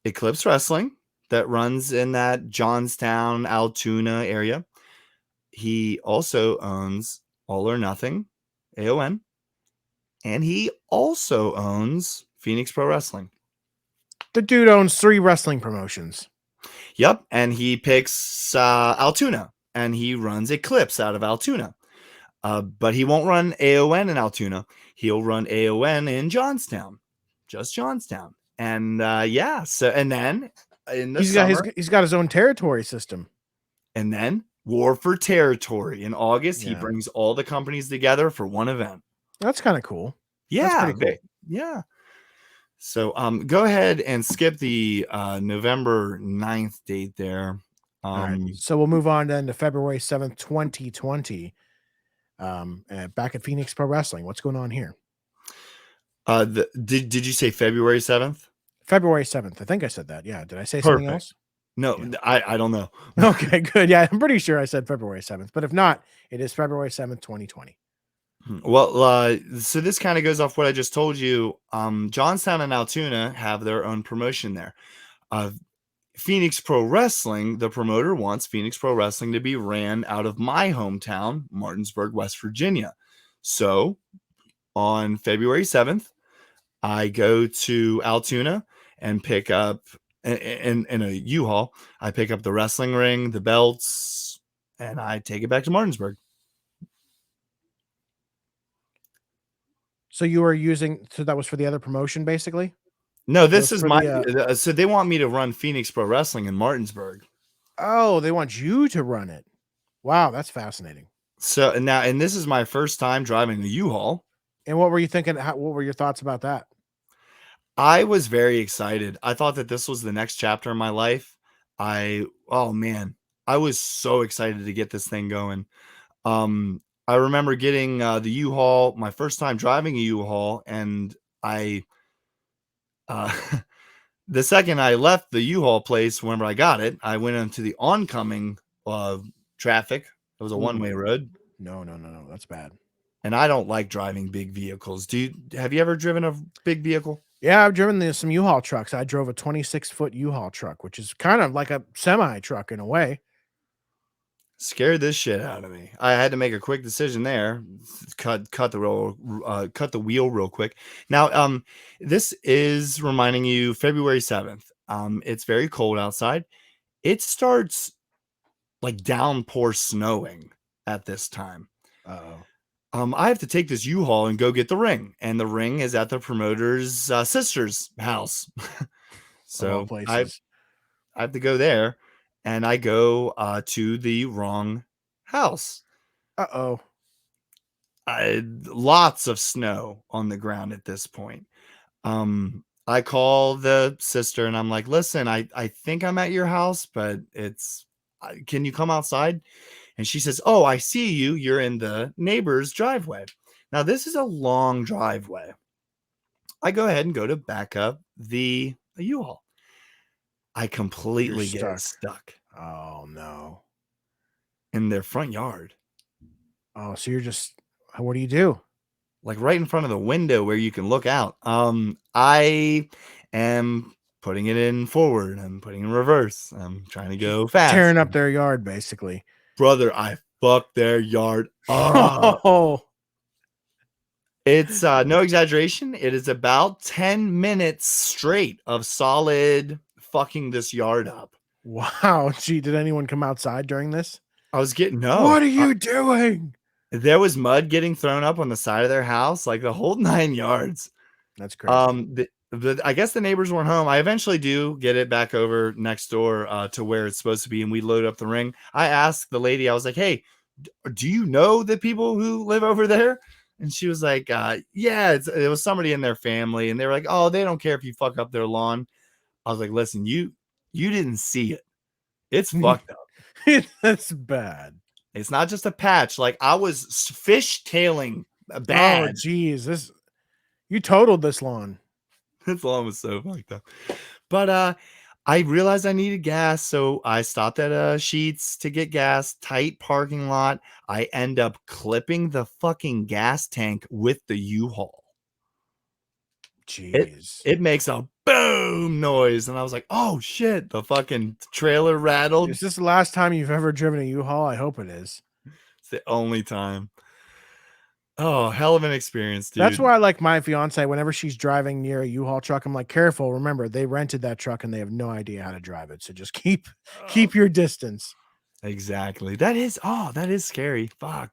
Eclipse Wrestling, that runs in that Johnstown, Altoona area. He also owns All or Nothing, AON, and he also owns Phoenix Pro Wrestling. The dude owns 3 wrestling promotions. Yep, and he picks Altoona, and he runs Eclipse out of Altoona. But he won't run AON in Altoona. He'll run AON in Johnstown, just Johnstown. And so and then in the summer, he's got his own territory system. And then War for Territory in August. He brings all the companies together for one event. That's kind of cool. Yeah, that's pretty cool. Yeah. So go ahead and skip the November 9th date there. All right. So we'll move on then to February 7th, 2020. Back at Phoenix Pro Wrestling. What's going on here? Did you say February 7th? February 7th. I think I said that. Yeah. Did I say something else? No, yeah. I don't know. Okay, good. Yeah, I'm pretty sure I said February 7th, but if not, it is February 7th, 2020. Well, so this kind of goes off what I just told you. Johnstown and Altoona have their own promotion there. Phoenix Pro Wrestling, the promoter wants Phoenix Pro Wrestling to be ran out of my hometown, Martinsburg, West Virginia. So on February 7th, I go to Altoona and pick up in a U-Haul. I pick up the wrestling ring, the belts, and I take it back to Martinsburg. So you were using, so that was for the other promotion, basically? No, this is my, so they want me to run Phoenix Pro Wrestling in Martinsburg. Oh, they want you to run it. Wow, that's fascinating. So, and this is my first time driving a U-Haul. And what were you thinking? What were your thoughts about that? I was very excited. I thought that this was the next chapter in my life. Oh man, I was so excited to get this thing going. I remember getting the U-Haul, my first time driving a U-Haul, and the second I left the U-Haul place, whenever I got it, I went into the oncoming traffic. It was a one-way road. No, that's bad. And I don't like driving big vehicles. Have you ever driven a big vehicle? Yeah, I've driven some U-Haul trucks. I drove a 26-foot U-Haul truck, which is kind of like a semi truck in a way. Scared this shit out of me. I had to make a quick decision there. Cut the wheel real quick. Now, this is reminding you February 7th. It's very cold outside. It starts like downpour snowing at this time. I have to take this U-Haul and go get the ring, and the ring is at the promoter's sister's house. So I have to go there. And I go to the wrong house. Lots of snow on the ground at this point. I call the sister and I'm like, listen, I think I'm at your house, but can you come outside? And she says, oh, I see you. You're in the neighbor's driveway. Now, this is a long driveway. I go ahead and go to back up the U-Haul. I completely get stuck. Oh, no. In their front yard. Oh, so what do you do? Like right in front of the window where you can look out. I am putting it in forward. I'm putting it in reverse. I'm trying to go fast. Tearing up their yard, basically. Brother, I fucked their yard up. Oh. It's no exaggeration. It is about 10 minutes straight of solid fucking this yard up. Wow. Gee, did anyone come outside during this? I was getting What are you doing? there was mud getting thrown up on the side of their house, like the whole 9 yards. That's crazy. I guess the neighbors weren't home. I eventually do get it back over next door to where it's supposed to be, and we load up the ring. I asked the lady, I was like, "Hey, do you know the people who live over there?" And she was like, "Yeah, it was somebody in their family," and they were like, "Oh, they don't care if you fuck up their lawn." I was like, "Listen, you didn't see it. It's fucked up. That's bad. It's not just a patch. Like I was fishtailing Oh, bad." geez. You totaled this lawn. This lawn was so fucked up. But I realized I needed gas, so I stopped at Sheets to get gas. Tight parking lot. I end up clipping the fucking gas tank with the U-Haul. Jeez. It makes a boom noise, and I was like, "Oh shit!" The fucking trailer rattled. Is this the last time you've ever driven a U-Haul? I hope it is. It's the only time. Oh, hell of an experience, dude. That's why I like my fiance. Whenever she's driving near a U-Haul truck, I'm like, careful. Remember, they rented that truck and they have no idea how to drive it. So just keep your distance. Exactly. That is scary. Fuck.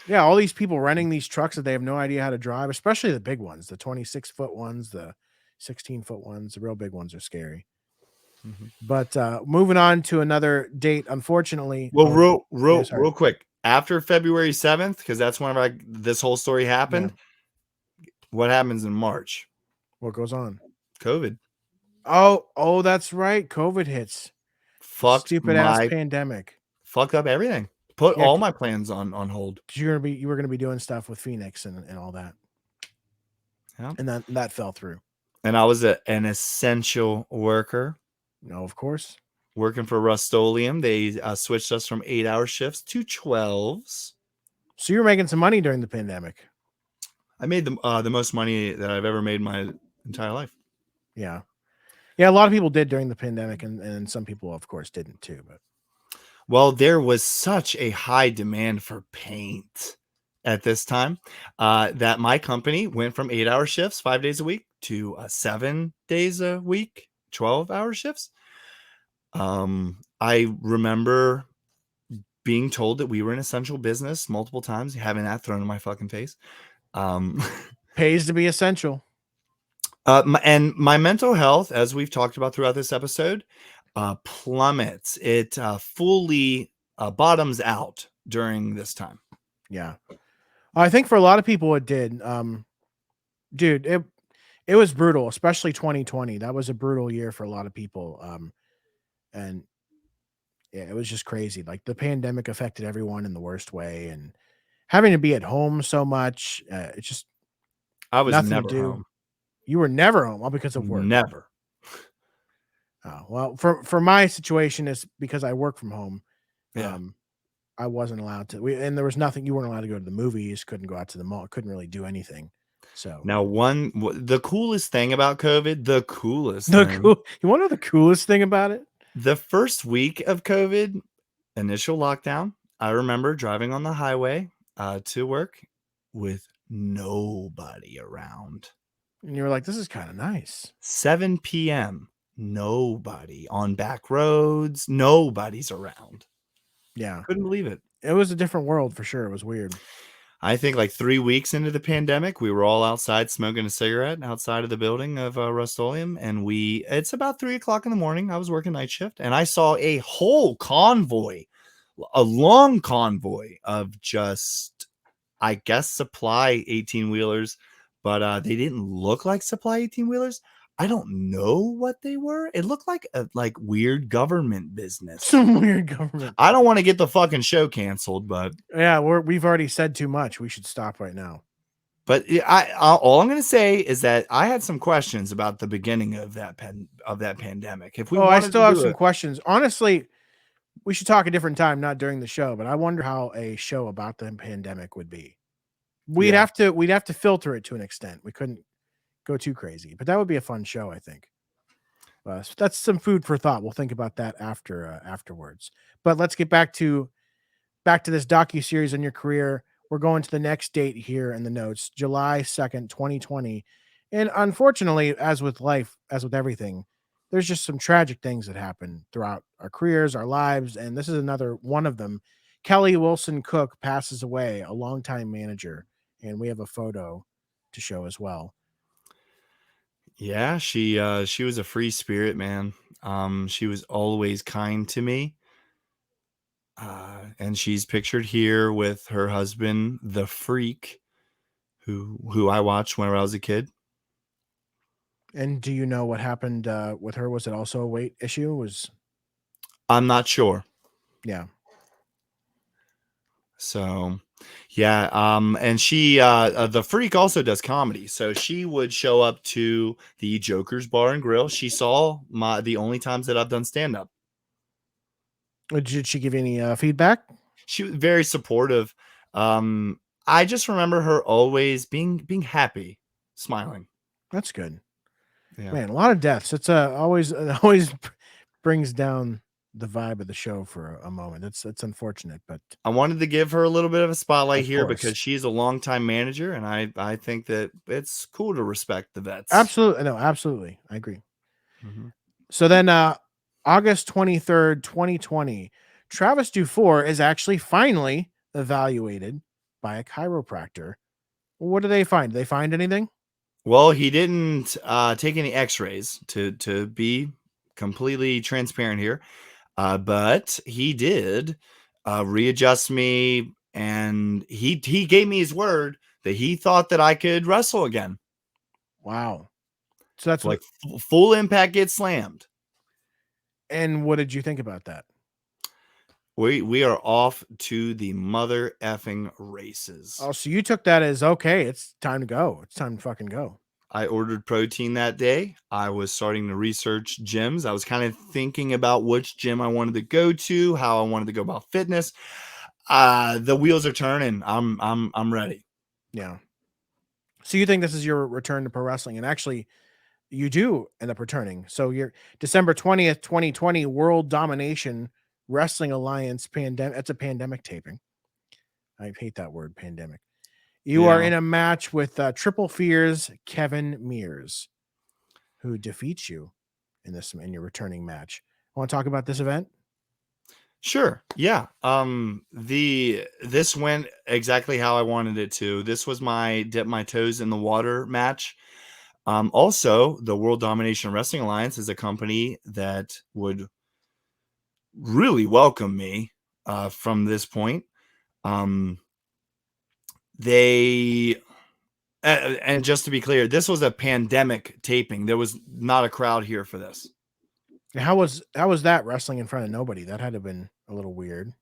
Yeah, all these people renting these trucks that they have no idea how to drive, especially the big ones, the 26-foot ones, the 16-foot ones, the real big ones are scary. Mm-hmm. But moving on to another date, unfortunately. Well, real quick. After February 7th, because that's whenever this whole story happened. Yeah. What happens in March? What goes on? COVID. Oh, that's right. COVID hits. Fucked stupid ass pandemic. Fucked up everything. Put all my plans on hold. You were gonna be doing stuff with Phoenix and all that. Yeah. And that fell through. And I was an essential worker. No, of course. Working for Rust-Oleum. They switched us from 8-hour shifts to 12s. So you were making some money during the pandemic. I made the most money that I've ever made in my entire life. Yeah. Yeah, a lot of people did during the pandemic, and some people, of course, didn't too. But well, there was such a high demand for paint at this time that my company went from 8-hour shifts 5 days a week to 7 days a week, 12-hour shifts. I remember being told that we were an essential business multiple times, having that thrown in my fucking face. Pays to be essential. And my mental health, as we've talked about throughout this episode, plummets. It fully bottoms out during this time. Yeah. I think for a lot of people it did. Dude, it was brutal, especially 2020. That was a brutal year for a lot of people. And yeah, it was just crazy. Like the pandemic affected everyone in the worst way, and having to be at home so much, it's just I was never home. You were never home, all because of work. Never. Well, for my situation, is because I work from home. Yeah. I wasn't allowed to. And there was nothing. You weren't allowed to go to the movies. Couldn't go out to the mall. Couldn't really do anything. So now, the coolest thing about COVID, you want to know the coolest thing about it? The first week of COVID, initial lockdown, I remember driving on the highway to work with nobody around. And you were like, this is kind of nice. 7 p.m. Nobody on back roads. Nobody's around. Yeah. Couldn't believe it. It was a different world for sure. It was weird. I think like 3 weeks into the pandemic, we were all outside smoking a cigarette outside of the building of Rust-Oleum. And it's about 3:00 in the morning. I was working night shift and I saw a whole convoy, a long convoy of just, I guess, supply 18-wheelers, but they didn't look like supply 18-wheelers. I don't know what they were. It looked like a weird government business. Some weird government. I don't want to get the fucking show canceled, but yeah, we've already said too much. We should stop right now. But all I'm going to say is that I had some questions about the beginning of that pandemic. If we, I still have some questions. Honestly, we should talk a different time, not during the show. But I wonder how a show about the pandemic would be. We'd have to filter it to an extent. We couldn't go too crazy, but that would be a fun show, I think. That's some food for thought. We'll think about that afterwards. But let's get back to this docuseries on your career. We're going to the next date here in the notes, July 2nd, 2020. And unfortunately, as with life, as with everything, there's just some tragic things that happen throughout our careers, our lives, and this is another one of them. Kelly Wilson Cook passes away, a longtime manager, and we have a photo to show as well. Yeah, she was a free spirit, man. She was always kind to me. And she's pictured here with her husband, the Freak, who I watched whenever I was a kid. And do you know what happened with her? Was it also a weight issue? I'm not sure. Yeah. So, yeah, and she, the Freak also does comedy. So she would show up to the Joker's Bar and Grill. She saw the only times that I've done stand up. Did she give you any feedback? She was very supportive. I just remember her always being happy, smiling. That's good. Yeah. Man, a lot of deaths. It's always brings down the vibe of the show for a moment. It's unfortunate, but I wanted to give her a little bit of a spotlight Of here course. because she's a longtime manager, and I think that it's cool to respect the vets. absolutely, no, absolutely, I agree. Mhm. So then, August 23rd, 2020, Travis Dufour is actually finally evaluated by a chiropractor. What do they find? Did they find anything? Well, he didn't take any X-rays to be completely transparent here, but he did readjust me, and he gave me his word that he thought that I could wrestle again. Wow. So that's Like full impact gets slammed. And what did you think about that? We are off to the mother effing races. Oh, so you took that as okay, it's time to go. It's time to fucking go. I ordered protein that day. I was starting to research gyms. I was kind of thinking about which gym I wanted to go to, how I wanted to go about fitness. The wheels are turning. I'm ready. Yeah. So you think this is your return to pro wrestling? And actually, you do end up returning. So you're December 20th, 2020, World Domination Wrestling Alliance pandemic. It's a pandemic taping. I hate that word, pandemic. You are Yeah. in a match with Triple Fear's Kevin Mears, who defeats you in your returning match. Want to talk about this event? Sure. Yeah. This went exactly how I wanted it to. This was my dip my toes in the water match. Also, the World Domination Wrestling Alliance is a company that would really welcome me from this point. They and just to be clear, this was a pandemic taping. There was not a crowd here for this. How was that wrestling in front of nobody? That had to have been a little weird.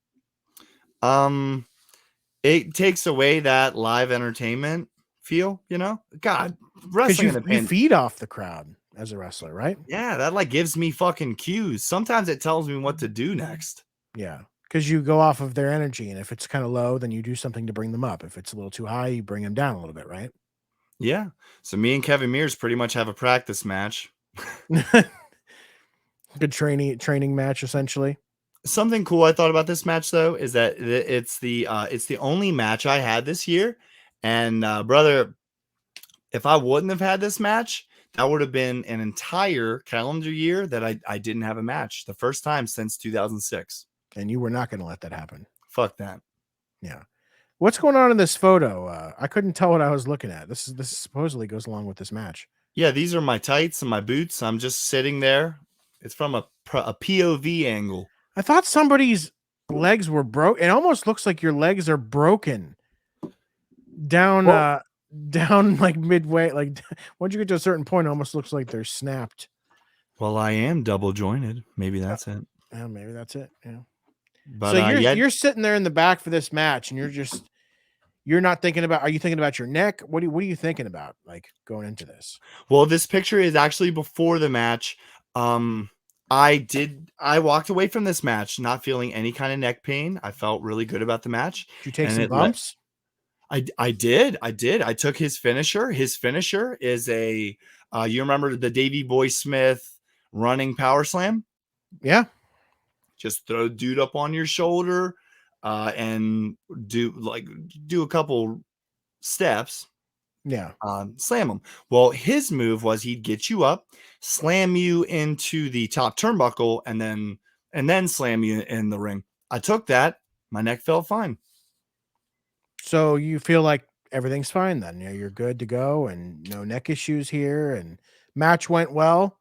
It takes away that live entertainment feel, you know? God, wrestling in Because the you feed off the crowd as a wrestler, right? yeah, that like gives me fucking cues. Sometimes it tells me what to do next. Yeah, because you go off of their energy, and if it's kind of low, then you do something to bring them up. If it's a little too high, you bring them down a little bit, right? Yeah. So me and Kevin Mears pretty much have a practice match. Good training match, essentially. Something cool I thought about this match though is that it's the only match I had this year, and brother, if I wouldn't have had this match, that would have been an entire calendar year that I didn't have a match. The first time since 2006. And you were not going to let that happen. Fuck that. Yeah. What's going on in this photo? I couldn't tell what I was looking at. This supposedly goes along with this match. Yeah, these are my tights and my boots. I'm just sitting there. It's from a POV angle. I thought somebody's legs were broke. It almost looks like your legs are broken down, down like midway. Like once you get to a certain point, it almost looks like they're snapped. Well, I am double jointed. Maybe that's it. Yeah, maybe that's it. Yeah. But So you're sitting there in the back for this match, and you're not thinking about. Are you thinking about your neck? What are you thinking about, like going into this? Well, this picture is actually before the match. I walked away from this match not feeling any kind of neck pain. I felt really good about the match. Did you take And some bumps? I did. I took his finisher. His finisher is a you remember the Davey Boy Smith running power slam? Yeah. Just throw dude up on your shoulder and do a couple steps, Yeah. Slam him. Well, his move was he'd get you up, slam you into the top turnbuckle, and then slam you in the ring. I took that. My neck felt fine. So you feel like everything's fine then? You're good to go, and no neck issues here, and match went well.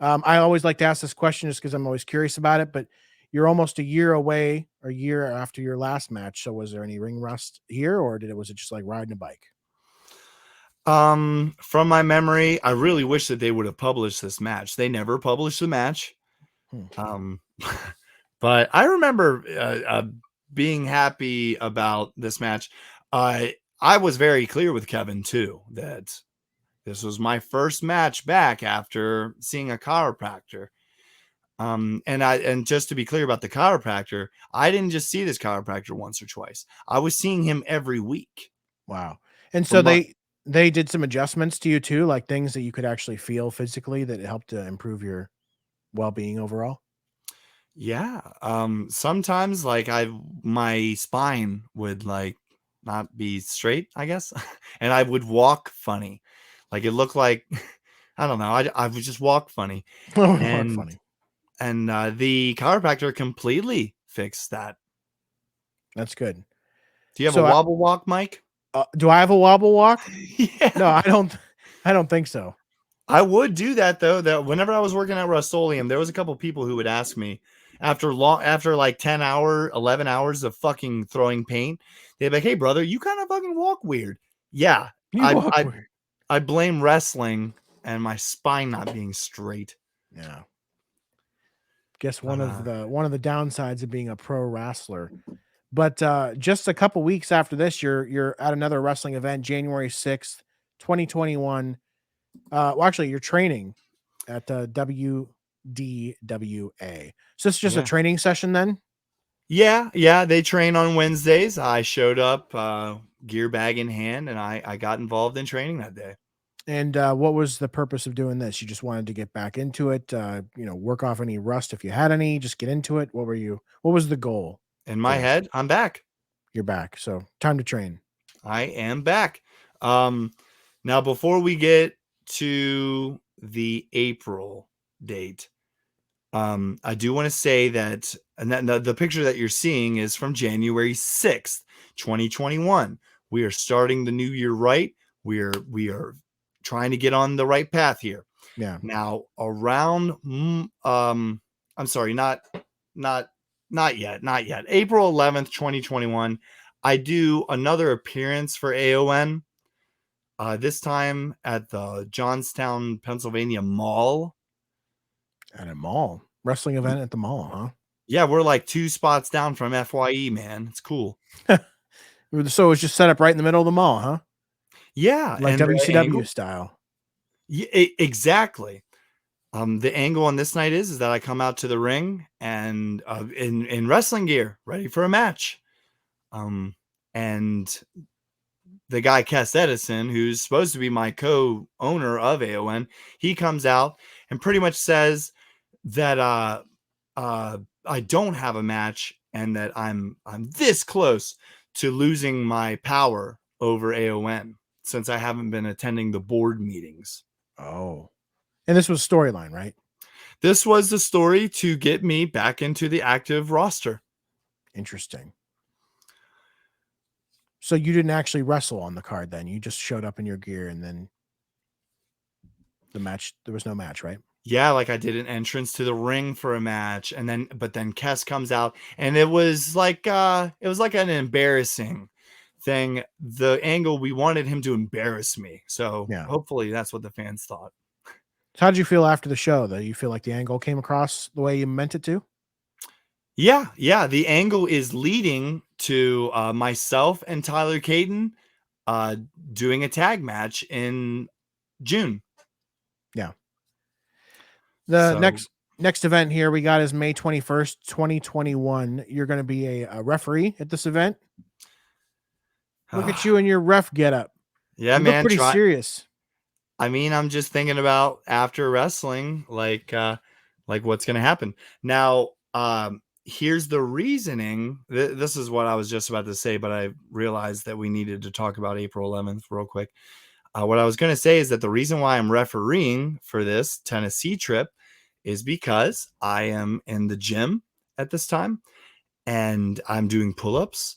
I always like to ask this question just because I'm always curious about it. But you're almost a year away, a year after your last match. So was there any ring rust here, or was it just like riding a bike? From my memory, I really wish that they would have published this match. They never published the match. Hmm. But I remember being happy about this match. I was very clear with Kevin too that this was my first match back after seeing a chiropractor. And just to be clear about the chiropractor, I didn't just see this chiropractor once or twice. I was seeing him every week. Wow. And For so months. they did some adjustments to you too, like things that you could actually feel physically that helped to improve your well-being overall? Yeah. Sometimes like my spine would like not be straight, I guess. And I would walk funny. Like it looked like I don't know. I would just walk funny. Walk And funny. the chiropractor completely fixed that. That's good. Do you have a So wobble walk, Mike? do I have a wobble walk? Yeah. No, I don't. I don't think so. I would do that though. That whenever I was working at Rust-Oleum, there was a couple people who would ask me after like 11 hours of fucking throwing paint, they'd be like, "Hey brother, you kind of fucking walk weird." Yeah. You I walk I weird. I blame wrestling and my spine not being straight. Yeah. Guess But one of the downsides of being a pro wrestler. But just a couple weeks after this, you're at another wrestling event, January 6th, 2021. Well, actually, you're training at the WDWA. So this is just a yeah. training session then? Yeah, they train on Wednesdays. I showed up gear bag in hand and I got involved in training that day. And what was the purpose of doing this? You just wanted to get back into it, work off any rust if you had any, just get into it. What was the goal In for my this? head, I'm back. You're back. So time to train. I am back. Um, Now, before we get to the April date, I do want to say that, and that the picture that you're seeing is from January 6th, 2021. We are starting the new year right. We are trying to get on the right path here. Yeah. Now, around, I'm sorry, not yet. April 11th, 2021. I do another appearance for AON. This time at the Johnstown, Pennsylvania Mall. At a mall. Wrestling event at the mall, Yeah, we're like 2 spots down from FYE, man. It's cool. huh? So it's just set up right in the middle of the mall, huh? Yeah, Like and the WCW angle, style. exactly. The angle on this night is that I come out to the ring and in wrestling gear, ready for a match. And the guy Cass Edison, who's supposed to be my co-owner of AON, he comes out and pretty much says that I don't have a match and that I'm this close to losing my power over AON since I haven't been attending the board meetings. Oh. And this was storyline, right? This was the story to get me back into the active roster. Interesting. So you didn't actually wrestle on the card then. You just showed up in your gear and then there was no match, right? Yeah, like I did an entrance to the ring for a match and then Kes comes out and it was like an embarrassing thing. The angle we wanted him to embarrass me. So Yeah. hopefully that's what the fans thought. So how did you feel after the show though? You feel like the angle came across the way you meant it to? Yeah. The angle is leading to myself and Tyler Caden doing a tag match in June. Yeah. The next event here we got is May 21st, 2021. You're going to be a referee at this event. Look at you in your ref getup. Yeah, you man. Look pretty serious. I mean, I'm just thinking about after wrestling, like what's going to happen now. here's the reasoning. This is what I was just about to say, but I realized that we needed to talk about April 11th real quick. What I was going to say is that the reason why I'm refereeing for this Tennessee trip is because I am in the gym at this time and I'm doing pull-ups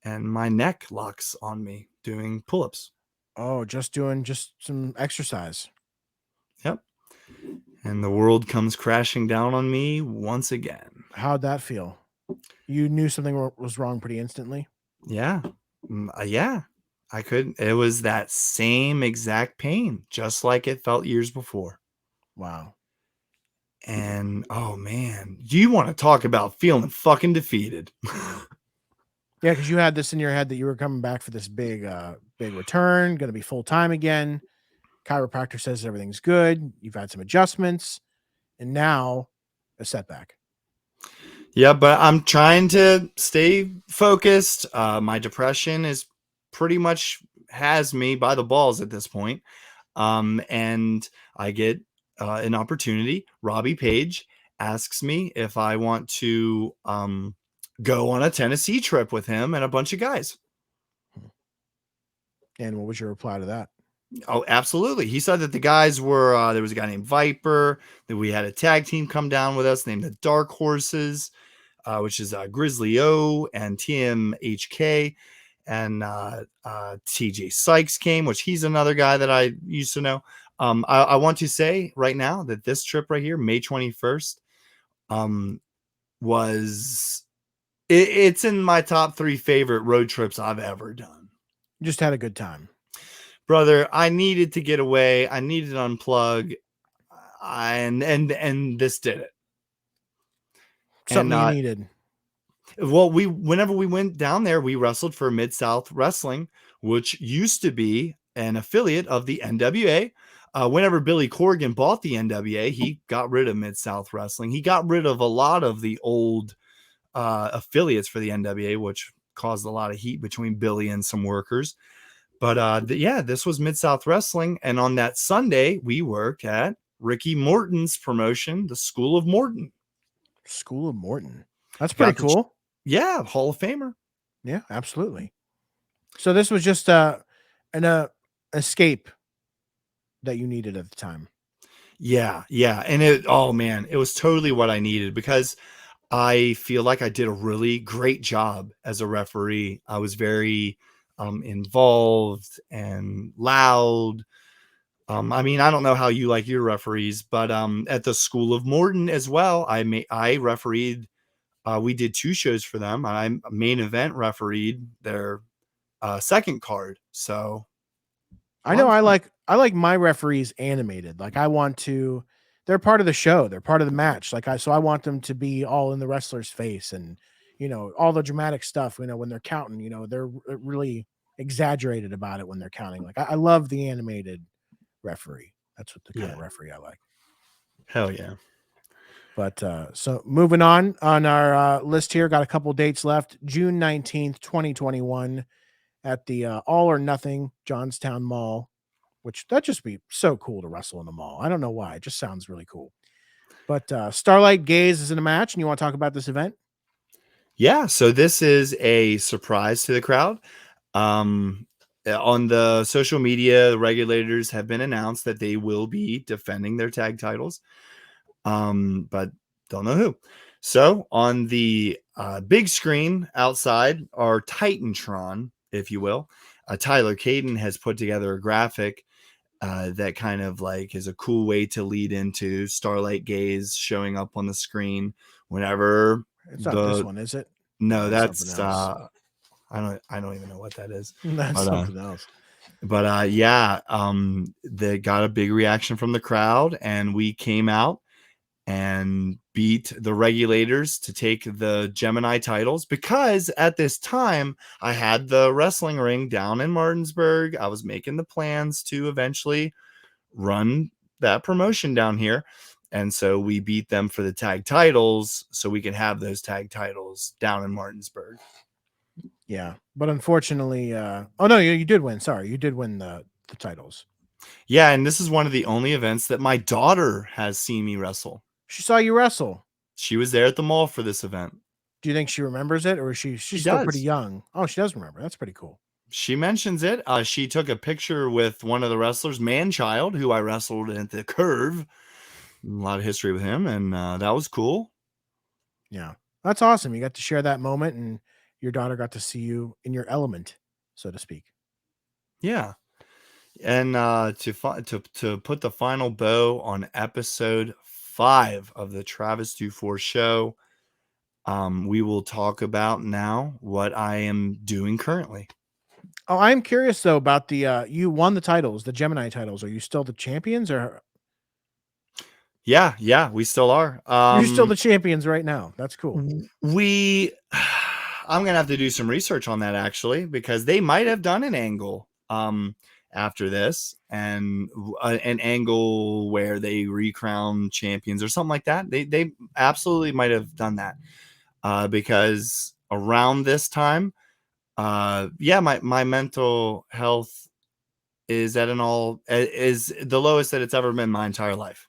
and my neck locks on me doing pull-ups. Oh, just doing some exercise. Yep. And the world comes crashing down on me once again. How'd that feel? You knew something was wrong pretty instantly? Yeah. Yeah. I could. It was that same exact pain, just like it felt years before. Wow. And oh man, you want to talk about feeling fucking defeated? Yeah, because you had this in your head that you were coming back for this big return, going to be full time again. Chiropractor says everything's good. You've had some adjustments, and now a setback. Yeah, but I'm trying to stay focused. My depression is pretty much has me by the balls at this point. And I get an opportunity. Robbie Page asks me if I want to go on a Tennessee trip with him and a bunch of guys. And what was your reply to that? Oh, absolutely. He said that the guys were, there was a guy named Viper, that we had a tag team come down with us named the Dark Horses, which is Grizzly O and TMHK. And TJ Sykes came, which he's another guy that I used to know. I want to say right now that this trip right here, May 21st, it's in my top 3 favorite road trips I've ever done. Just had a good time. Brother, I needed to get away. I needed to unplug. And this did it. Something you needed. Well, whenever we went down there, we wrestled for Mid-South Wrestling, which used to be an affiliate of the NWA. Whenever Billy Corgan bought the NWA, he got rid of Mid-South Wrestling. He got rid of a lot of the old affiliates for the NWA, which caused a lot of heat between Billy and some workers. But yeah, this was Mid-South Wrestling. And on that Sunday, we worked at Ricky Morton's promotion, the School of Morton. School of Morton. That's pretty cool. Yeah, Hall of Famer. Yeah, absolutely. So this was just an escape that you needed at the time. Yeah. And it was totally what I needed because I feel like I did a really great job as a referee. I was very involved and loud. I mean, I don't know how you like your referees, but at the School of Morton as well, I refereed. We did 2 shows for them. I main event refereed their second card. So I know I like my referees animated. Like they're part of the show. They're part of the match. So I want them to be all in the wrestler's face and, all the dramatic stuff, when they're counting, they're really exaggerated about it when they're counting. Like I love the animated referee. That's what the kind of referee I like. Hell yeah. But so moving on our list here, got a couple dates left. June 19th, 2021 at the All or Nothing Johnstown Mall, which that just be so cool to wrestle in the mall. I don't know why. It just sounds really cool. But Starlight Gaze is in a match, and you want to talk about this event? Yeah, so this is a surprise to the crowd. On the social media, the regulators have been announced that they will be defending their tag titles. But don't know who. So on the big screen outside, our Titantron, if you will, Tyler Caden has put together a graphic that kind of like is a cool way to lead into Starlight Gaze showing up on the screen whenever. It's not this one, is it? No, that's I don't even know what that is. That's something else. But they got a big reaction from the crowd, and we came out and beat the regulators to take the Gemini titles because at this time I had the wrestling ring down in Martinsburg. I was making the plans to eventually run that promotion down here. And so we beat them for the tag titles so we can have those tag titles down in Martinsburg. Yeah. But unfortunately, oh no, you did win. Sorry. You did win the titles. Yeah. And this is one of the only events that my daughter has seen me wrestle. She saw you wrestle. She was there at the mall for this event. Do you think she remembers it, or is she's She still pretty does. young? Oh, she does remember. That's pretty cool. She mentions it. She took a picture with one of the wrestlers, Man-Child, who I wrestled at the Curve. A lot of history with him, and that was cool. Yeah, that's awesome. You got to share that moment, and your daughter got to see you in your element, so to speak. Yeah. And to put the final bow on episode 5 of the Travis Dufour show, we will talk about now what I am doing currently. Oh, I'm curious though about the you won the titles, the Gemini titles. Are you still the champions, or Yeah, we still are. you're still the champions right now? That's cool. We I'm gonna have to do some research on that actually, because they might have done an angle after this, and an angle where they recrown champions or something like that. They absolutely might have done that, because around this time, yeah, my mental health is is the lowest that it's ever been my entire life.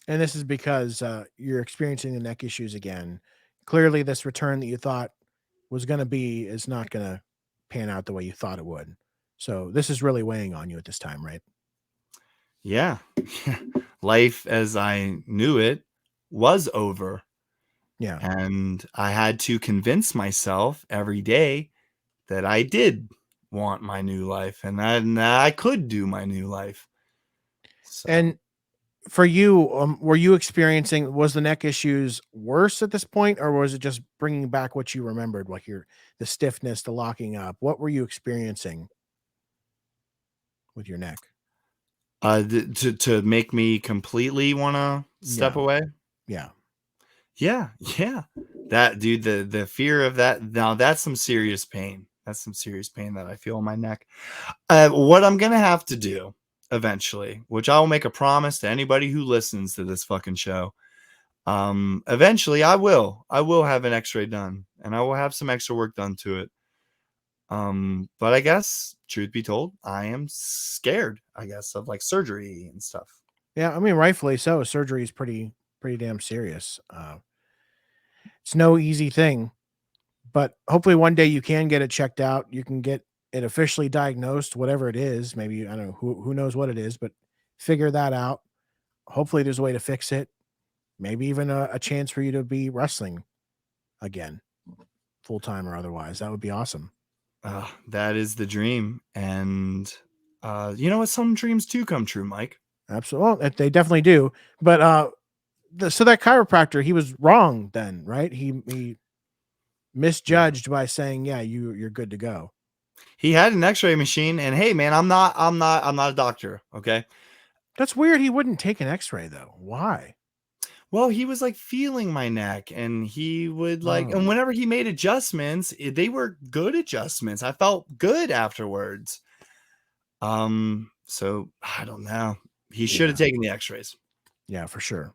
And this is because you're experiencing the neck issues again. Clearly, this return that you thought was going to be is not going to pan out the way you thought it would. So this is really weighing on you at this time, right? Yeah. Life as I knew it was over. Yeah. And I had to convince myself every day that I did want my new life, and that I could do my new life. So, And for you, were you experiencing, was the neck issues worse at this point, or was it just bringing back what you remembered, like the stiffness, the locking up? What were you experiencing with your neck? to make me completely want to step Yeah. away. Yeah. Yeah. That dude, the fear of that. Now that's some serious pain. That's some serious pain that I feel in my neck. What I'm gonna have to do eventually, which I will make a promise to anybody who listens to this fucking show. Eventually I will have an x-ray done, and I will have some extra work done to it. But I guess, truth be told, I am scared, I guess, of like surgery and stuff. Yeah. I mean, rightfully so. Surgery is pretty damn serious. It's no easy thing, but hopefully one day you can get it checked out. You can get it officially diagnosed, whatever it is. Maybe, I don't know, who knows what it is, but figure that out. Hopefully there's a way to fix it. Maybe even a chance for you to be wrestling again, full time or otherwise. That would be awesome. That is the dream. And you know what? Some dreams do come true, Mike. Absolutely. Well, they definitely do. But so that chiropractor, he was wrong then, right? He misjudged by saying, yeah, you're good to go. He had an x-ray machine, and hey man, I'm not a doctor, okay? That's weird. He wouldn't take an x-ray though. Why? Well, he was like feeling my neck, and he would like, and Oh. whenever he made adjustments, they were good adjustments. I felt good afterwards. So I don't know. He should have taken the x-rays. Yeah, for sure.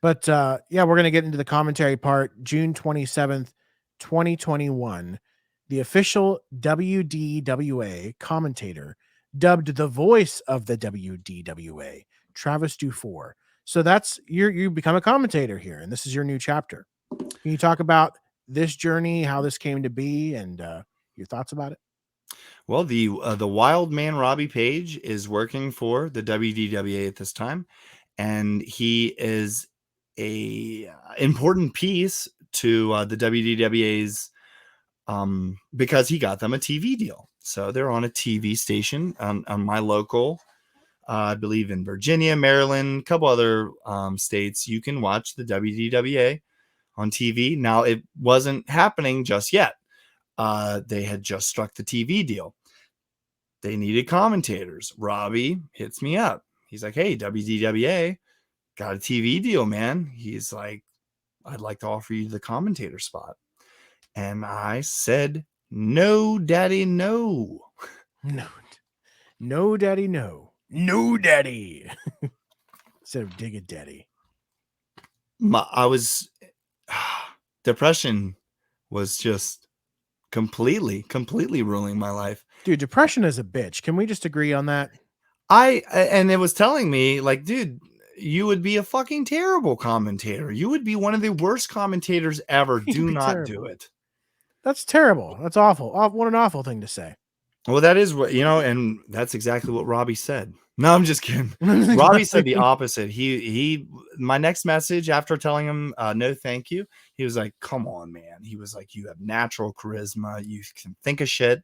But yeah, we're going to get into the commentary part. June 27th, 2021, the official WDWA commentator, dubbed the voice of the WDWA, Travis Dufour. So that's you become a commentator here, and this is your new chapter. Can you talk about this journey, how this came to be, and your thoughts about it? Well, the wild man Robbie Page is working for the WDWA at this time, and he is a important piece to the WDWA's because he got them a TV deal. So they're on a TV station on my local, I believe in Virginia, Maryland, a couple other states. You can watch the WDWA on TV. Now, it wasn't happening just yet. They had just struck the TV deal. They needed commentators. Robbie hits me up. He's like, hey, WDWA got a TV deal, man. He's like, I'd like to offer you the commentator spot. And I said, no, daddy, no. No, daddy, no. No, daddy. Instead of dig it, daddy. Depression was just completely ruining my life. Dude, depression is a bitch. Can we just agree on that? And it was telling me like, dude, you would be a fucking terrible commentator. You would be one of the worst commentators ever. You'd Do be not terrible. do it. That's terrible. That's awful. What an awful thing to say. Well, that is what, and that's exactly what Robbie said. No, I'm just kidding. Robbie said the opposite. My next message after telling him no thank you, he was like, come on, man. He was like, you have natural charisma. You can think of shit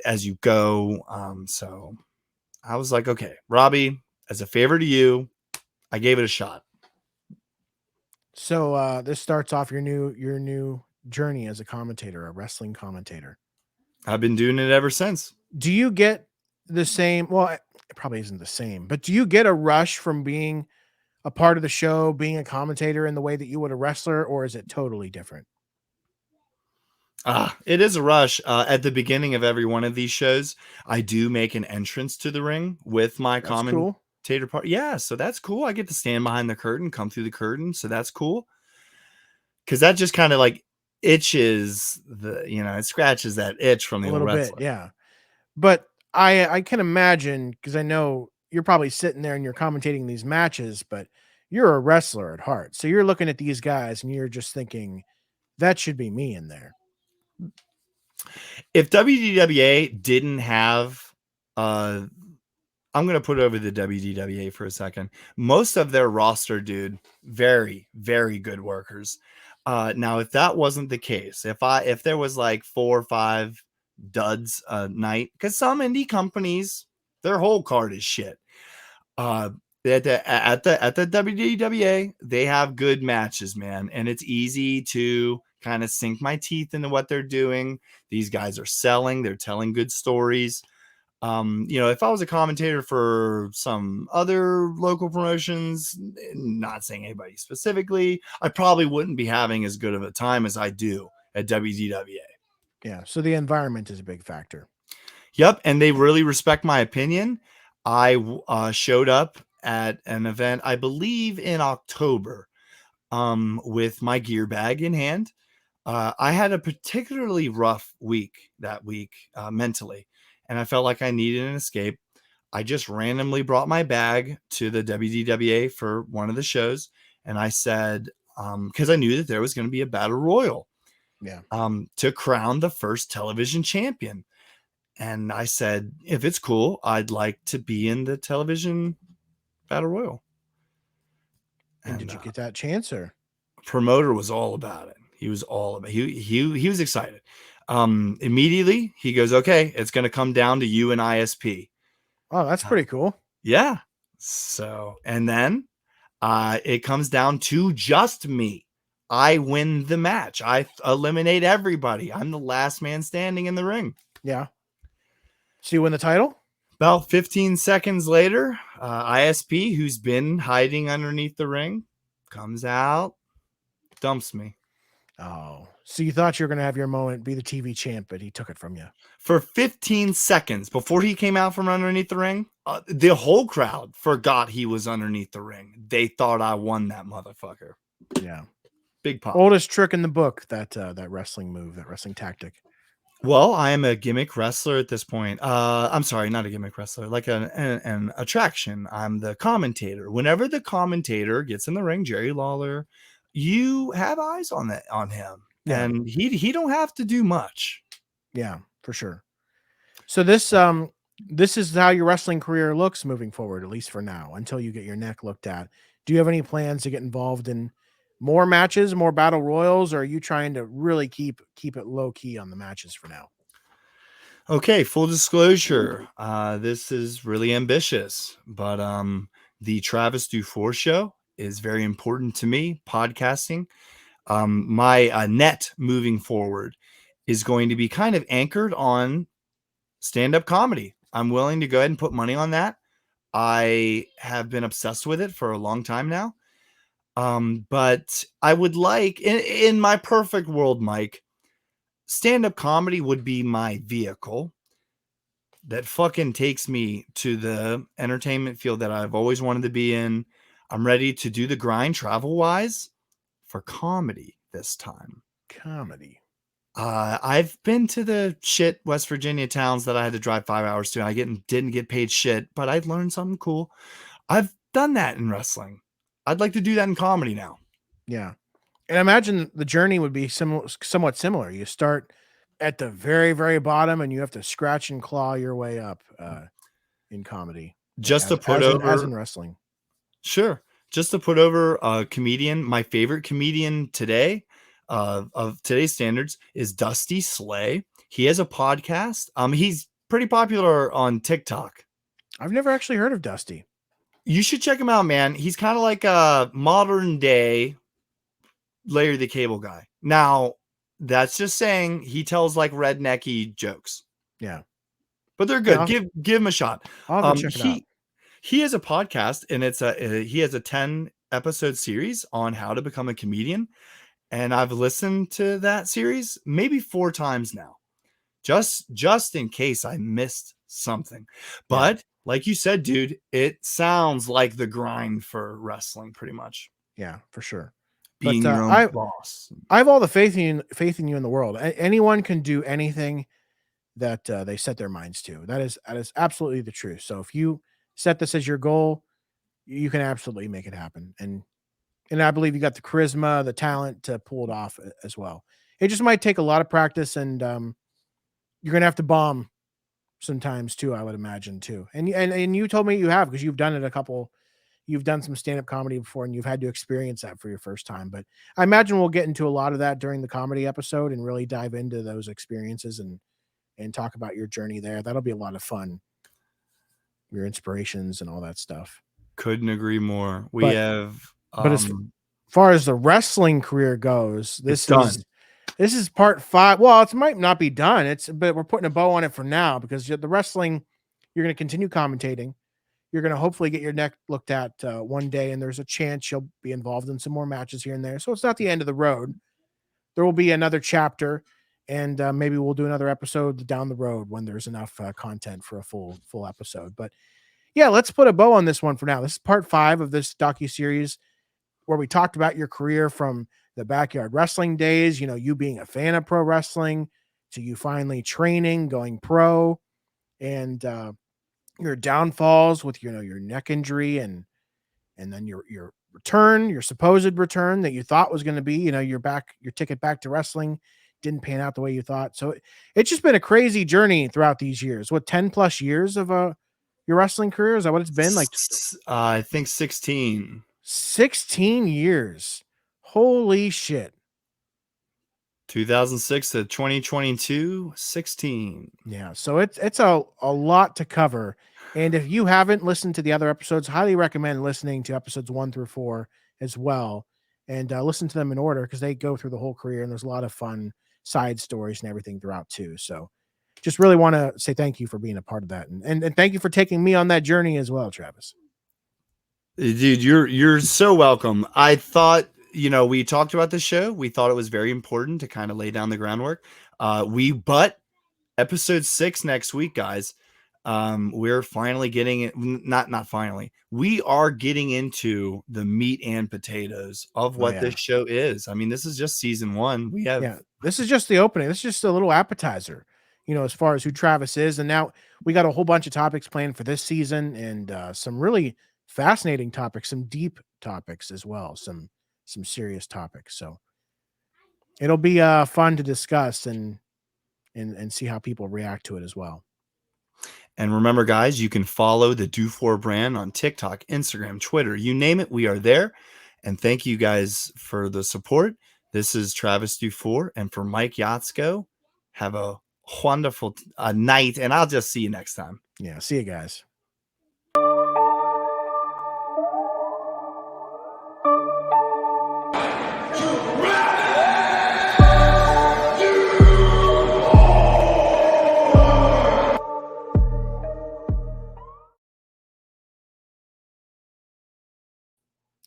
as you go. So I was like, okay, Robbie, as a favor to you, I gave it a shot. So this starts off your new journey as a commentator, a wrestling commentator. I've been doing it ever since. Do you get the same? Well, it probably isn't the same, but do you get a rush from being a part of the show, being a commentator in the way that you would a wrestler, or is it totally different? It is a rush. At the beginning of every one of these shows, I do make an entrance to the ring with my That's cool. commentator part. Yeah, so that's cool. I get to stand behind the curtain, come through the curtain, so that's cool. Because that just kind of like itches it scratches that itch from the A old little wrestler. bit, yeah. But I can imagine, because I know you're probably sitting there and you're commentating these matches, but you're a wrestler at heart. So you're looking at these guys and you're just thinking, that should be me in there. If WDWA didn't have, I'm going to put over the WDWA for a second. Most of their roster, dude, very, very good workers. Now, if that wasn't the case, if there was like 4 or 5 duds a night, because some indie companies, their whole card is shit. At the WDWA, they have good matches, man, and it's easy to kind of sink my teeth into what they're doing. These guys are selling, they're telling good stories. If I was a commentator for some other local promotions, not saying anybody specifically, I probably wouldn't be having as good of a time as I do at WDWA. Yeah. So the environment is a big factor. Yep. And they really respect my opinion. I showed up at an event, I believe in October, with my gear bag in hand. I had a particularly rough week that week mentally, and I felt like I needed an escape. I just randomly brought my bag to the WDWA for one of the shows, and I said, because I knew that there was going to be a battle royal, to crown the first television champion. And I said, if it's cool, I'd like to be in the television battle royal. And did you get that chance, or? Promoter was all about it. He was all about he was excited. Immediately he goes, okay, it's going to come down to you and ISP. Oh, that's pretty cool. Yeah. So, and then it comes down to just me. I win the match. I eliminate everybody. I'm the last man standing in the ring. Yeah. So you win the title? About 15 seconds later, ISP, who's been hiding underneath the ring, comes out, dumps me. Oh, so you thought you were going to have your moment, be the TV champ, but he took it from you. For 15 seconds before he came out from underneath the ring, the whole crowd forgot he was underneath the ring. They thought I won that motherfucker. Yeah. Big pop. Oldest trick in the book, that wrestling move, that wrestling tactic. Well, I am a gimmick wrestler at this point. I'm sorry, not a gimmick wrestler, like an attraction. I'm the commentator. Whenever the commentator gets in the ring, Jerry Lawler, you have eyes on him. Yeah. And he don't have to do much. Yeah, for sure. So this is how your wrestling career looks moving forward, at least for now, until you get your neck looked at. Do you have any plans to get involved in more matches, more battle royals, or are you trying to really keep it low key on the matches for now? Okay, full disclosure. This is really ambitious, but the Travis Dufour show is very important to me, podcasting. My net moving forward is going to be kind of anchored on stand-up comedy. I'm willing to go ahead and put money on that. I have been obsessed with it for a long time now. But I would like, in my perfect world, Mike, stand-up comedy would be my vehicle that fucking takes me to the entertainment field that I've always wanted to be in. I'm ready to do the grind travel-wise for comedy this time. Comedy. I've been to the shit West Virginia towns that I had to drive 5 hours to. I didn't get paid shit, but I learned something cool. I've done that in wrestling. I'd like to do that in comedy now. Yeah. And I imagine the journey would be somewhat similar. You start at the very, very bottom and you have to scratch and claw your way up in comedy. Just to put over, as in wrestling. Sure. Just to put over a comedian, my favorite comedian today, of today's standards, is Dusty Slay. He has a podcast. He's pretty popular on TikTok. I've never actually heard of Dusty. You should check him out, man. He's kind of like a modern day Larry the Cable Guy. Now, that's just saying he tells like rednecky jokes. Yeah. But they're good. Yeah, Give him a shot. I'll check it out. He has a podcast, and he has a 10 episode series on how to become a comedian. And I've listened to that series maybe 4 times now, just in case I missed something. But like you said, dude, it sounds like the grind for wrestling pretty much. Yeah, for sure. Being your own boss. I have all the faith in you in the world. Anyone can do anything that they set their minds to. That is absolutely the truth. So if you set this as your goal, you can absolutely make it happen. And I believe you got the charisma, the talent to pull it off as well. It just might take a lot of practice, and you're gonna have to bomb sometimes too, I would imagine too. And you told me you have, because you've done it you've done some stand-up comedy before, and you've had to experience that for your first time. But I imagine we'll get into a lot of that during the comedy episode and really dive into those experiences and talk about your journey there. That'll be a lot of fun. Your inspirations and all that stuff. Couldn't agree more. But as far as the wrestling career goes, this is part 5. Well, it might not be done. But we're putting a bow on it for now, because the wrestling, you're going to continue commentating. You're going to hopefully get your neck looked at one day, and there's a chance you'll be involved in some more matches here and there. So it's not the end of the road. There will be another chapter, and maybe we'll do another episode down the road when there's enough content for a full episode. But yeah, let's put a bow on this one for now. This is part 5 of this docuseries, where we talked about your career from the backyard wrestling days, you being a fan of pro wrestling, to you finally training, going pro, and your downfalls with your neck injury, and then your return, your supposed return that you thought was going to be, your ticket back to wrestling didn't pan out the way you thought. So it's just been a crazy journey throughout these years. What, 10 plus years of your wrestling career? Is that what it's been like? I think 16 years. Holy shit. 2006 to 2022, 16. Yeah, so it's a lot to cover. And if you haven't listened to the other episodes, highly recommend listening to episodes 1 through 4 as well, and listen to them in order, because they go through the whole career, and there's a lot of fun side stories and everything throughout too. So just really want to say thank you for being a part of that, and thank you for taking me on that journey as well, Travis. Dude, you're so welcome. I thought, we talked about the show. We thought it was very important to kind of lay down the groundwork. But episode 6 next week, guys. We're finally getting it. Not finally. We are getting into the meat and potatoes of what this show is. I mean, this is just season 1. This is just the opening. This is just a little appetizer, as far as who Travis is. And now we got a whole bunch of topics planned for this season, and some really fascinating topics, some deep topics as well, some serious topics. So it'll be fun to discuss and see how people react to it as well. And remember, guys, you can follow the Do4 brand on TikTok, Instagram, Twitter, you name it, we are there. And thank you guys for the support. This is Travis Do4, and for Mike Yatsko, have a wonderful night, and I'll just see you next time. Yeah, see you guys.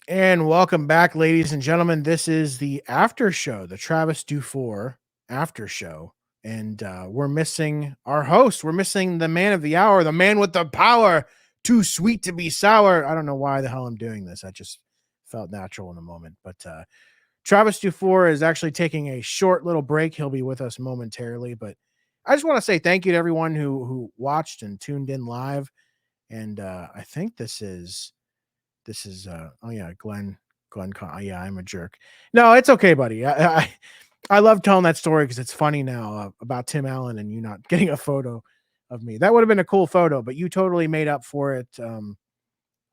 And welcome back, ladies and gentlemen. This is the after show, the Travis Do4 after show. And we're missing our host. We're missing the man of the hour, the man with the power, too sweet to be sour. I don't know why the hell I'm doing this. I just felt natural in the moment. But Travis Do4 is actually taking a short little break. He'll be with us momentarily. But I just want to say thank you to everyone who watched and tuned in live. And I think this is This is oh yeah, Glenn. Yeah, I'm a jerk. No, it's okay, buddy. I love telling that story because it's funny now about Tim Allen and you not getting a photo of me. That would have been a cool photo, but you totally made up for it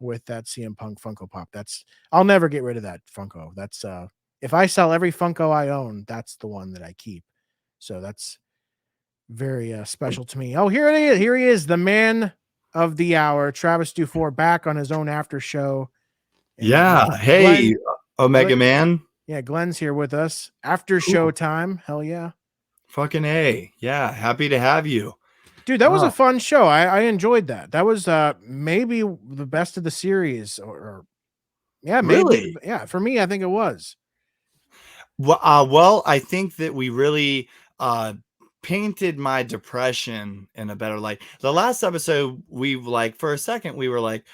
with that CM Punk Funko Pop. I'll never get rid of that Funko. That's if I sell every Funko I own, that's the one that I keep. So that's very special to me. Oh, here it is. Here he is, the man of the hour, Travis Dufour, back on his own after show. And, Yeah. Hey, Omega Glenn, Man. yeah, Glenn's here with us after show time. Hell yeah. Fucking A. Yeah. Happy to have you. Dude, that was a fun show. I enjoyed that. That was maybe the best of the series or yeah, maybe. Really? Yeah, for me, I think it was. Well, I think that we really painted my depression in a better light. The last episode, we like for a second, we were like,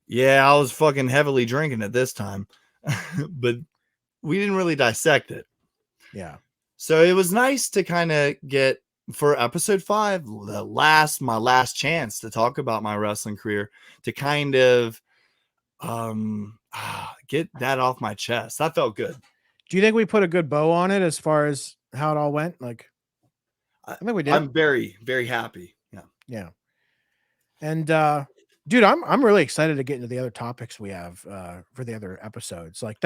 yeah, I was fucking heavily drinking at this time, but we didn't really dissect it. Yeah. So it was nice to kind of get for episode 5, my last chance to talk about my wrestling career, to kind of get that off my chest. That felt good. Do you think we put a good bow on it as far as how it all went? Like, I think we did. I'm very, very happy. Yeah. Yeah. And dude, I'm really excited to get into the other topics we have for the other episodes. Like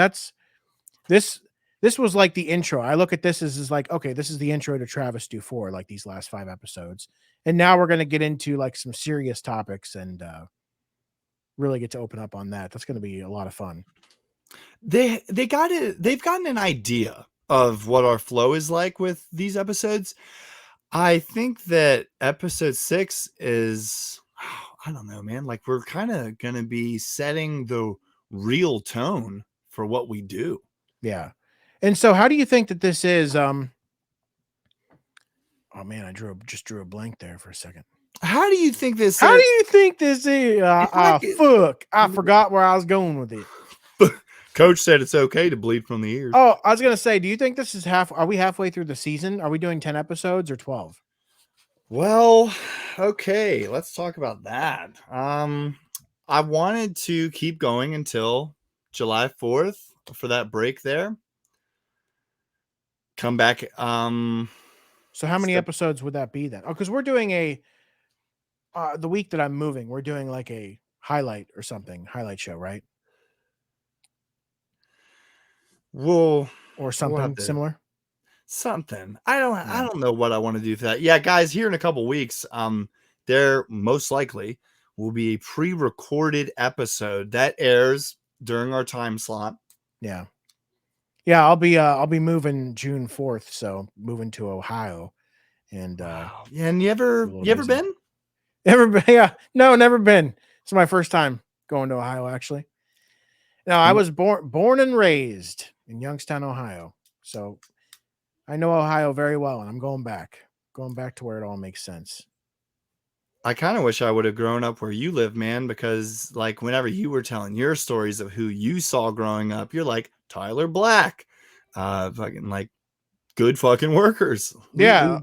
this was like the intro. I look at this as like, okay, this is the intro to Travis Dufour, like these last 5 episodes. And now we're going to get into like some serious topics and really get to open up on that. That's going to be a lot of fun. They've gotten an idea of what our flow is like with these episodes. I think that episode 6 is, I don't know, man. Like we're kind of going to be setting the real tone for what we do. Yeah. And so how do you think that this is? Oh man, I just drew a blank there for a second. How do you think this How do you think this is? Fuck. I forgot where I was going with it. Coach said it's okay to bleed from the ears. Oh, I was going to say, do you think this is are we halfway through the season? Are we doing 10 episodes or 12? Well, okay, let's talk about that. I wanted to keep going until July 4th for that break there. Come back. So how many episodes would that be then? Oh, because we're doing the week that I'm moving, we're doing like a highlight show, right? Well, or something similar. Something. I don't know what I want to do for that. Yeah, guys, here in a couple weeks, there most likely will be a pre-recorded episode that airs during our time slot. Yeah. Yeah, I'll be moving June 4th, so moving to Ohio. And wow. Yeah, and you ever been? Never been? Yeah. No, never been. It's my first time going to Ohio, actually. No, I was born and raised in Youngstown, Ohio. So I know Ohio very well, and I'm going back to where it all makes sense. I kind of wish I would have grown up where you live, man, because like whenever you were telling your stories of who you saw growing up, you're like Tyler Black, fucking like good fucking workers. Yeah.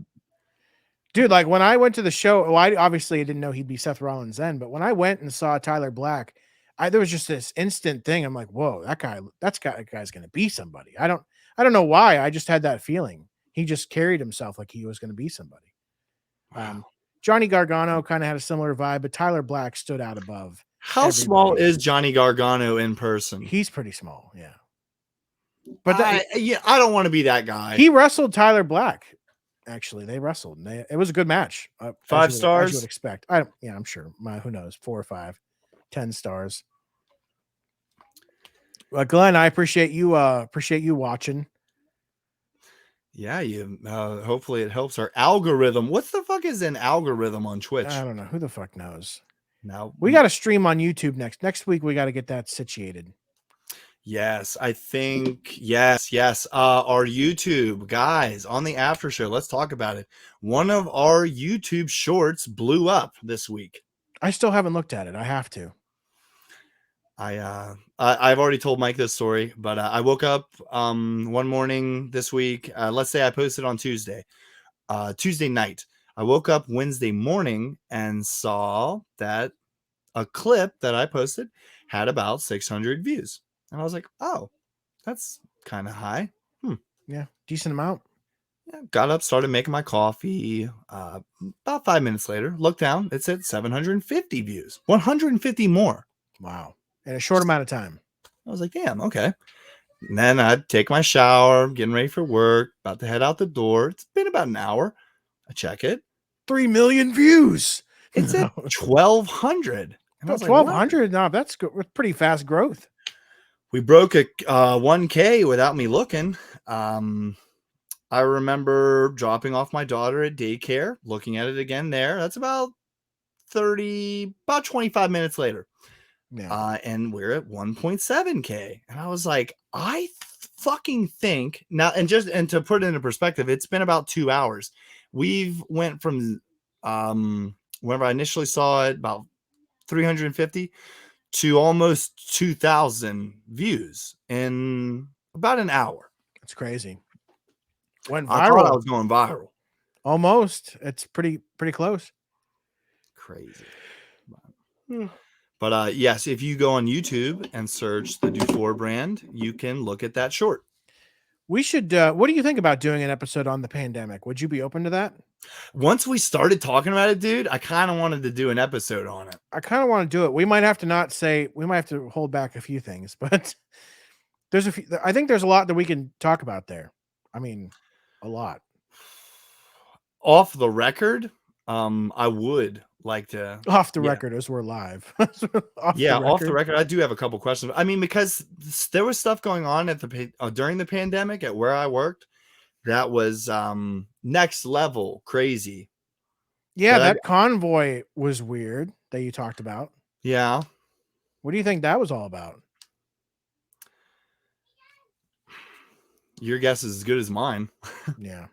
Dude, like when I went to the show, well, I obviously didn't know he'd be Seth Rollins then, but when I went and saw Tyler Black, there was just this instant thing. I'm like, whoa, that guy's going to be somebody. I don't know why. I just had that feeling. He just carried himself like he was going to be somebody. Wow. Johnny Gargano kind of had a similar vibe, but Tyler Black stood out above. How small is Johnny Gargano in person? He's pretty small. Yeah. But I don't want to be that guy. He wrestled Tyler Black. Actually, they wrestled. It was a good match. 5 stars. As you would expect. I'm sure. Who knows? 4 or 5, 10 stars. Well, Glenn, I appreciate you watching. Yeah, hopefully it helps our algorithm. What the fuck is an algorithm on Twitch? I don't know. Who the fuck knows? Now we got to stream on YouTube next week. We got to get that situated. Yes, I think yes. Our YouTube guys on the after show. Let's talk about it. One of our YouTube shorts blew up this week. I still haven't looked at it. I have to. I've already told Mike this story, but I woke up one morning this week. Let's say I posted on Tuesday night. I woke up Wednesday morning and saw that a clip that I posted had about 600 views. And I was like, oh, that's kind of high. Yeah, decent amount. Yeah, got up, started making my coffee. About 5 minutes later, looked down. It said 750 views, 150 more. Wow. In a short amount of time. I was like, damn, okay. And then I'd take my shower, getting ready for work, about to head out the door. It's been about an hour. I check it. 3 million views. It's at 1,200. And I was like, 1,200? No, that's good. Pretty fast growth. we broke a 1K without me looking. I remember dropping off my daughter at daycare, looking at it again there. That's about 25 minutes later. Yeah. And we're at 1.7K. And I was like, I fucking think now, and to put it into perspective, it's been about 2 hours. We've went from whenever I initially saw it, about 350 to almost 2,000 views in about an hour. It's crazy. Went I thought I viral. was going viral. Almost. It's pretty close. Crazy. But yes, if you go on YouTube and search the Do4 brand, you can look at that short. We should what do you think about doing an episode on the pandemic? Would you be open to that? Once we started talking about it, dude, I kind of wanted to do an episode on it. I kind of want to do it. We might have to hold back a few things, but there's I think there's a lot that we can talk about there. I mean, a lot. Off the record, I would like to. Off the record as we're live. Off the record, I do have a couple questions. I mean, because there was stuff going on at during the pandemic at where I worked that was next level crazy. Yeah, that convoy was weird that you talked about. Yeah. What do you think that was all about? Your guess is as good as mine. Yeah.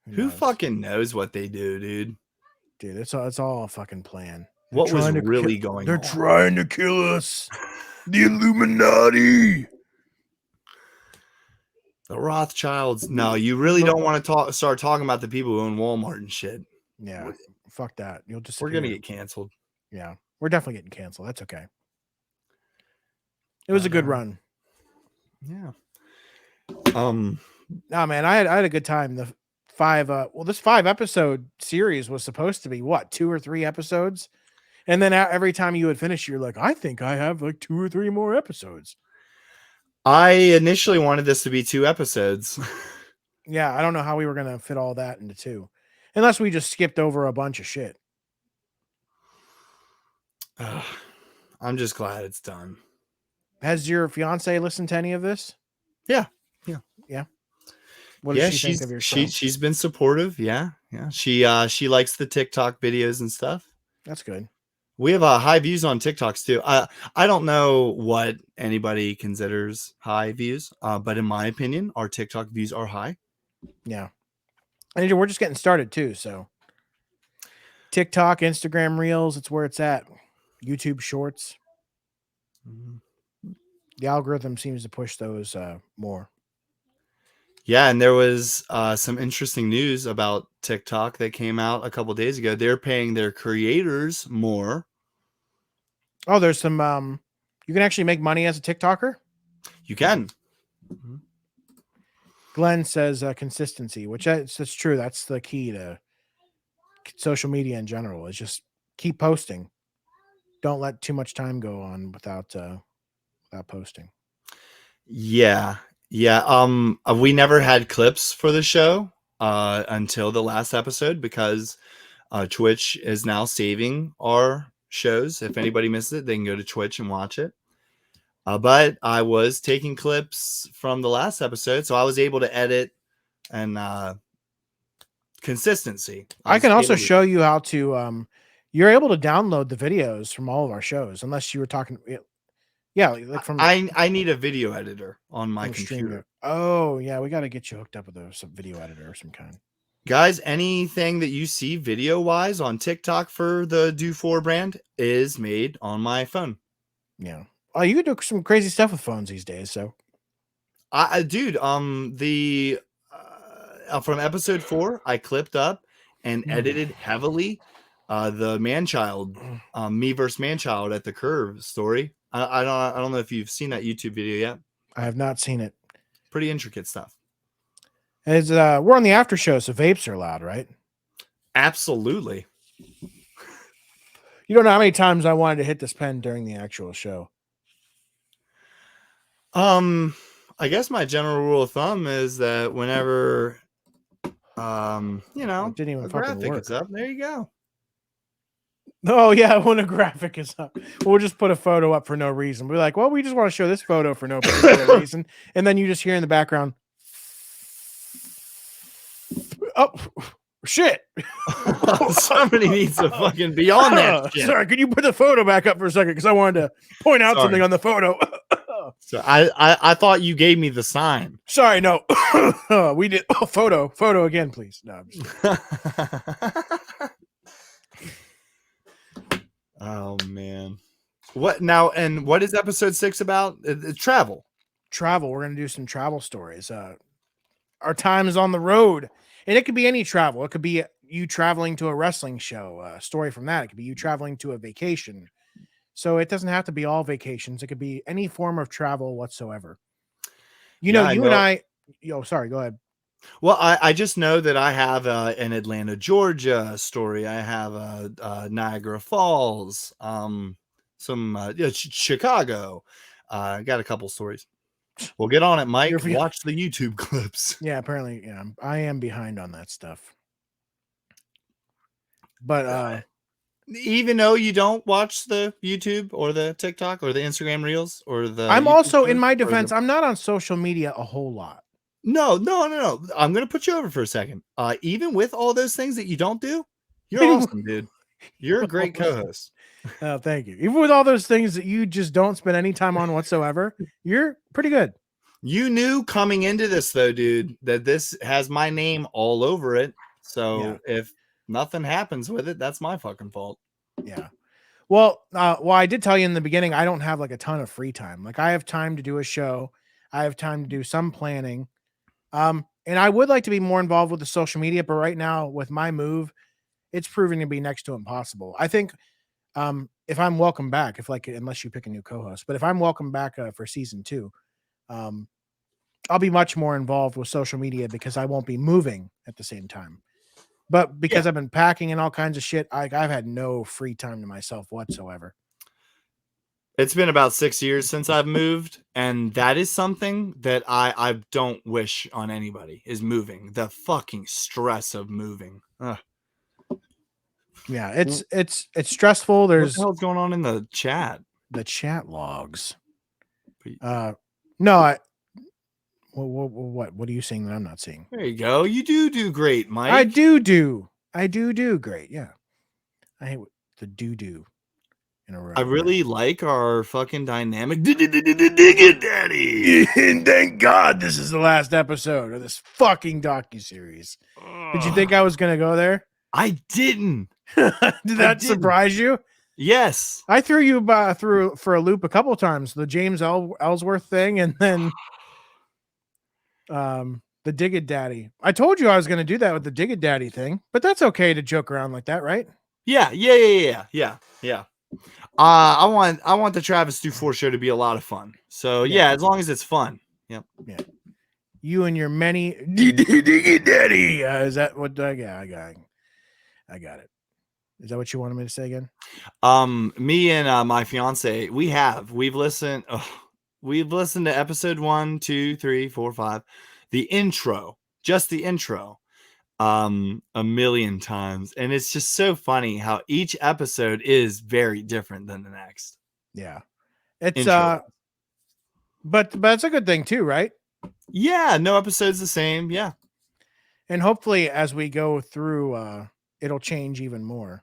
Who fucking knows what they do, dude? Dude, it's all a fucking plan. What was really going on? They're trying to kill us. The Illuminati. The Rothschilds. No, you really don't want to start talking about the people who own Walmart and shit. Yeah. Fuck that. You'll just We're gonna get canceled. Yeah. We're definitely getting canceled. That's okay. It was a good run. Yeah. Nah, man, I had a good time. This 5-episode series was supposed to be what, 2 or 3 episodes? And then every time you would finish, you're like, I think I have like 2 or 3 more episodes. I initially wanted this to be 2 episodes. Yeah, I don't know how we were gonna fit all that into 2. Unless we just skipped over a bunch of shit. I'm just glad it's done. Has your fiance listened to any of this? Yeah. What does she think of your show? She's been supportive. Yeah. She likes the TikTok videos and stuff. That's good. We have high views on TikToks too. I don't know what anybody considers high views, but in my opinion, our TikTok views are high. Yeah. And we're just getting started too. So TikTok, Instagram Reels, it's where it's at. YouTube Shorts. Mm-hmm. The algorithm seems to push those more. Yeah, and there was some interesting news about TikTok that came out a couple days ago. They're paying their creators more. Oh, there's some you can actually make money as a TikToker? You can. Mm-hmm. Glenn says consistency, which that's true. That's the key to social media in general, is just keep posting. Don't let too much time go on without posting. Yeah. We never had clips for the show until the last episode because Twitch is now saving our shows. If anybody misses it, they can go to Twitch and watch it. But I was taking clips from the last episode, so I was able to edit and consistency. I can also show you how to you're able to download the videos from all of our shows, unless you were talking. Yeah, like from I need a video editor on my computer. Oh yeah, we got to get you hooked up with some video editor of some kind. Guys, anything that you see video wise on TikTok for the Do4 brand is made on my phone. Yeah. Oh, you can do some crazy stuff with phones these days. So, dude, the from episode 4, I clipped up and edited heavily the man-child, me versus man-child at the Curve story. I don't know if you've seen that YouTube video yet. I have not seen it. Pretty intricate stuff. As we're on the after show, so vapes are allowed, right? Absolutely. You don't know how many times I wanted to hit this pen during the actual show. I guess my general rule of thumb is that whenever, you know, It didn't even a fucking graphic work. is up, there you go. Oh yeah, when a graphic is up, we'll just put a photo up for no reason. We're like, well, we just want to show this photo for no particular reason, and then you just hear in the background, oh shit! Somebody needs to fucking be on that shit. Sorry, could you put the photo back up for a second? Because I wanted to point out something on the photo. So I thought you gave me the sign. Sorry, no, we did. Oh, photo again, please. No, I'm just Oh man, what now? And what is episode 6 about? Travel. travel. We're gonna do some travel stories. Our time is on the road, and it could be any travel. It could be you traveling to a wrestling show, a story from that. It could be you traveling to a vacation. So it doesn't have to be all vacations. It could be any form of travel whatsoever. You know, you and I. Sorry, go ahead. Well, I just know that I have an Atlanta, Georgia story. I have a Niagara Falls, some Chicago. I got a couple stories. Well, get on it, Mike. Watch the YouTube clips. Yeah, apparently, yeah, I am behind on that stuff. But even though you don't watch the YouTube or the TikTok or the Instagram Reels or the, I'm YouTube also, in clips my or the- defense, I'm not on social media a whole lot. No. I'm gonna put you over for a second. Even with all those things that you don't do, you're awesome, dude. You're a great co-host. Oh, thank you. Even with all those things that you just don't spend any time on whatsoever, you're pretty good. You knew coming into this though, dude, that this has my name all over it. So if nothing happens with it, that's my fucking fault. Yeah. Well, I did tell you in the beginning, I don't have like a ton of free time. Like I have time to do a show. I have time to do some planning. And I would like to be more involved with the social media, but right now with my move, it's proving to be next to impossible. I think, if I'm welcome back, unless you pick a new co-host, but if I'm welcome back for season 2, I'll be much more involved with social media because I won't be moving at the same time. But because I've been packing and all kinds of shit, I've had no free time to myself whatsoever. It's been about 6 years since I've moved, and that is something that I don't wish on anybody is moving. The fucking stress of moving. Ugh. Yeah, it's stressful. There's what the hell's going on in the chat? The chat logs. What are you seeing that I'm not seeing? There you go. You do great, Mike. I do great. Yeah. I hate the do in a row. I really like our fucking dynamic. Dig it, daddy. And thank God this is the last episode of this fucking docuseries. Did you think I was gonna go there? I didn't. Did that surprise you? Yes. I threw you through for a loop a couple times. The James Ellsworth thing, and then the Dig It Daddy. I told you I was going to do that with the Dig It Daddy thing, but that's okay to joke around like that, right? Yeah. I want the Travis Dufour show to be a lot of fun. So yeah, as long as it's fun. Yep. Yeah. You and your many Dig It Daddy. Is that what? Yeah, I got it. Is that what you wanted me to say again? Me and my fiance, we've listened to episode 1, 2, 3, 4, 5, the intro, just the intro, a million times, and it's just so funny how each episode is very different than the next. Yeah, it's but it's a good thing too, right? Yeah, no episode's the same. Yeah, and hopefully as we go through, it'll change even more.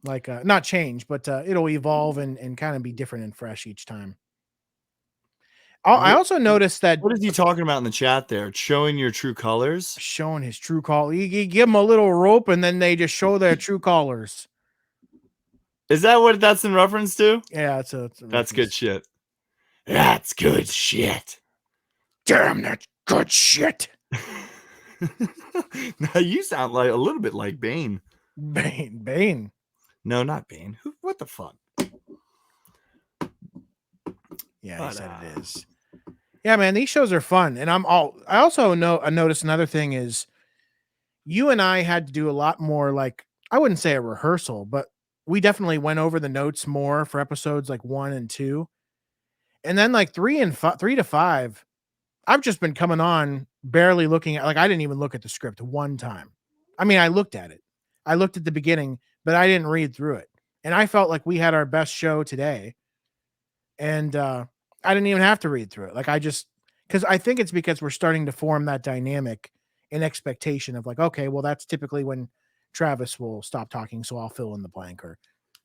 Like not change, but it'll evolve and kind of be different and fresh each time. I also noticed that. What is he talking about in the chat there? Showing your true colors? Showing his true color. You give them a little rope and then they just show their true colors. Is that what that's in reference to? Yeah, it's a that's good shit. That's good shit. Damn, that's good shit. Now you sound like a little bit like Bane. Bane. No, not Bane. What the fuck? Yeah, he But, said it is. Yeah, man, these shows are fun. And I also noticed another thing is you and I had to do a lot more, like, I wouldn't say a rehearsal, but we definitely went over the notes more for episodes like 1 and 2. And then like 3 to 5, I've just been coming on barely looking at, like, I didn't even look at the script one time. I mean, I looked at it. I looked at the beginning, but I didn't read through it. And I felt like we had our best show today. And I didn't even have to read through it. Like, because I think it's because we're starting to form that dynamic and expectation of like, okay, well, that's typically when Travis will stop talking, so I'll fill in the blank. Or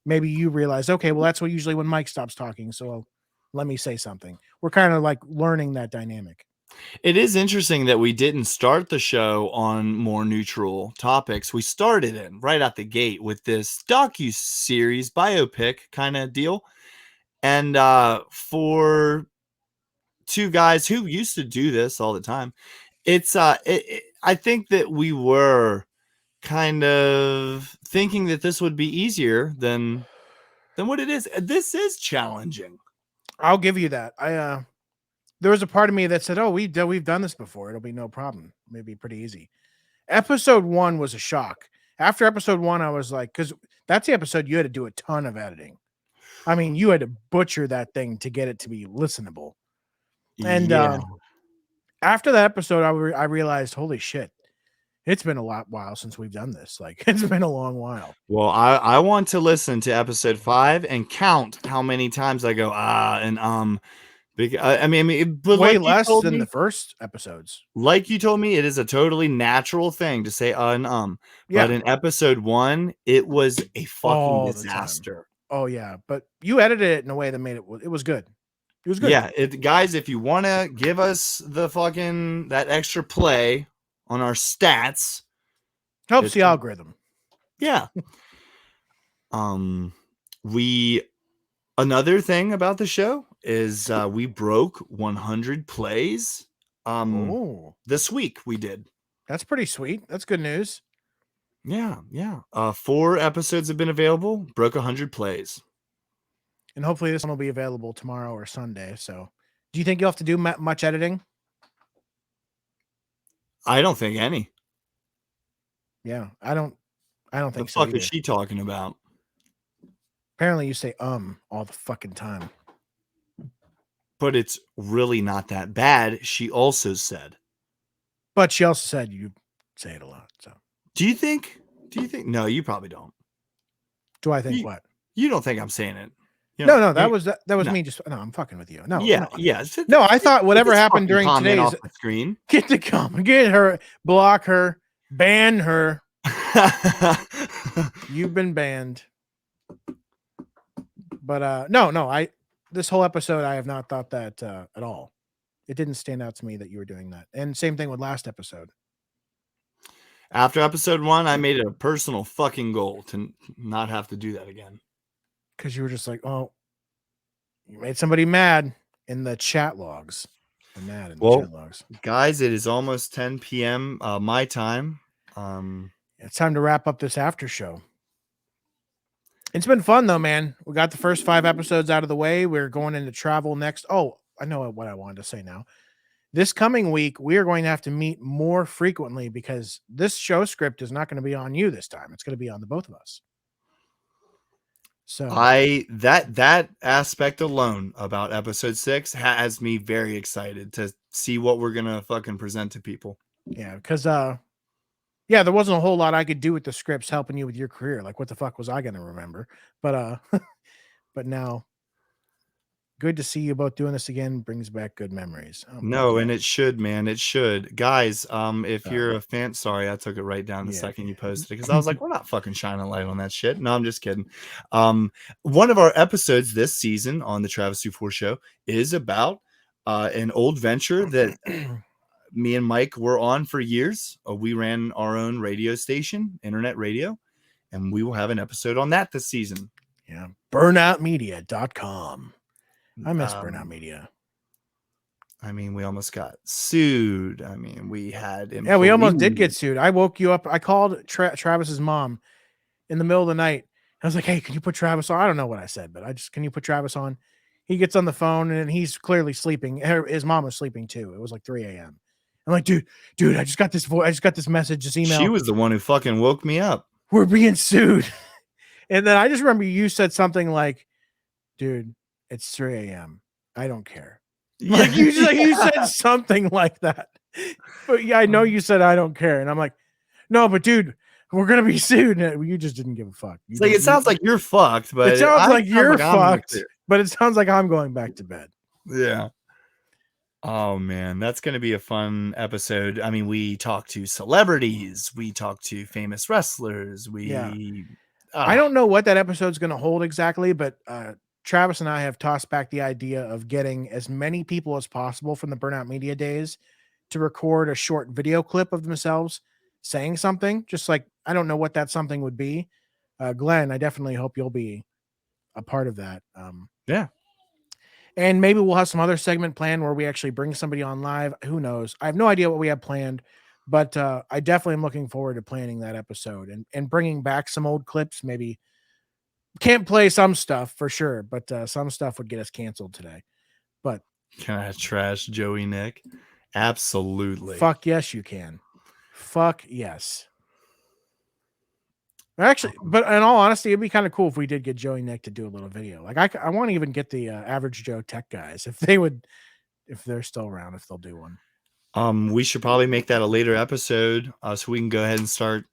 maybe you realize, okay, well, that's what usually when Mike stops talking, so let me say something. We're kind of like learning that dynamic. it is interesting that we didn't start the show on more neutral topics. We started it right out the gate with this docu-series biopic kind of deal. And for two guys who used to do this all the time, I think that we were kind of thinking that this would be easier than what it is. This is challenging. I'll give you that. There was a part of me that said, "Oh, we've done this before. It'll be no problem. Maybe pretty easy." Episode 1 was a shock. After episode 1, I was like, because that's the episode you had to do a ton of editing. I mean, you had to butcher that thing to get it to be listenable. And Yeah. after that episode, I realized, holy shit, it's been a while since we've done this. Like, it's been a long while. Well, I want to listen to episode 5 and count how many times I go and but Way like you less told than me, the first episodes. like you told me, it is a totally natural thing to say and. Yeah, But in episode 1, it was a fucking all the time. disaster. Oh yeah, but you edited it in a way that made it was good. It was good. Yeah, guys, if you want to give us the fucking that extra play on our stats, Helps the algorithm. yeah. Another thing about the show is we broke 100 plays. This week we did. That's pretty sweet. That's good news. Yeah. 4 episodes have been available. Broke 100 plays. And hopefully this one will be available tomorrow or Sunday. So, do you think you'll have to do much editing? I don't think any. Yeah, I don't think so. What the fuck either. is she talking about? Apparently, you say all the fucking time. But it's really not that bad. She also said. But she also said you say it a lot. So, do you think? No, you probably don't. Do I think what? You don't think I'm saying it? No, that was me. Just no, I'm fucking with you. No, yeah. No, I thought whatever happened during today's off the screen. Get the comment, get her, block her, ban her. You've been banned. But no, this whole episode I have not thought that at all. It didn't stand out to me that you were doing that. And same thing with last episode. After episode 1, I made it a personal fucking goal to not have to do that again. Because you were just like, oh, you made somebody mad in the chat logs. Mad in the chat logs. Guys, it is almost 10 p.m. My time. It's time to wrap up this after show. It's been fun though, man. We got the first 5 episodes out of the way. We're going into travel next. Oh, I know what I wanted to say now. This coming week, we are going to have to meet more frequently because this show script is not going to be on you this time. It's going to be on the both of us. So that aspect alone about episode 6 has me very excited to see what we're gonna fucking present to people. Yeah, because there wasn't a whole lot I could do with the scripts helping you with your career. Like, what the fuck was I gonna remember? But but now, good to see you both doing this again. Brings back good memories. No, and it should, man. It should. Guys, if you're a fan, sorry, I took it right down the second you posted it because I was like, we're not fucking shining a light on that shit. No, I'm just kidding. One of our episodes this season on the Travis 24 show is about an old venture that me and Mike were on for years. We ran our own radio station, internet radio, and we will have an episode on that this season. Yeah. Burnoutmedia.com. I miss Burnout Media. I mean, we almost got sued. I mean, we had employees. Yeah, we almost did get sued. I woke you up. I called Travis's mom in the middle of the night. I was like, hey, can you put Travis on? I don't know what I said, but can you put Travis on? He gets on the phone and he's clearly sleeping. His mom was sleeping too. It was like 3 a.m. I'm like, dude, I just got this I just got this message, this email. She was the one who fucking woke me up. We're being sued. And then I just remember you said something like, dude, it's 3 a.m. I don't care. Like you said something like that. But yeah, I know you said I don't care. And I'm like, no, but dude, we're gonna be sued. And you just didn't give a fuck. It's like it sounds like you're fucked, but it sounds like you're I'm fucked. But it sounds like I'm going back to bed. Yeah. Oh man, that's going to be a fun episode. I mean, we talk to celebrities, we talk to famous wrestlers. I don't know what that episode's going to hold exactly, but Travis and I have tossed back the idea of getting as many people as possible from the Burnout Media days to record a short video clip of themselves saying something. Just like, I don't know what that something would be. Glenn, I definitely hope you'll be a part of that. Yeah. And maybe we'll have some other segment planned where we actually bring somebody on live. Who knows? I have no idea what we have planned, but I definitely am looking forward to planning that episode and bringing back some old clips. Maybe can't play some stuff for sure, but some stuff would get us canceled today. But can I trash Joey Nick? Absolutely. Fuck yes, you can. Fuck yes. Actually, but in all honesty, it'd be kind of cool if we did get Joey Nick to do a little video. Like I want to even get the Average Joe Tech guys if they're still around, if they'll do one. We should probably make that a later episode so we can go ahead and start.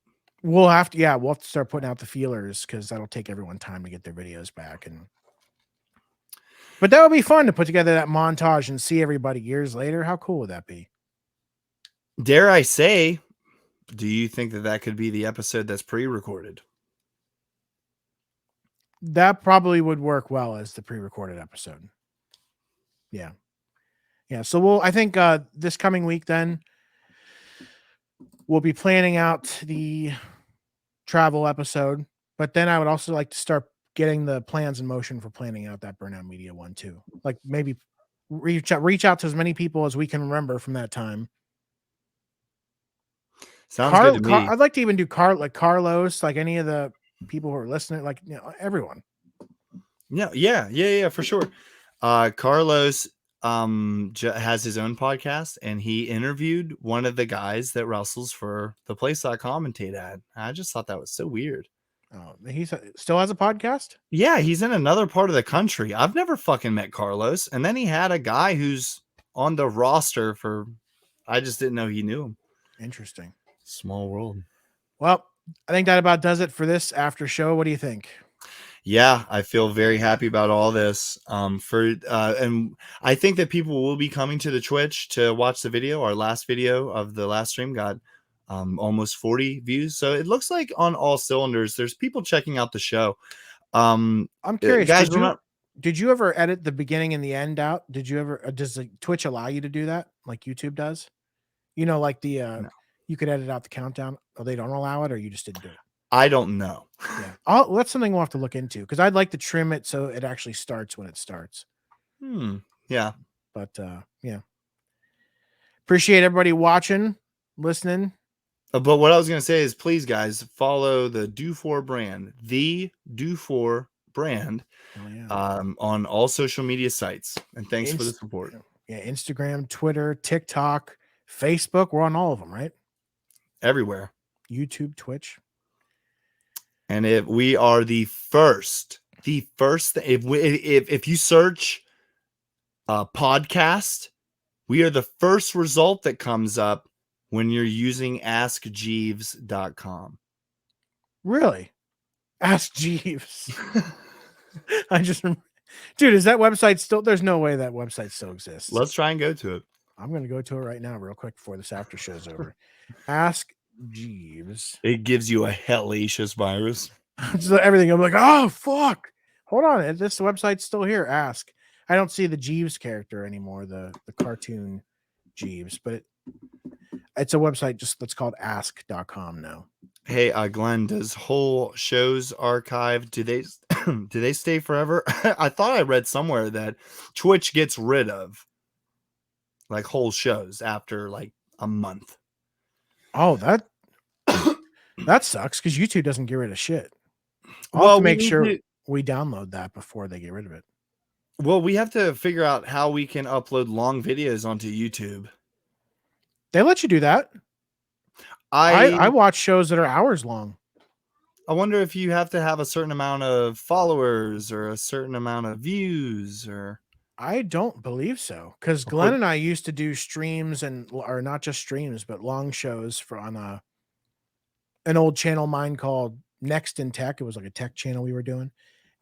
We'll have to start putting out the feelers because that'll take everyone time to get their videos back. But that would be fun to put together that montage and see everybody years later. How cool would that be? Dare I say, do you think that could be the episode that's pre-recorded? That probably would work well as the pre-recorded episode. Yeah. Yeah. So I think this coming week then we'll be planning out the travel episode, but then I would also like to start getting the plans in motion for planning out that Burnout Media one too. Like maybe reach out to as many people as we can remember from that time. Sounds good to me. I'd like to even do Carlos, like any of the people who are listening, like everyone. Yeah, for sure. Carlos has his own podcast, and he interviewed one of the guys that wrestles for the place I commentate at. I just thought that was so weird. Oh, he still has a podcast? Yeah, he's in another part of the country. I've never fucking met Carlos. And then he had a guy who's on the roster I just didn't know he knew him. Interesting. Small world. Well, I think that about does it for this after show. What do you think? Yeah, I feel very happy about all this. And I think that people will be coming to the Twitch to watch the video. Our last video of the last stream got almost 40 views. So it looks like on all cylinders, there's people checking out the show. I'm curious, guys. Did you ever edit the beginning and the end out? Did you ever? Does Twitch allow you to do that, like YouTube does? Like the no. You could edit out the countdown. Or they don't allow it, or you just didn't do it. I don't know. Yeah, that's something we'll have to look into because I'd like to trim it so it actually starts when it starts. Yeah. But yeah. Appreciate everybody watching, listening. But what I was going to say is, please, guys, follow the Do4 brand, the Do4 brand, on all social media sites. And thanks for the support. Yeah, Instagram, Twitter, TikTok, Facebook. We're on all of them, right? Everywhere. YouTube, Twitch. And if we are the first, if you search a podcast, we are the first result that comes up when you're using askjeeves.com. Really? Ask Jeeves. Dude, is that website still? There's no way that website still exists. Let's try and go to it. I'm going to go to it right now, real quick, before this after show's over. Ask Jeeves. It gives you a hellacious virus. So everything. I'm like, oh, fuck. Hold on. This website's still here. Ask. I don't see the Jeeves character anymore, the cartoon Jeeves, but it's a website that's called ask.com now. Hey, Glenn, does whole shows archive, do they stay forever? I thought I read somewhere that Twitch gets rid of like whole shows after like a month. Oh, that sucks because YouTube doesn't get rid of shit. I'll have to make sure we download that before they get rid of it. Well, we have to figure out how we can upload long videos onto YouTube. They let you do that. I watch shows that are hours long. I wonder if you have to have a certain amount of followers or a certain amount of views, or I don't believe so, because Glenn and I used to do streams or not just streams, but long shows on an old channel mine called Next in Tech. It was like a tech channel we were doing,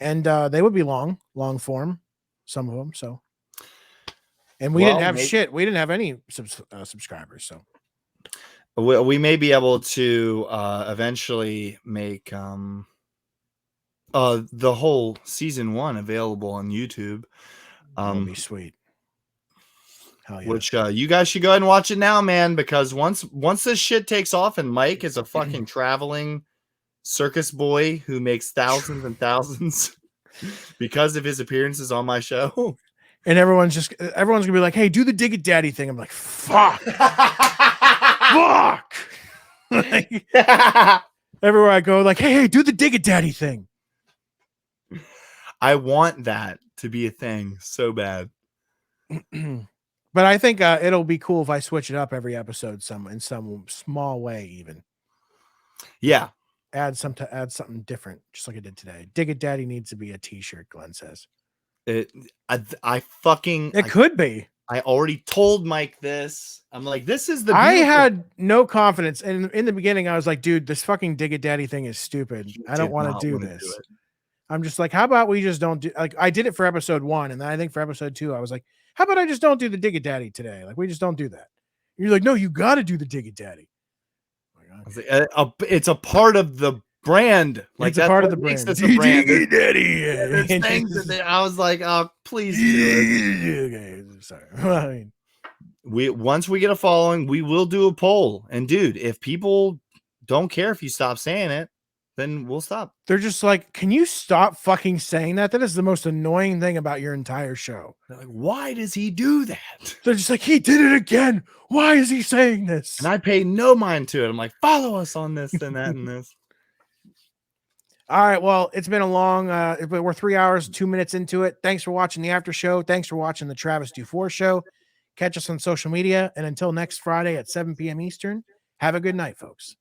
and they would be long form, some of them. So, and we didn't have shit. We didn't have any subscribers. So, we may be able to eventually make the whole season 1 available on YouTube. That would be sweet. Hell yeah. Which you guys should go ahead and watch it now, man, because once this shit takes off and Mike is a fucking traveling circus boy who makes thousands and thousands because of his appearances on my show. And everyone's gonna be like, hey, do the dig it daddy thing. I'm like, fuck. Fuck. Like, everywhere I go, like, hey, do the dig it daddy thing. I want that to be a thing so bad. But I think it'll be cool if I switch it up every episode in some small way, even. Yeah. Add something different, just like I did today. Dig It Daddy needs to be a t-shirt, Glenn says. It could be. I already told Mike this. I'm like, this is the I had no confidence. And in the beginning, I was like, dude, this fucking Dig It Daddy thing is stupid. I don't want to do this. I'm just like, how about we just don't do, like, I did it for episode 1. And then I think for episode 2, I was like, how about I just don't do the Dig It Daddy today? Like, we just don't do that. And you're like, no, you got to do the Dig It Daddy. It's a part of the brand. Like, it's a part of the brand. It's a brand. Dig It Daddy. Things that I was like, please do it. Okay, sorry. I mean, once we get a following, we will do a poll. And dude, if people don't care if you stop saying it, then we'll stop. They're just like, can you stop fucking saying that? That is the most annoying thing about your entire show. They're like, why does he do that? They're just like, he did it again. Why is he saying this? And I pay no mind to it. I'm like, follow us on this and that and this. All right. Well, it's been a long, we're 3 hours, 2 minutes into it. Thanks for watching the after show. Thanks for watching the Travis Dufour show. Catch us on social media. And until next Friday at 7 p.m. Eastern, have a good night, folks.